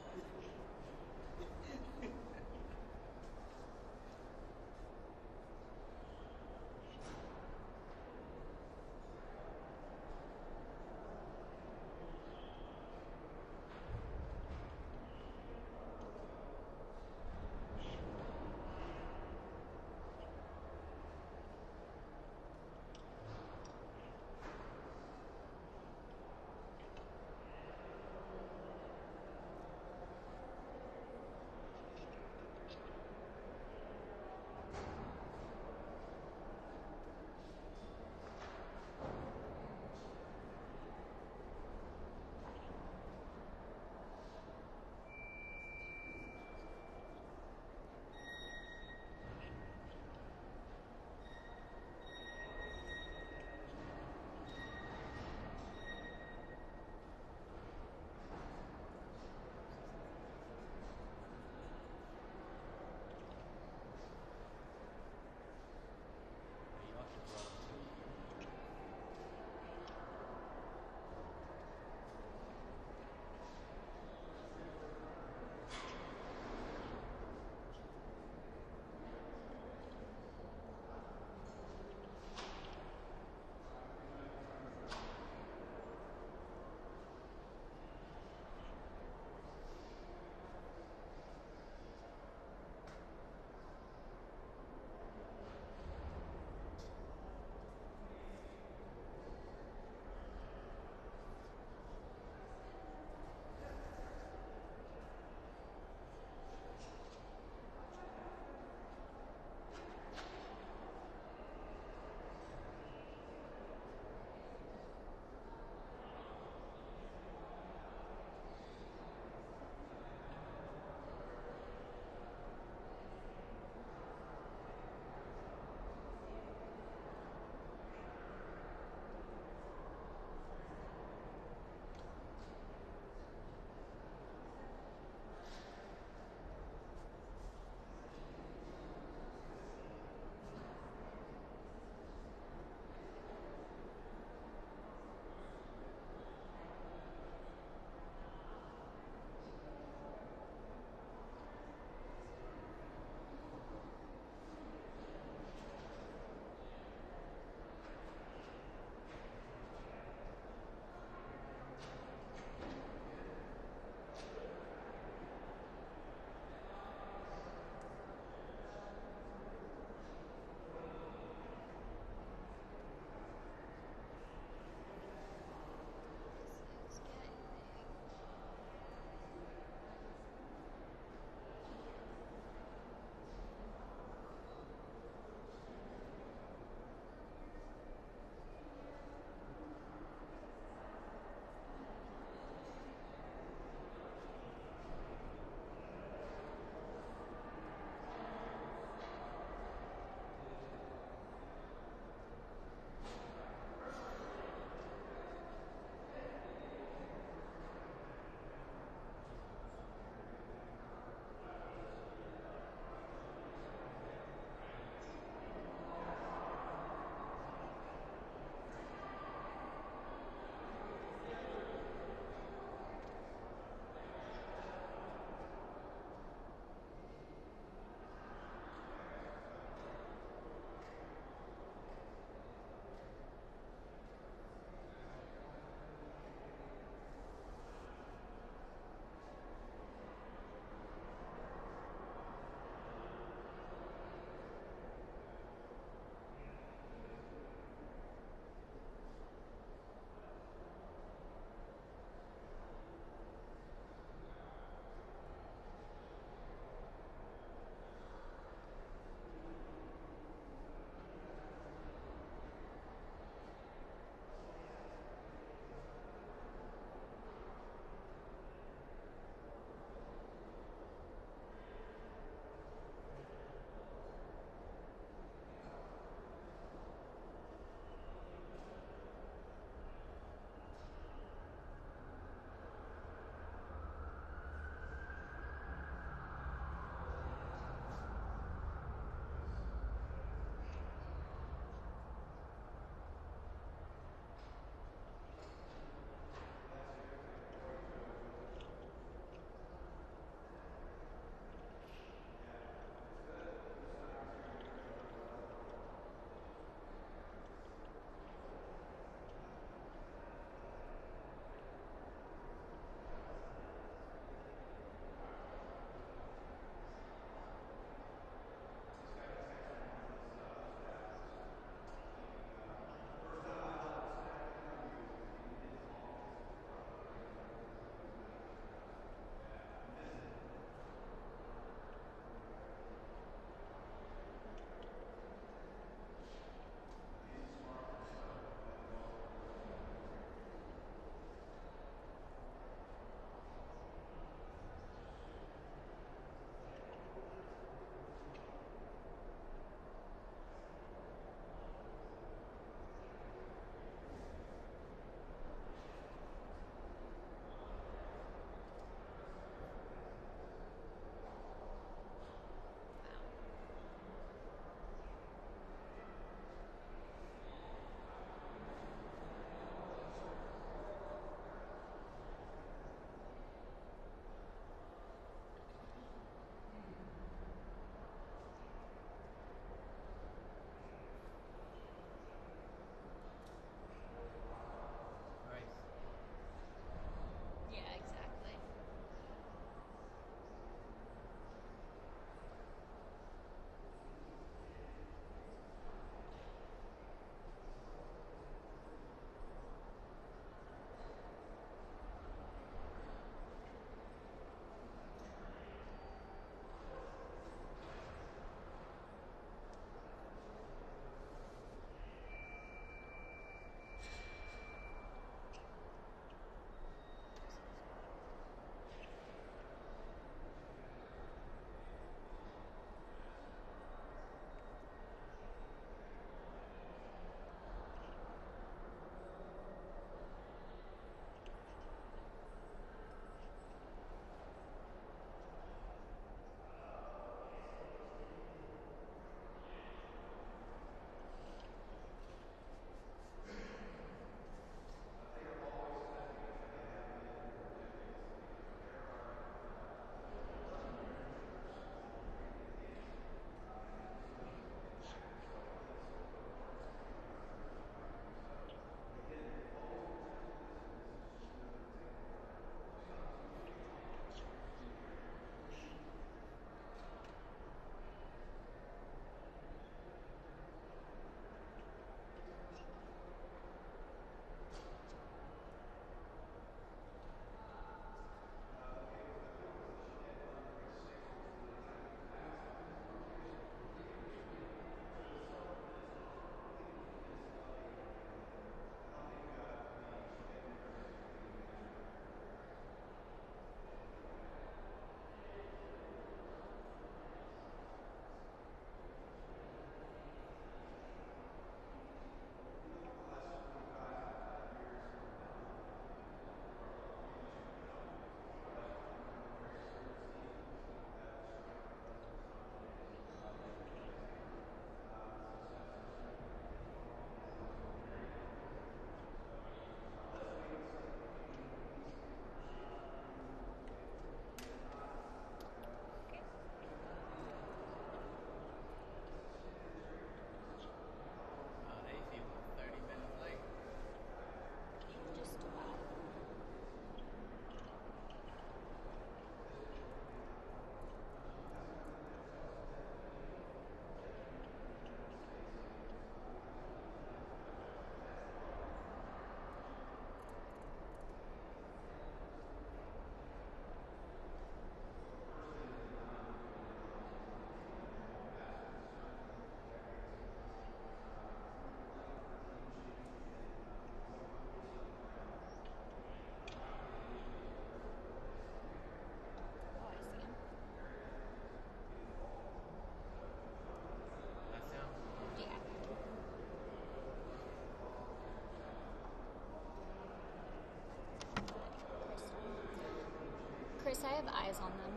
Chris, I have eyes on them,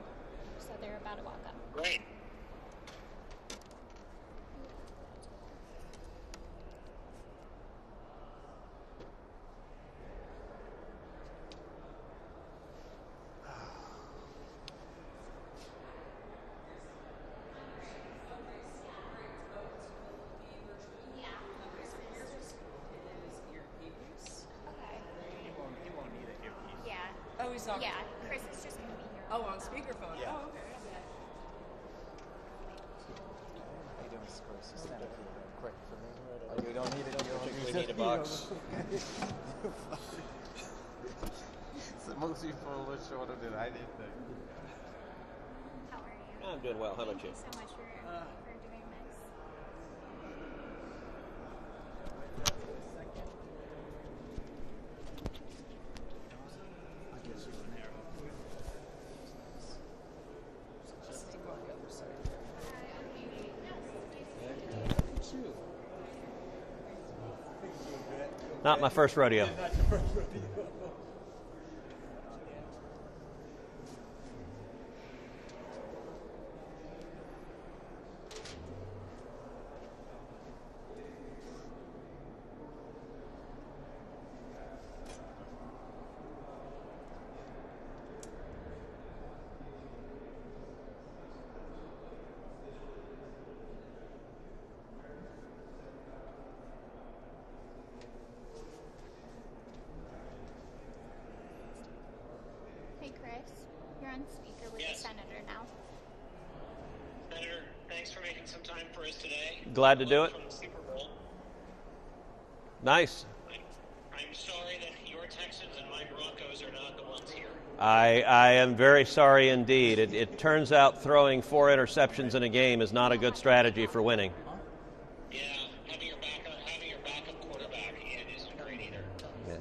so they're about to walk up. Great. Oh, he's not. Yeah, Chris is just going to be here. Oh, on speakerphone. Yeah. Oh, okay. How you doing, Chris? Just stand up here real quick for me. Oh, you don't need it. You don't particularly need a box. So most people a little shorter than I did. How are you? I'm doing well. How about you? Thank you so much for doing this. Not my first rodeo. Hey, Chris, you're on speaker with the senator now. Senator, thanks for making some time for us today. Glad to do it. From the Super Bowl. Nice. I'm sorry that your Texans and my Broncos are not the ones here. I am very sorry indeed. It turns out throwing 4 interceptions in a game is not a good strategy for winning. Yeah, having your backup quarterback isn't great either. Yeah.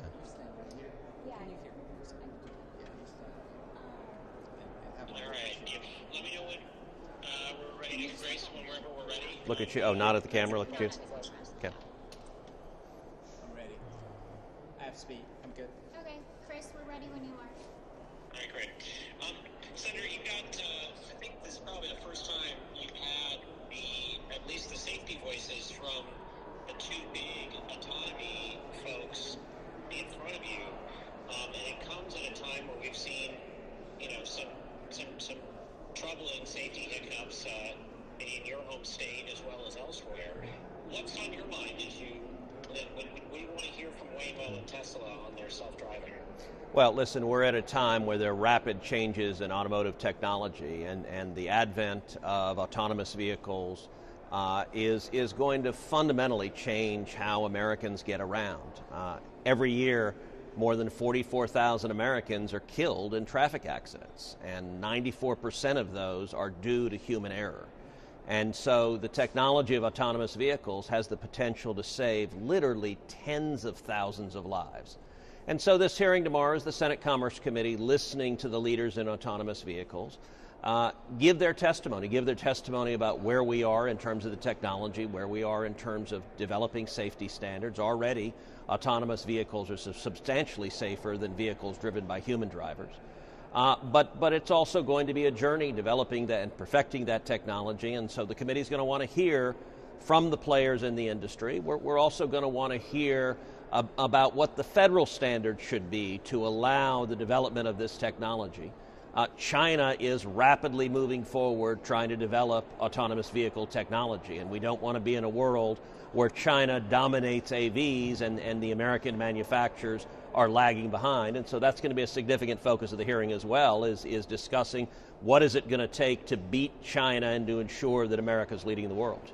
All right, let me know when we're ready to grace whenever we're ready. Look at you. Oh, not at the camera. Look at you. Okay. I'm ready. I have speed. I'm good. Okay, Chris, we're ready when you are. All right, great. Senator, you've got, I think this is probably the first time you've had at least the safety voices from the two big autonomy folks be in front of you. And it comes at a time where we've seen, some troubling safety hiccups in your home state as well as elsewhere. What's on your mind when you want to hear from Waymo and Tesla on their self-driving? Well, listen, we're at a time where there are rapid changes in automotive technology, and the advent of autonomous vehicles is going to fundamentally change how Americans get around. Every year, more than 44,000 Americans are killed in traffic accidents, and 94% of those are due to human error. And so the technology of autonomous vehicles has the potential to save literally tens of thousands of lives. And so this hearing tomorrow is the Senate Commerce Committee listening to the leaders in autonomous vehicles, give their testimony about where we are in terms of the technology, where we are in terms of developing safety standards. Already, autonomous vehicles are substantially safer than vehicles driven by human drivers. But it's also going to be a journey developing that and perfecting that technology, and so the committee is going to want to hear from the players in the industry. We're also going to want to hear about what the federal standard should be to allow the development of this technology. China is rapidly moving forward trying to develop autonomous vehicle technology, and we don't want to be in a world where China dominates AVs and the American manufacturers are lagging behind. And so that's going to be a significant focus of the hearing as well, is discussing what is it going to take to beat China and to ensure that America is leading the world.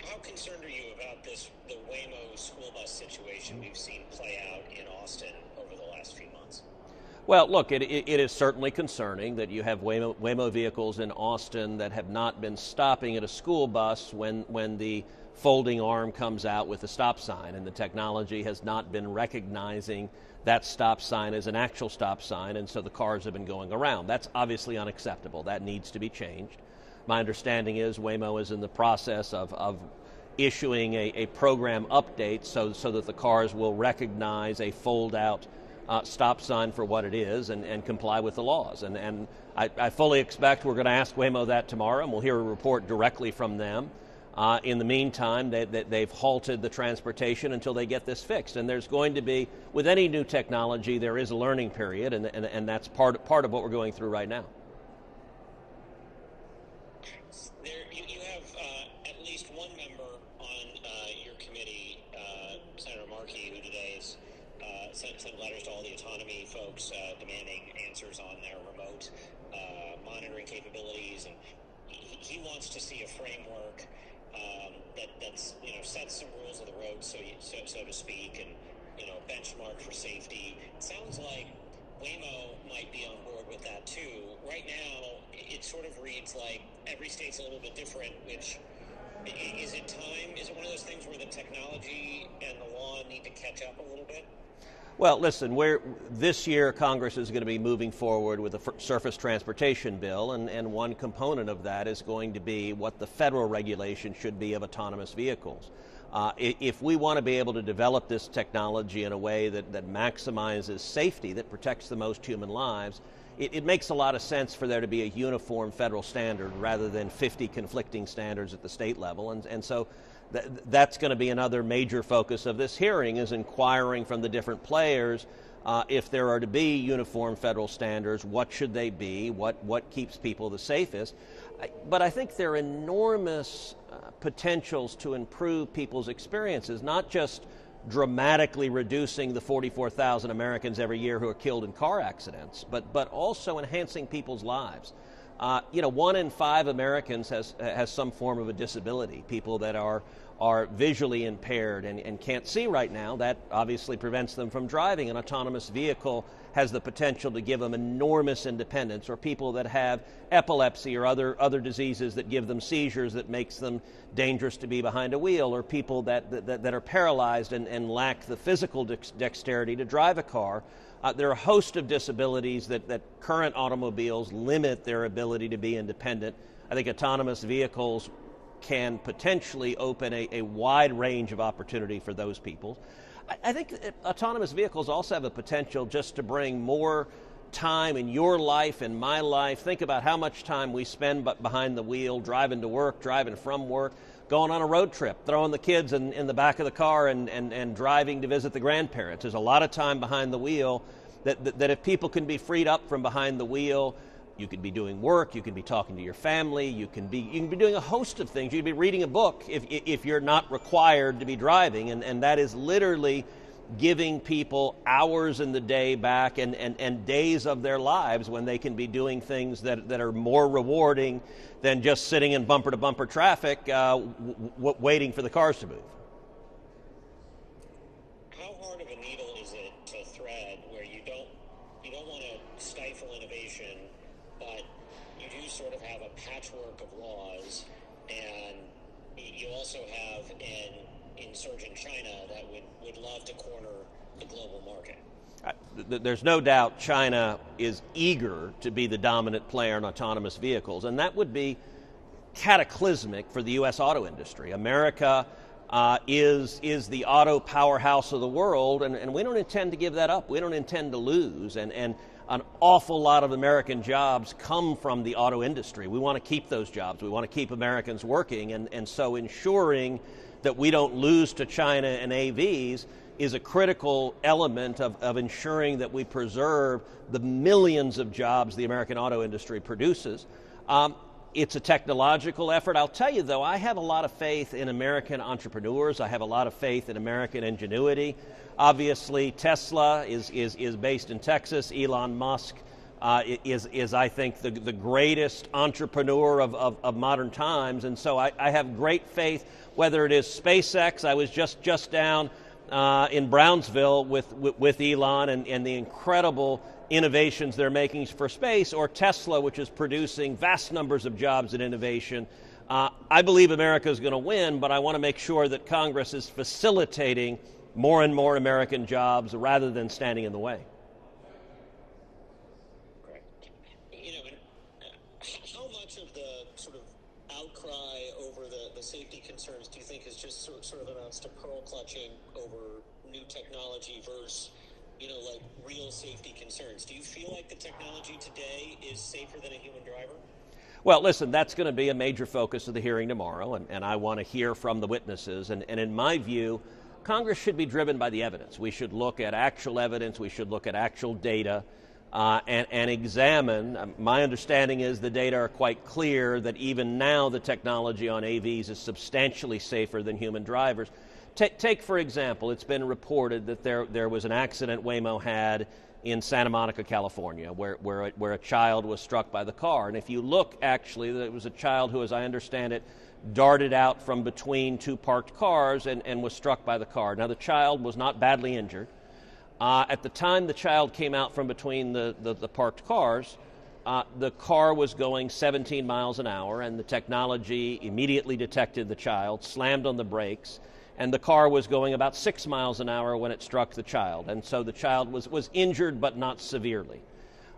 How concerned are you about the Waymo school bus situation we've seen play out in Austin over the last few months? Well, look, it is certainly concerning that you have Waymo vehicles in Austin that have not been stopping at a school bus when the folding arm comes out with a stop sign, and the technology has not been recognizing that stop sign as an actual stop sign, and so the cars have been going around. That's obviously unacceptable. That needs to be changed. My understanding is Waymo is in the process of issuing a program update so that the cars will recognize a fold-out stop sign for what it is and comply with the laws. And I fully expect we're going to ask Waymo that tomorrow, and we'll hear a report directly from them. In the meantime, they've halted the transportation until they get this fixed. And there's going to be, with any new technology, there is a learning period, and that's part of what we're going through right now. You have at least one member on your committee, Senator Markey, who today has sent letters to all the autonomy folks demanding answers on their remote monitoring capabilities, and he wants to see a framework that's sets some rules of the road, so to speak, and benchmark for safety. It sounds like Waymo might be on board with that too. Right now, it sort of reads like every state's a little bit different. Which is it time? Is it one of those things where the technology and the law need to catch up a little bit? Well, listen, this year Congress is going to be moving forward with a surface transportation bill, and one component of that is going to be what the federal regulation should be of autonomous vehicles. If we want to be able to develop this technology in a way that maximizes safety, that protects the most human lives, it makes a lot of sense for there to be a uniform federal standard rather than 50 conflicting standards at the state level. And so that's going to be another major focus of this hearing, is inquiring from the different players if there are to be uniform federal standards, what should they be, what keeps people the safest. But I think there are enormous potentials to improve people's experiences, not just dramatically reducing the 44,000 Americans every year who are killed in car accidents, but also enhancing people's lives. 1 in 5 Americans has some form of a disability. People that are visually impaired and can't see right now, that obviously prevents them from driving. An autonomous vehicle has the potential to give them enormous independence. Or people that have epilepsy or other diseases that give them seizures that makes them dangerous to be behind a wheel. Or people that are paralyzed and lack the physical dexterity to drive a car. There are a host of disabilities that current automobiles limit their ability to be independent. I think autonomous vehicles can potentially open a wide range of opportunity for those people. I think autonomous vehicles also have the potential just to bring more time in your life and my life. Think about how much time we spend behind the wheel, driving to work, driving from work, going on a road trip, throwing the kids in the back of the car and driving to visit the grandparents. There's a lot of time behind the wheel that if people can be freed up from behind the wheel, you could be doing work, you could be talking to your family, you can be doing a host of things. You could be reading a book if you're not required to be driving, and that is literally giving people hours in the day back and days of their lives when they can be doing things that are more rewarding than just sitting in bumper-to-bumper traffic waiting for the cars to move. How hard of a needle is it to thread where you don't want to stifle innovation, but you do sort of have a patchwork of laws, and you also have an insurgent China that would love to corner the global market? There's no doubt China is eager to be the dominant player in autonomous vehicles, and that would be cataclysmic for the U.S. auto industry. America is the auto powerhouse of the world, and we don't intend to give that up. We don't intend to lose, and an awful lot of American jobs come from the auto industry. We want to keep those jobs. We want to keep Americans working, and so ensuring that we don't lose to China and AVs is a critical element of ensuring that we preserve the millions of jobs the American auto industry produces. It's a technological effort. I'll tell you, though, I have a lot of faith in American entrepreneurs. I have a lot of faith in American ingenuity. Obviously, Tesla is based in Texas. Elon Musk is I think, the greatest entrepreneur of modern times. And so I have great faith, whether it is SpaceX. I was just down in Brownsville with Elon and the incredible innovations they're making for space, or Tesla, which is producing vast numbers of jobs and innovation. I believe America is going to win, but I want to make sure that Congress is facilitating more and more American jobs rather than standing in the way. Great. How much of the sort of outcry over the safety concerns do you think is just sort of amounts to pearl clutching over new technology versus like real safety concerns. Do you feel like the technology today is safer than a human driver? Well, listen, that's going to be a major focus of the hearing tomorrow, and I want to hear from the witnesses. And in my view, Congress should be driven by the evidence. We should look at actual evidence. We should look at actual data and examine. My understanding is the data are quite clear that even now the technology on AVs is substantially safer than human drivers. Take, for example, it's been reported that there was an accident Waymo had in Santa Monica, California, where a child was struck by the car. And if you look, actually, it was a child who, as I understand it, darted out from between two parked cars and was struck by the car. Now, the child was not badly injured. At the time the child came out from between the parked cars, the car was going 17 miles an hour, and the technology immediately detected the child, slammed on the brakes, and the car was going about 6 miles an hour when it struck the child. And so the child was injured, but not severely.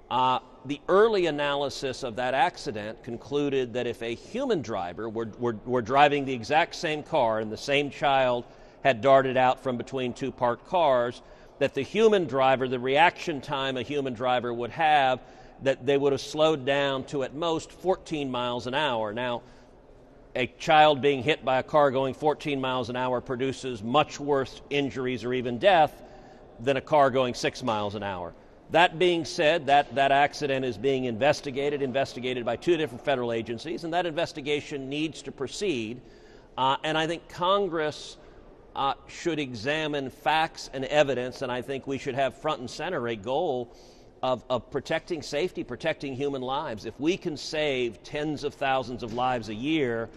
The early analysis of that accident concluded that if a human driver were driving the exact same car and the same child had darted out from between two parked cars, that the human driver, the reaction time a human driver would have, that they would have slowed down to at most 14 miles an hour. Now, a child being hit by a car going 14 miles an hour produces much worse injuries or even death than a car going 6 miles an hour. That being said, that accident is being investigated by two different federal agencies, and that investigation needs to proceed. And I think Congress should examine facts and evidence, and I think we should have front and center a goal of protecting safety, protecting human lives. If we can save tens of thousands of lives a year,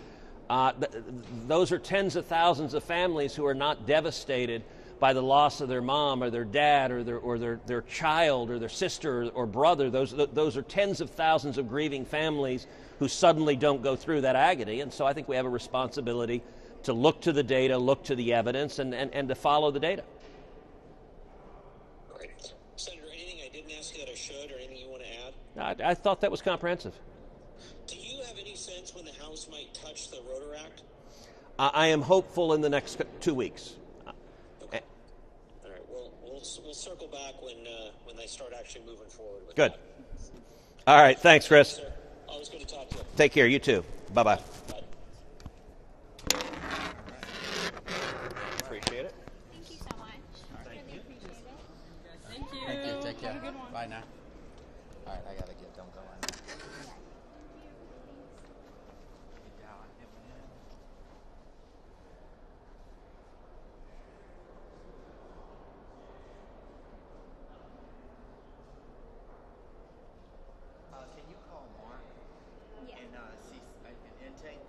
those are tens of thousands of families who are not devastated by the loss of their mom or their dad or their child or their sister or brother. Those are tens of thousands of grieving families who suddenly don't go through that agony. And so I think we have a responsibility to look to the data, look to the evidence, and to follow the data. Great. Senator, anything I didn't ask you that I should, or anything you want to add? I thought that was comprehensive. Do you have any sense when the House might touch the Rotor Act? I am hopeful in the next 2 weeks. Okay. All right. We'll circle back when they start actually moving forward with Good. that. All right. Thanks, Chris. Sir, always good to talk to you. Take care. You too. Bye-bye. Bye. Appreciate it. Thank you so much. Really appreciate it. Thank you. Take care. Have a good one. Bye now. All right, I gotta get them going. Can you call Mark Yeah. and see and take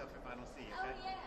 stuff if I don't see you. Oh, Okay? yeah.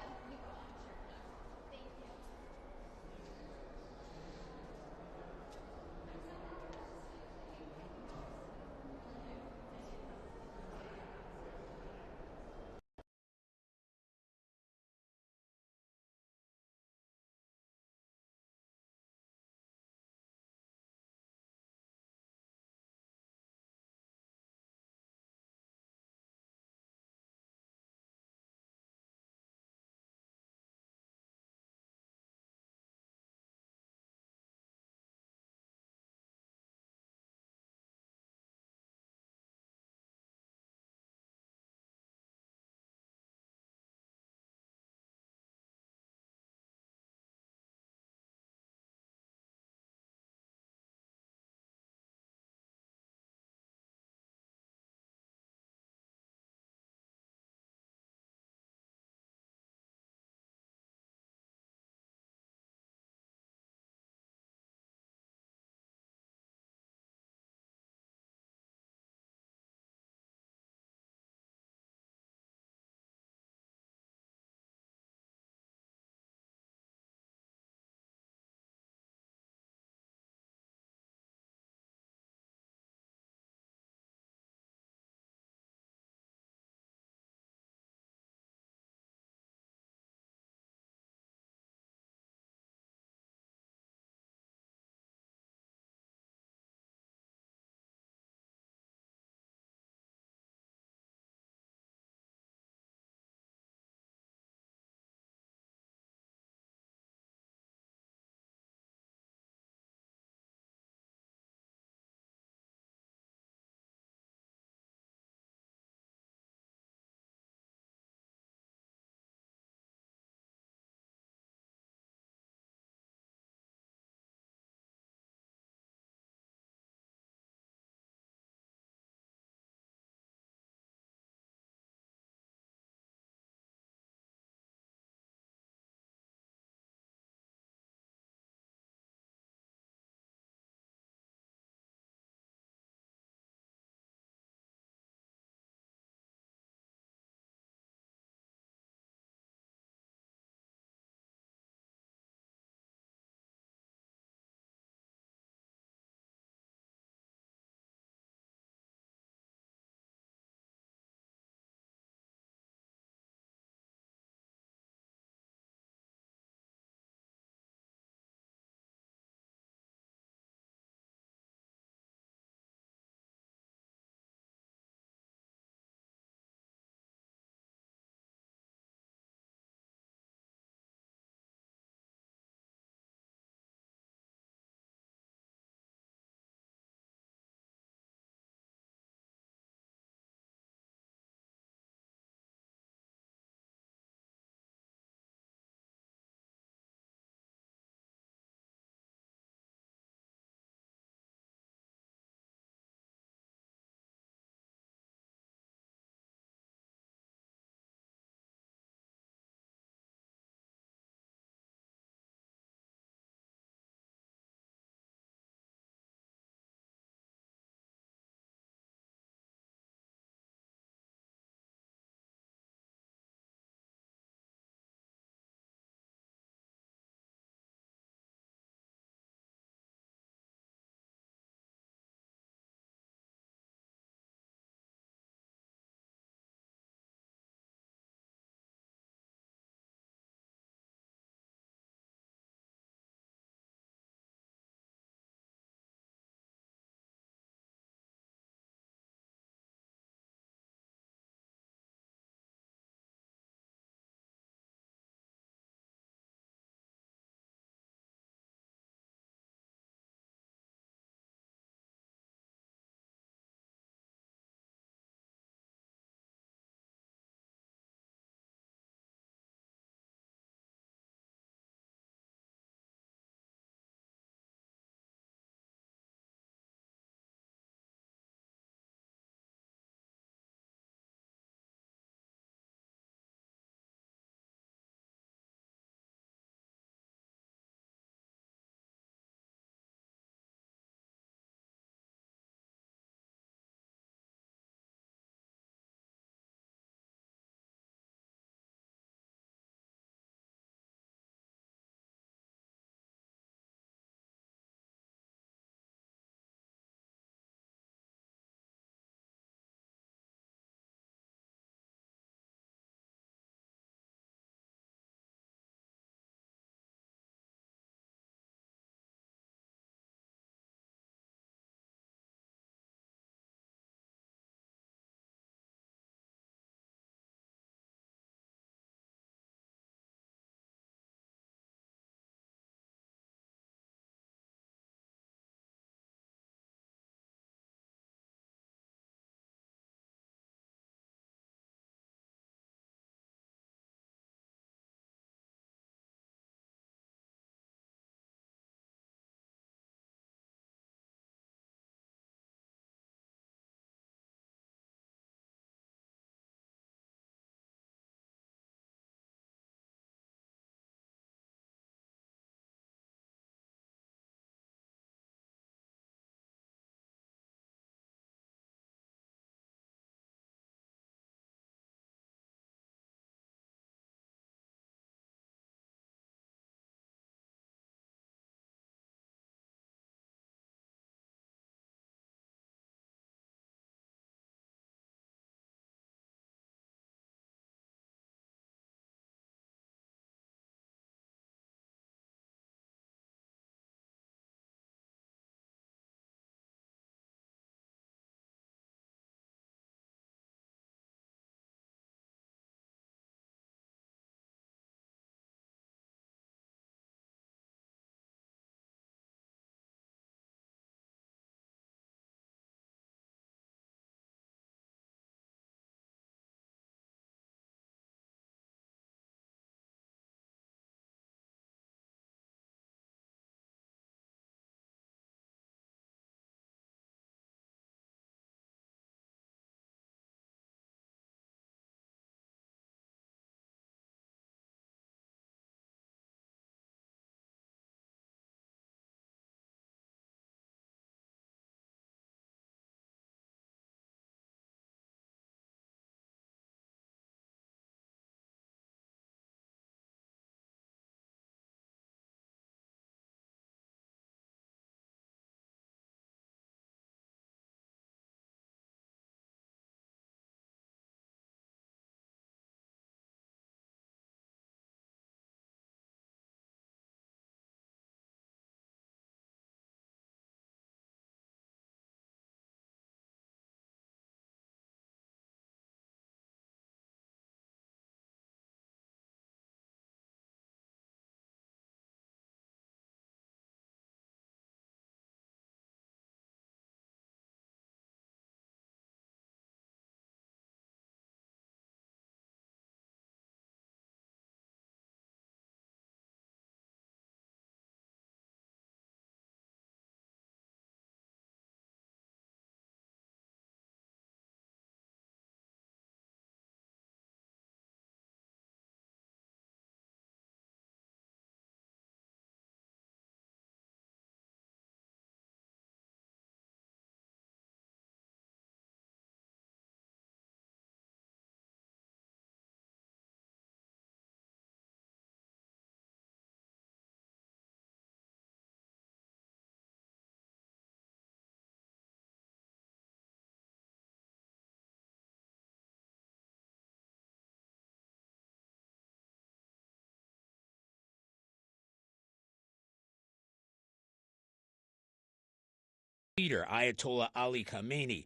Leader Ayatollah Ali Khamenei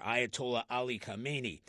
Ayatollah Ali Khamenei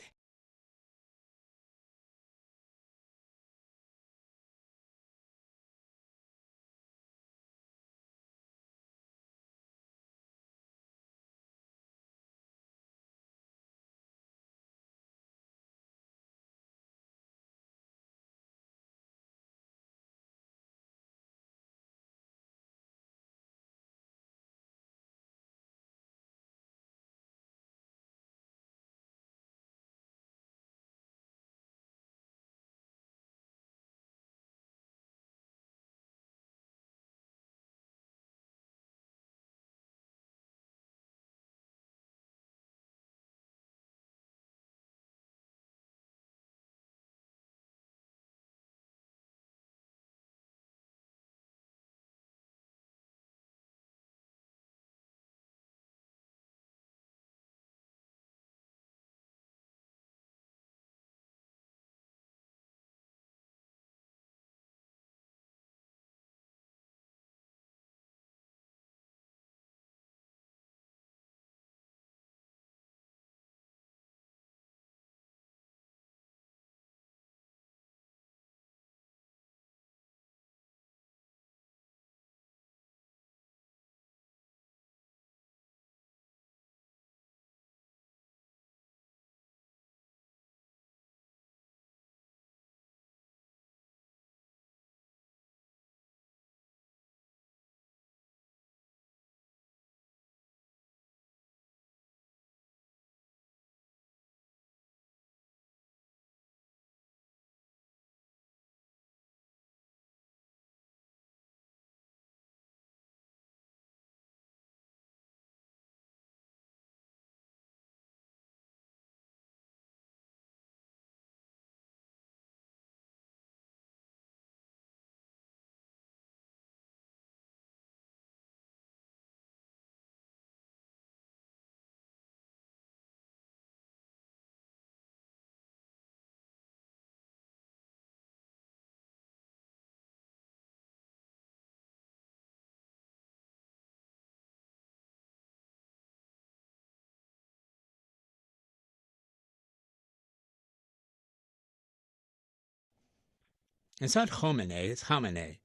It's not Khomeini, it's Khamenei,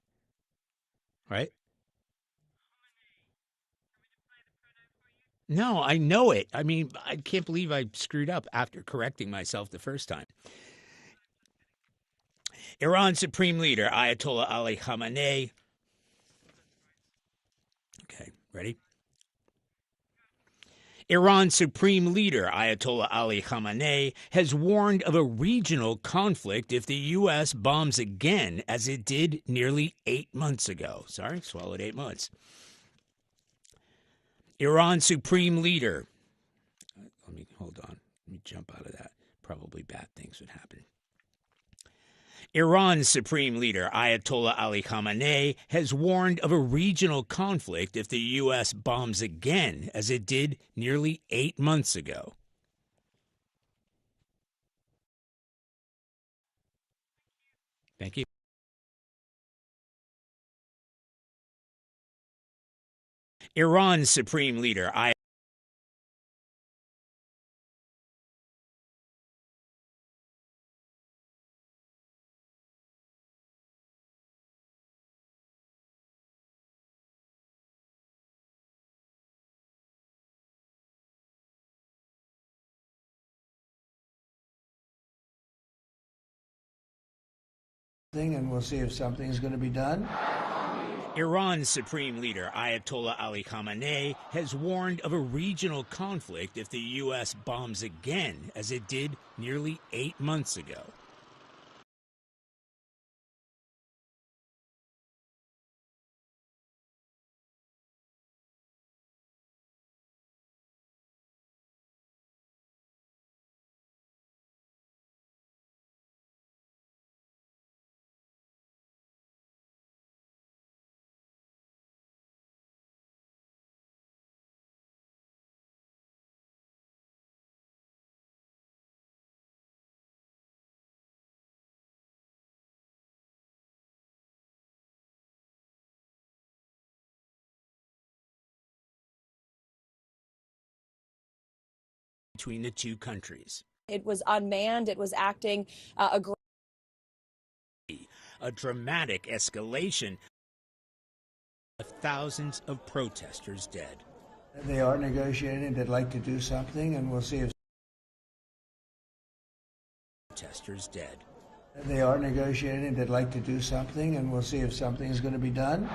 right? No, I know it. I mean, I can't believe I screwed up after correcting myself the first time. Iran's Supreme Leader, Ayatollah Ali Khamenei. Okay, ready? Iran's supreme leader, Ayatollah Ali Khamenei, has warned of a regional conflict if the U.S. bombs again, as it did nearly 8 months ago. Sorry, swallowed 8 months. Iran's supreme leader. Hold on. Let me jump out of that. Probably bad things would happen. Iran's supreme leader, Ayatollah Ali Khamenei, has warned of a regional conflict if the U.S. bombs again, as it did nearly 8 months ago. Thank you. Iran's supreme leader, and we'll see if something is going to be done. Iran's supreme leader, Ayatollah Ali Khamenei, has warned of a regional conflict if the U.S. bombs again, as it did nearly 8 months ago. Between the two countries. It was unmanned. It was acting a dramatic escalation of thousands of protesters dead. They are negotiating. They'd like to do something, and we'll see if protesters dead. They are negotiating. They'd like to do something, and we'll see if something is going to be done.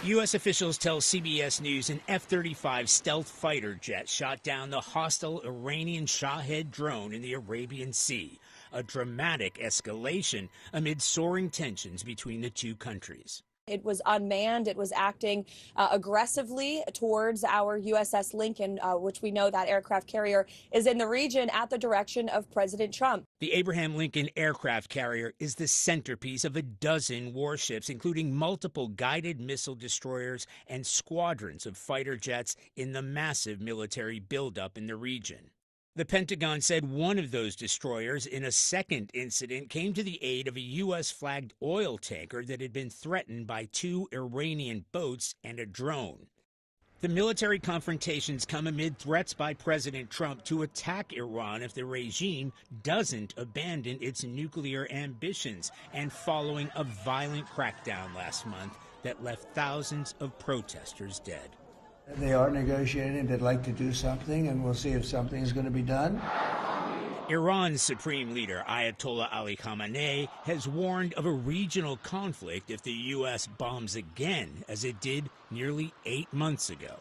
U.S. officials tell CBS News an F-35 stealth fighter jet shot down the hostile Iranian Shahed drone in the Arabian Sea, a dramatic escalation amid soaring tensions between the two countries. It was unmanned. It was acting aggressively towards our USS Lincoln, which we know that aircraft carrier is in the region at the direction of President Trump. The Abraham Lincoln aircraft carrier is the centerpiece of a dozen warships, including multiple guided missile destroyers and squadrons of fighter jets in the massive military buildup in the region. The Pentagon said one of those destroyers in a second incident came to the aid of a U.S.-flagged oil tanker that had been threatened by 2 Iranian boats and a drone. The military confrontations come amid threats by President Trump to attack Iran if the regime doesn't abandon its nuclear ambitions, and following a violent crackdown last month that left thousands of protesters dead. They are negotiating. They'd like to do something, and we'll see if something is going to be done. Iran's supreme leader, Ayatollah Ali Khamenei, has warned of a regional conflict if the U.S. bombs again, as it did nearly 8 months ago.